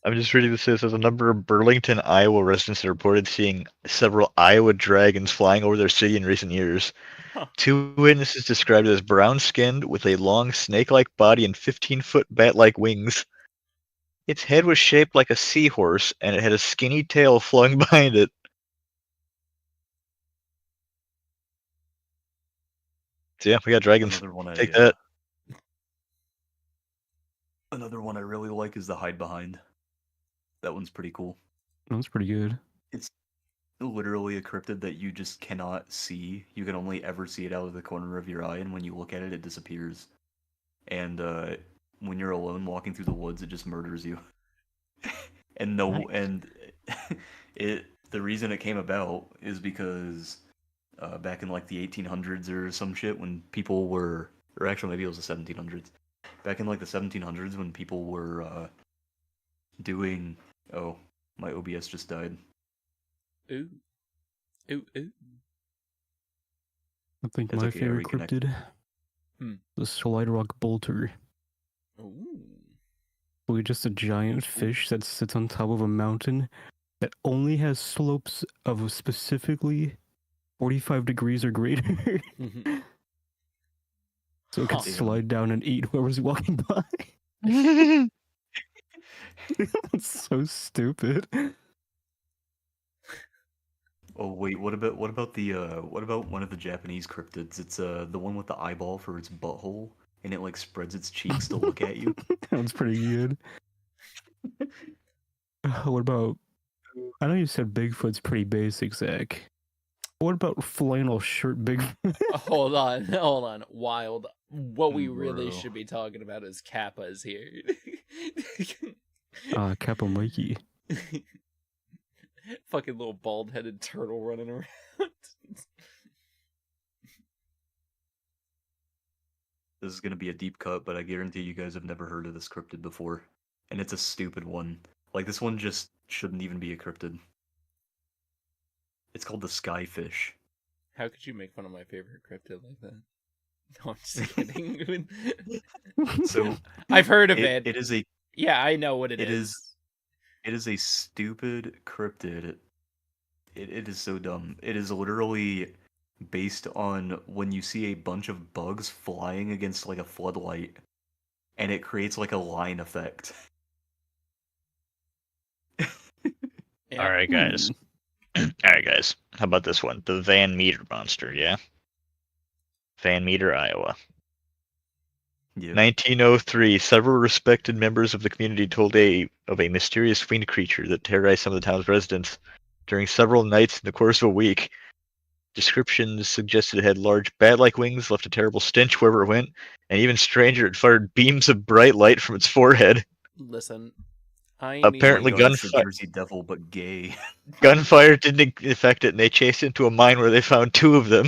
S4: I'm just reading this. It says a number of Burlington, Iowa residents have reported seeing several Iowa dragons flying over their city in recent years.
S2: Huh.
S4: 2 witnesses described it as brown-skinned with a long snake-like body and 15-foot bat-like wings. Its head was shaped like a seahorse, and it had a skinny tail flowing behind it. So yeah, we got dragons.
S1: Another one
S4: Take that.
S1: Another one I really like is the Hide Behind. That one's pretty cool.
S3: That's pretty good.
S1: It's literally a cryptid that you just cannot see. You can only ever see it out of the corner of your eye, and when you look at it, it disappears. And when you're alone walking through the woods, it just murders you. And the reason it came about is because back in like the 1800s or some shit, when people were, or actually maybe it was the 1700s. Back in like the 1700s, when people were doing. Oh, my OBS just died.
S2: Ooh. Ooh.
S3: I think
S1: It's
S3: my
S1: okay, I
S3: favorite
S1: reconnected.
S3: cryptid, the Slide Rock Bolter.
S2: Ooh.
S3: We're just a giant fish that sits on top of a mountain that only has slopes of specifically 45 degrees or greater.
S2: Mhm.
S3: So it can
S2: Huh.
S3: slide down and eat whoever's walking by. That's so stupid.
S1: Oh wait, what about what about one of the Japanese cryptids? It's the one with the eyeball for its butthole, and it like spreads its cheeks to look at you.
S3: Sounds pretty good. What about? I know you said Bigfoot's pretty basic, Zach. What about flannel shirt Bigfoot?
S2: Hold on. Wild. What we really
S1: Bro.
S2: should be talking about is Kappa's here.
S3: Kappa Mikey.
S2: Fucking little bald-headed turtle running around.
S1: This is gonna be a deep cut, but I guarantee you guys have never heard of this cryptid before, and it's a stupid one. Like this one just shouldn't even be a cryptid. It's called the skyfish.
S2: How could you make fun of my favorite cryptid like that? No, I'm just kidding.
S1: So
S2: I've heard of it.
S1: It is a.
S2: Yeah, I know what it is.
S1: It is a stupid cryptid. It is so dumb. It is literally based on when you see a bunch of bugs flying against like a floodlight, and it creates like a line effect.
S2: Yeah.
S4: All right, guys. All right, guys. How about this one? The Van Meter monster, yeah? Van Meter, Iowa.
S1: Yeah.
S4: 1903, several respected members of the community told of a mysterious winged creature that terrorized some of the town's residents during several nights in the course of a week. Descriptions suggested it had large bat-like wings, left a terrible stench wherever it went, and even stranger, it fired beams of bright light from its forehead.
S2: Listen, I
S4: Apparently
S2: need
S1: Oh my god, it's the
S4: gunfire
S1: Jersey Devil, but gay.
S4: gunfire didn't affect it, and they chased into a mine where they found 2 of them,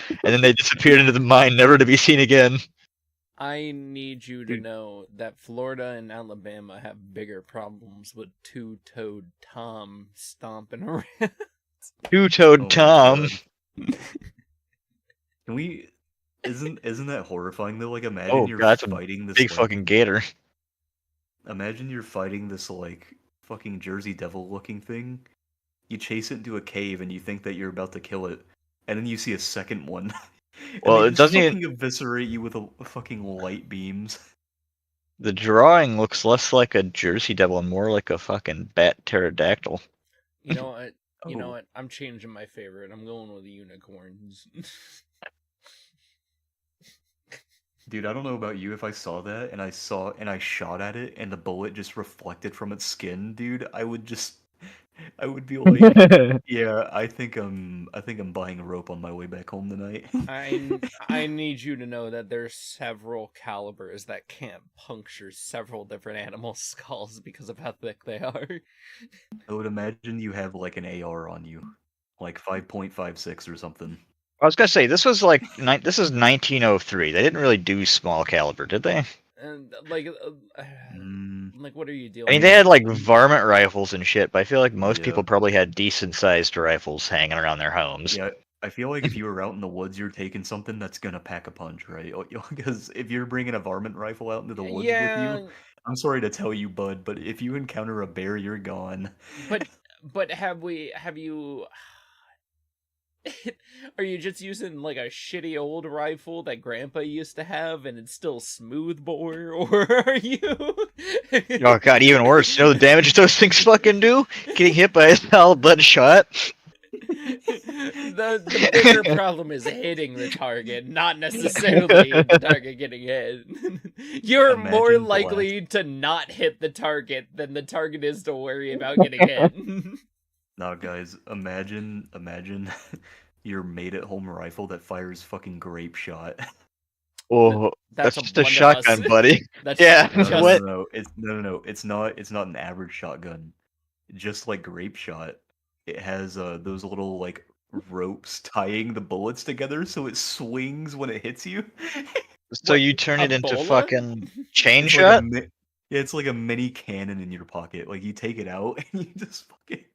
S4: and then they disappeared into the mine, never to be seen again.
S2: I need you to
S1: Dude.
S2: know that Florida and Alabama have bigger problems with two-toed Tom stomping around.
S4: Two-toed
S1: Oh my
S4: Tom.
S1: god. Can we? Isn't that horrifying though? Like, imagine
S4: Oh
S1: you're
S4: god, it's a
S1: fighting this
S4: big
S1: like.
S4: fucking gator.
S1: Imagine you're fighting this like fucking Jersey Devil looking thing. You chase it into a cave and you think that you're about to kill it, and then you see a second one, and
S4: Well,
S1: they
S4: it
S1: just
S4: doesn't even.
S1: fucking eviscerate you with a fucking light beams.
S4: The drawing looks less like a Jersey Devil and more like a fucking bat pterodactyl.
S2: You know what? You know
S1: Oh.
S2: what? I'm changing my favorite. I'm going with the unicorns.
S1: Dude, I don't know about you. If I saw that and I shot at it and the bullet just reflected from its skin, dude, I would be like, yeah, I think I'm buying a rope on my way back home tonight.
S2: I need you to know that there's several calibers that can't puncture several different animal skulls because of how thick they are.
S1: I would imagine you have like an AR on you, like 5.56 or something.
S4: I was gonna say this was like this is 1903. They didn't really do small caliber, did they?
S2: And
S1: Mm,
S2: like what are you
S4: I
S2: dealing
S4: mean,
S2: with?
S4: they had like varmint rifles and shit, but I feel like most
S1: Yeah.
S4: people probably had decent sized rifles hanging around their homes.
S1: yeah, I feel like if you were out in the woods, you're taking something that's gonna pack a punch, right? Because if you're bringing a varmint rifle out into the woods with
S2: Yeah,
S1: you, I'm sorry to tell you, bud, but if you encounter a bear, you're gone.
S2: but have you are you just using like a shitty old rifle that grandpa used to have and it's still smoothbore, or are you
S4: Oh god, even worse. You know the damage those things fucking do? Getting hit by a solid lead shot.
S2: the bigger problem is hitting the target, not necessarily the target getting hit. You're more
S1: Imagine
S2: likely to not hit the target than the target is to worry about getting hit.
S1: Now, guys, imagine your made-at-home rifle that fires fucking grape shot.
S4: Oh,
S2: That's
S4: that's
S2: a
S4: just a
S2: blunderbuss.
S4: shotgun, buddy.
S2: That's
S4: Yeah,
S1: No, no,
S4: what?
S1: no, no. It's not an average shotgun. Just like grape shot, it has those little like ropes tying the bullets together so it swings when it hits you.
S4: So
S2: What,
S4: you turn
S2: a
S4: it into
S2: bola?
S4: fucking chain
S1: It's like a
S4: shot?
S1: yeah, it's like a mini cannon in your pocket. Like you take it out and you just fucking.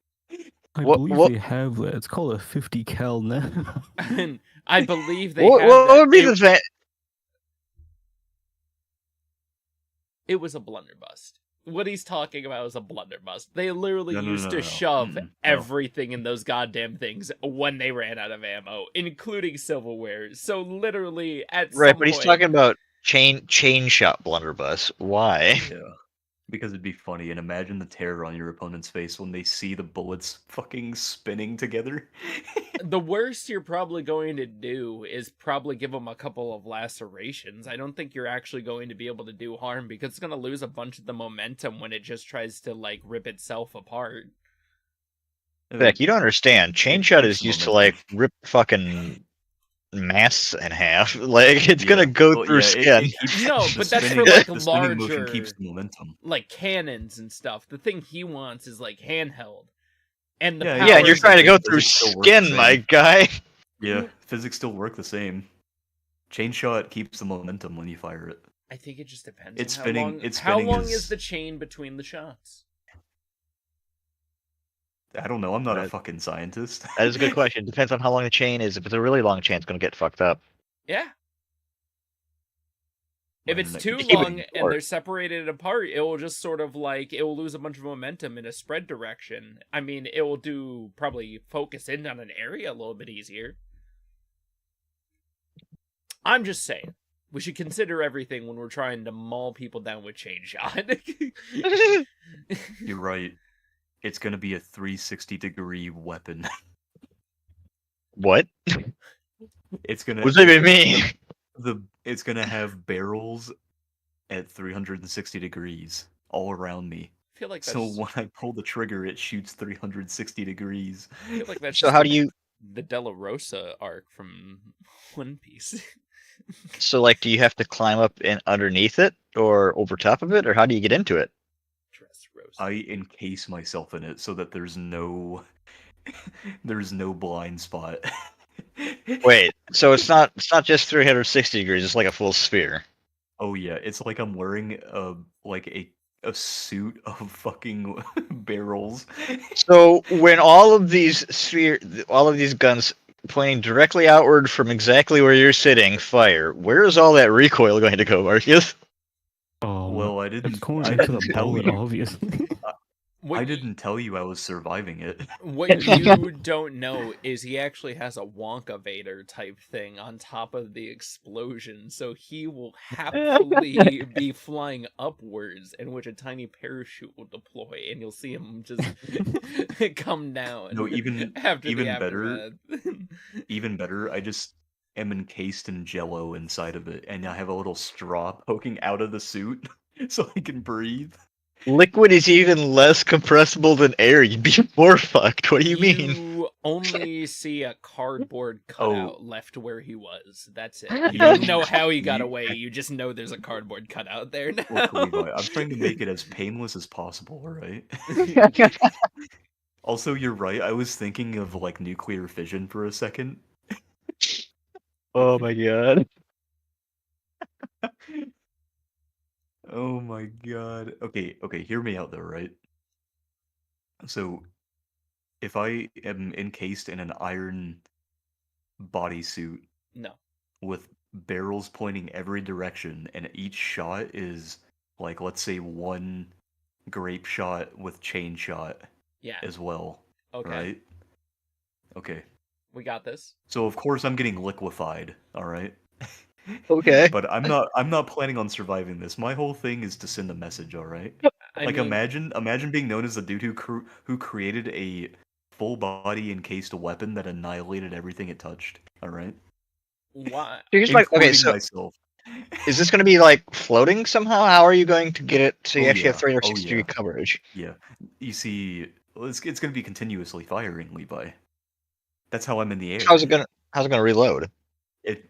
S3: I
S4: What-
S3: believe
S4: what-
S3: they have that. It's called a 50 cal now.
S2: And I believe they
S4: What,
S2: have
S4: what
S2: that.
S4: would be the
S2: It was a blunderbuss. What he's talking about is a blunderbuss. They literally
S1: No, no,
S2: used
S1: no,
S2: to
S1: no, no.
S2: shove
S1: No.
S2: everything in those goddamn things when they ran out of ammo, including silverware. So literally, at
S4: right?
S2: some
S4: But he's
S2: point,
S4: talking about chain shot blunderbuss. Why?
S1: Yeah. Because it'd be funny, and imagine the terror on your opponent's face when they see the bullets fucking spinning together.
S2: the worst you're probably going to do is probably give them a couple of lacerations. I don't think you're actually going to be able to do harm because it's going to lose a bunch of the momentum when it just tries to like rip itself apart.
S4: Beck, you don't understand. Chain shot
S1: keeps
S4: is
S1: the
S4: used to
S1: momentum.
S4: like rip fucking masts in half. Like it's gonna go
S1: well,
S4: through
S1: yeah,
S4: skin.
S2: No,
S1: the
S2: but that's for
S1: spinning-
S2: like
S1: the spinning motion
S2: larger,
S1: keeps the momentum.
S2: like cannons and stuff. The thing he wants is like handheld, and the
S1: Yeah,
S2: power.
S4: Yeah, and you're trying to go
S1: Does
S4: through
S1: it still work the
S4: skin,
S1: same?
S4: my guy.
S1: Yeah, physics still work the same. Chain shot keeps the momentum when you fire it.
S2: I think it just depends.
S1: It's
S2: on
S1: spinning-
S2: How long,
S1: it's
S2: how
S1: spinning
S2: long
S1: is-
S2: is the chain between the shots?
S1: I don't know. I'm not a
S4: That-
S1: fucking scientist.
S4: That is a good question. Depends on how long the chain is. If it's a really long chain, it's gonna get fucked up.
S2: Yeah. If
S1: Imagine
S2: it's
S1: that
S2: too
S1: keeps
S4: keep it
S2: long
S1: spinning.
S2: and they're separated apart, it will just sort of like it will lose a bunch of momentum in a spread direction. I mean, it will do probably focus in on an area a little bit easier. I'm just saying, we should consider everything when we're trying to maul people down with chain shot.
S1: You're right. It's gonna be a 360-degree weapon.
S4: What?
S1: It's gonna.
S4: What does that even mean?
S1: It's gonna have barrels at 360 degrees all around me.
S2: I feel like that's,
S1: So when I pull the trigger, it shoots 360 degrees.
S2: I feel like that's
S4: So
S2: just
S4: how do you?
S2: the Della Rosa arc from One Piece.
S4: So like, do you have to climb up and underneath it, or over top of it, or how do you get into it?
S2: gross.
S1: I encase myself in it so that there's no blind spot.
S4: Wait, so it's not just 360 degrees, it's like a full sphere.
S1: Oh yeah, it's like I'm wearing a suit of fucking barrels.
S4: So when all of these guns pointing directly outward from exactly where you're sitting fire, where is all that recoil going to go, Marcus?
S1: Well, I
S3: It's
S1: didn't
S3: going into the
S1: tell
S3: bullet,
S1: you.
S3: obviously.
S2: What
S1: I didn't tell you I was surviving it.
S2: What you don't know is he actually has a Wonka Vader type thing on top of the explosion, so he will happily be flying upwards, in which a tiny parachute will deploy, and you'll see him just come down.
S1: No, even
S2: after the
S1: better.
S2: aftermath.
S1: Even better, I just am encased in jello inside of it, and I have a little straw poking out of the suit so I can breathe.
S4: Liquid is even less compressible than air. You'd be more fucked. What do you mean?
S2: You only see a cardboard cutout left where he was. That's it. You
S1: You
S2: don't
S1: mean-
S2: know how he got
S1: you-
S2: away. You just know there's a cardboard cutout there now.
S1: Look, Levi, I'm trying to make it as painless as possible, alright? Also, you're right, I was thinking of, like, nuclear fission for a second.
S4: Oh my god.
S1: Oh my god. Okay, hear me out though, right? So, if I am encased in an iron bodysuit
S2: No.
S1: with barrels pointing every direction, and each shot is, like, let's say one grape shot with chain shot
S2: Yeah.
S1: as well,
S2: Okay.
S1: right? Okay.
S2: We got this.
S1: So of course I'm getting liquefied, alright?
S4: Okay.
S1: But I'm not planning on surviving this. My whole thing is to send a message, alright?
S2: I
S1: Like
S2: mean,
S1: imagine being known as the dude who created a full body encased weapon that annihilated everything it touched, alright?
S2: why?
S4: You're just like, okay,
S1: Including
S4: so
S1: myself.
S4: is this going to be like floating somehow? How are you going to get it so you
S1: Oh,
S4: actually have
S1: yeah.
S4: 360
S1: Oh,
S4: degree
S1: yeah.
S4: coverage?
S1: Yeah. You see, well, it's gonna be continuously firing, Levi. That's how I'm in the air.
S4: How's it gonna reload?
S1: It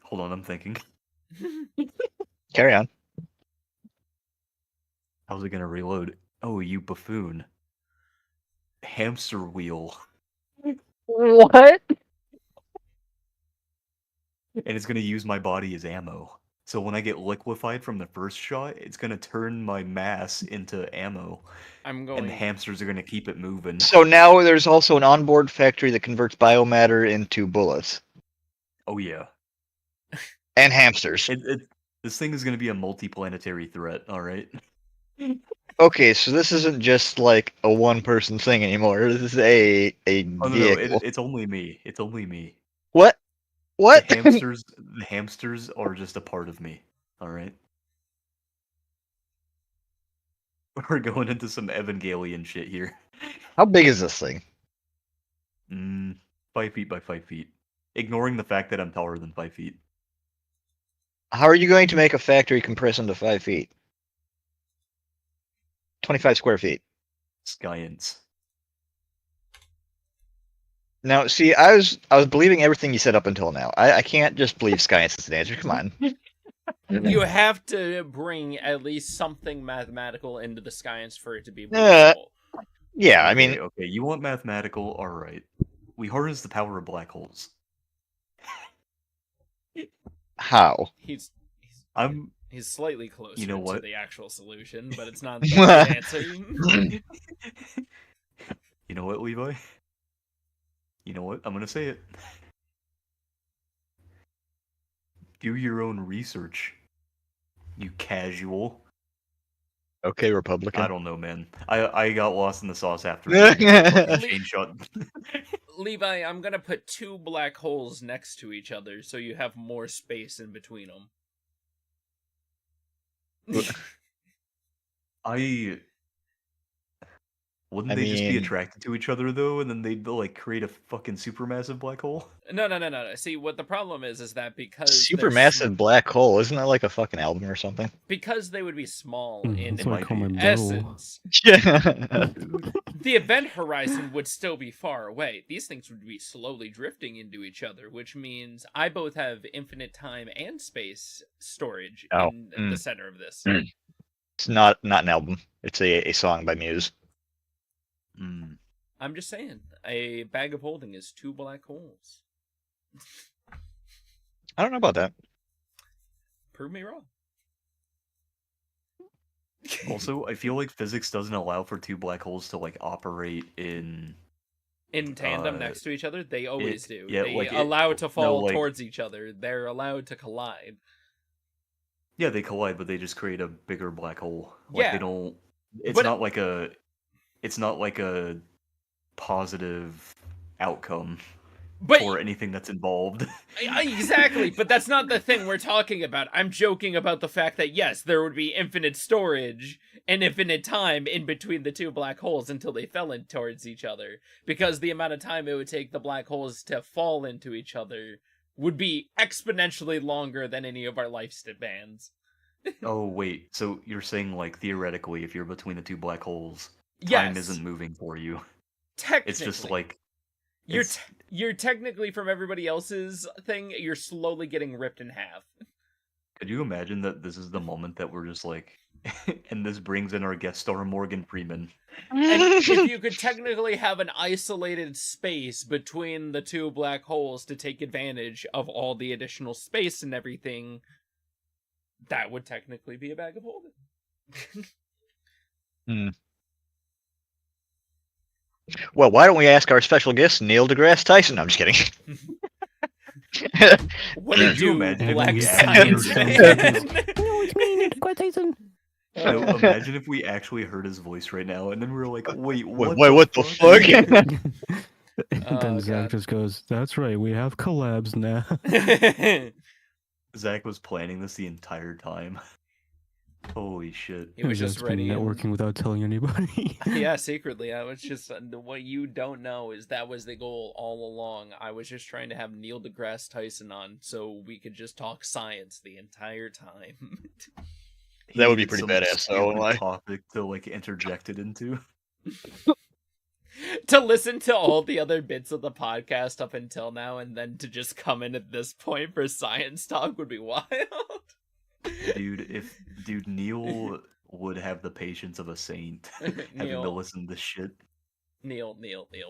S1: Hold on, I'm thinking.
S4: Carry on.
S1: How's it gonna reload? Oh, you buffoon. Hamster wheel.
S4: What?
S1: And it's gonna use my body as ammo. So when I get liquefied from the first shot, it's gonna turn my mass into ammo.
S2: I'm
S1: And
S2: going.
S1: the hamsters are gonna keep it moving.
S4: So now there's also an onboard factory that converts biomatter into bullets
S1: Oh yeah.
S4: and hamsters.
S1: This thing is gonna be a multi-planetary threat, alright?
S4: Okay, so this isn't just like a one-person thing anymore. This is a
S1: Oh no,
S4: vehicle.
S1: it's only me. It's only me.
S4: What? What?
S1: The hamsters are just a part of me. Alright? We're going into some Evangelion shit here.
S4: How big is this thing?
S1: 5 feet by 5 feet. Ignoring the fact that I'm taller than 5 feet.
S4: How are you going to make a factory compress into 5 feet? 25 square feet.
S1: Science.
S4: Now, see, I was believing everything you said up until now. I can't just believe science is an answer. Come on.
S2: You have to bring at least something mathematical into the science for it to be
S4: Uh,
S2: believable.
S4: Yeah, I mean,
S1: Okay, you want mathematical? Alright. We harness the power of black holes.
S4: how?
S2: He's
S1: I'm.
S2: he's slightly closer
S1: You know
S2: to
S1: what?
S2: the actual solution, but it's not the right answer.
S1: You know what, Levi? You know what? I'm gonna say it. Do your own research. You casual.
S4: Okay, Republican.
S1: I don't know, man. I got lost in the sauce after the chain shot.
S2: Levi, I'm gonna put two black holes next to each other so you have more space in between them.
S1: I Wouldn't
S4: I
S1: they just be
S4: mean,
S1: attracted to each other though, and then they'd like create a fucking supermassive black hole?
S2: No. See, what the problem is that because they're
S4: supermassive black hole, isn't that like a fucking album or something?
S2: because they would be small in
S3: That's what I
S1: might
S3: call
S1: be.
S3: my bro.
S2: essence,
S4: Yeah.
S2: the event horizon would still be far away. These things would be slowly drifting into each other, which means I both have infinite time and space storage
S4: Oh,
S2: in the center of this.
S4: It's not an album. It's a song by Muse.
S1: Mm.
S2: I'm just saying, a bag of holding is 2 black holes.
S4: I don't know about that.
S2: Prove me wrong.
S1: Also, I feel like physics doesn't allow for 2 black holes to like operate in
S2: tandem next to each other, they always do.
S1: yeah,
S2: they
S1: like
S2: allow it to fall
S1: like-
S2: towards each other. They're allowed to collide.
S1: Yeah, they collide, but they just create a bigger black hole. Like
S2: Yeah.
S1: they don't. It's
S2: But-
S1: not like a. It's not like a positive outcome
S2: But
S1: for anything that's involved.
S2: exactly, but that's not the thing we're talking about. I'm joking about the fact that yes, there would be infinite storage and infinite time in between the 2 black holes until they fell in towards each other, because the amount of time it would take the black holes to fall into each other would be exponentially longer than any of our lifespans.
S1: Oh wait, so you're saying like theoretically, if you're between the 2 black holes,
S2: Yes,
S1: time isn't moving for you.
S2: technically.
S1: It's just like
S2: you're
S1: it's-
S2: you're technically, from everybody else's thing, you're slowly getting ripped in half.
S1: Could you imagine that this is the moment that we're just like, and this brings in our guest star Morgan Freeman.
S2: And if you could technically have an isolated space between the 2 black holes to take advantage of all the additional space and everything, that would technically be a bag of holding.
S4: Well, why don't we ask our special guest, Neil deGrasse Tyson? No, I'm just kidding.
S2: What did
S1: Could you
S2: you,
S1: imagine if
S2: black
S1: we
S2: science
S1: actually
S2: man?
S3: No, it's me, Neil deGrasse Tyson.
S1: No, imagine if we actually heard his voice right now, and then we were like, wait, what?
S4: What the fuck?
S3: And
S2: Oh,
S3: then Zach
S2: God.
S3: just goes, "That's right, we have collabs now."
S1: Zach was planning this the entire time. Holy shit.
S2: He was just
S3: Zach's been
S2: ready.
S3: networking without telling anybody.
S2: Yeah, secretly. I was just what you don't know is that was the goal all along. I was just trying to have Neil deGrasse Tyson on so we could just talk science the entire time.
S4: That would be
S1: He
S4: pretty
S1: needed
S4: badass,
S1: some
S4: though,
S1: stupid
S4: like-
S1: topic to like interject it into.
S2: To listen to all the other bits of the podcast up until now and then to just come in at this point for science talk would be wild.
S1: Dude, Neil would have the patience of a saint having to
S2: Neil,
S1: listen to this shit.
S2: Neil,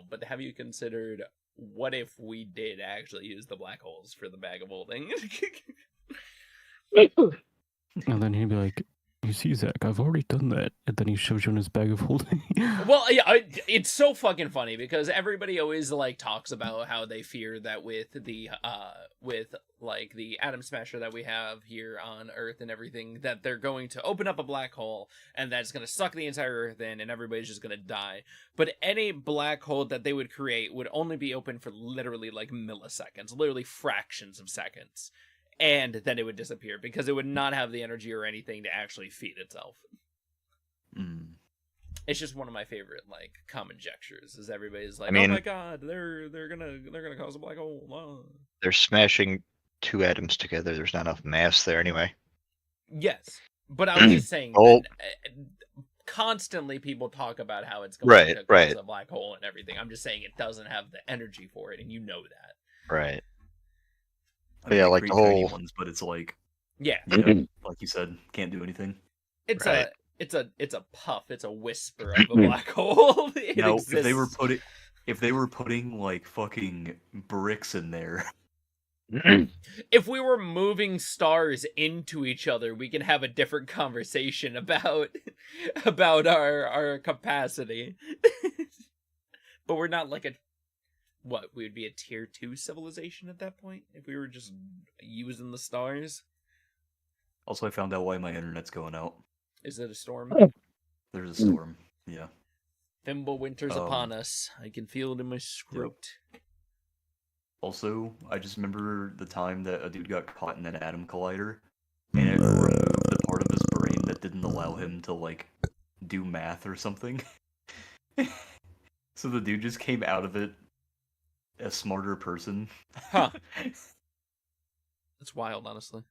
S2: but have you considered what if we did actually use the black holes for the bag of holding?
S3: And then he'd be like, "You see, Zach, I've already done that." And then he shows you in his bag of holding.
S2: Well, yeah, it's so fucking funny because everybody always like talks about how they fear that with the atom smasher that we have here on Earth and everything, that they're going to open up a black hole and that's going to suck the entire Earth in and everybody's just going to die. But any black hole that they would create would only be open for literally like milliseconds, literally fractions of seconds. And then it would disappear because it would not have the energy or anything to actually feed itself.
S1: Mm.
S2: It's just one of my favorite like common gestures. Is everybody's like,
S4: I mean-
S2: "Oh my god, they're gonna cause a black hole." Oh.
S4: They're smashing 2 atoms together. There's not enough mass there anyway.
S2: Yes, but I was just saying.
S4: Oh.
S2: That, constantly, people talk about how it's going
S4: Right,
S2: to cause
S4: right.
S2: a black hole and everything. I'm just saying it doesn't have the energy for it, and you know that.
S4: Right.
S1: I mean,
S4: Yeah,
S1: they
S4: like the
S1: create tiny
S4: whole-
S1: ones, but it's like,
S2: Yeah,
S1: yeah, like you said, can't do anything.
S2: it's
S4: Right.
S2: it's a puff. It's a whisper of a black hole. It
S1: Now,
S2: exists.
S1: if they were putting like fucking bricks in there,
S2: If we were moving stars into each other, we can have a different conversation about our capacity. But we're not like we would be a tier 2 civilization at that point if we were just using the stars.
S1: also I found out why my internet's going out.
S2: Is it a storm?
S1: There's a storm. Yeah.
S2: Thimble winter's upon us. I can feel it in my throat.
S1: Also, I just remember the time that a dude got caught in an atom collider, and it removed the part of his brain that didn't allow him to like do math or something. So the dude just came out of it a smarter person.
S2: Huh. That's wild, honestly.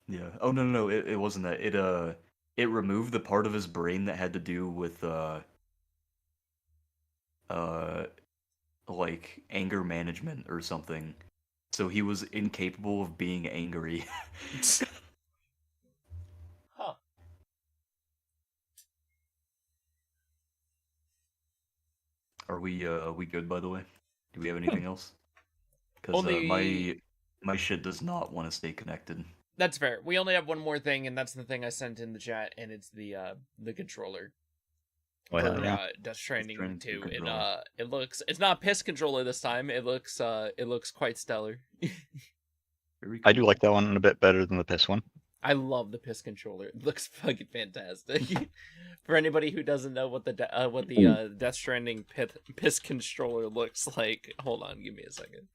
S1: Yeah. Oh no, it wasn't that. It removed the part of his brain that had to do with uh like anger management or something. So he was incapable of being angry.
S2: Huh.
S1: Are we good, by the way? Do we have anything else? Because
S2: Only
S1: my shit does not want to stay connected.
S2: that's fair. We only have one more thing, and that's the thing I sent in the chat, and it's the controller.
S4: Well,
S2: For
S4: yeah.
S2: Death Stranding
S1: Stranding
S2: 2.
S1: controller.
S2: It looks, it's not piss controller this time. It looks quite stellar.
S1: Very
S4: I do
S1: cool.
S4: like that one a bit better than the piss one.
S2: I love the piss controller. It looks fucking fantastic. For anybody who doesn't know what the Death Stranding piss controller looks like, hold on, give me a second.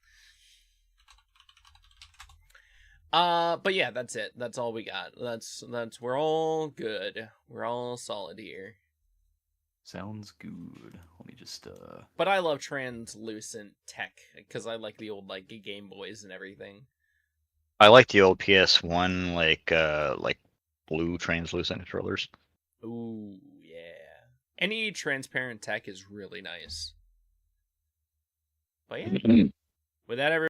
S2: But yeah, that's it. That's all we got. That's we're all good. We're all solid here.
S1: Sounds good. Let me just
S2: But I love translucent tech because I like the old like Game Boys and everything.
S4: I like the old PS1 like blue translucent controllers.
S2: Ooh, yeah. Any transparent tech is really nice. But yeah, with that, everyone.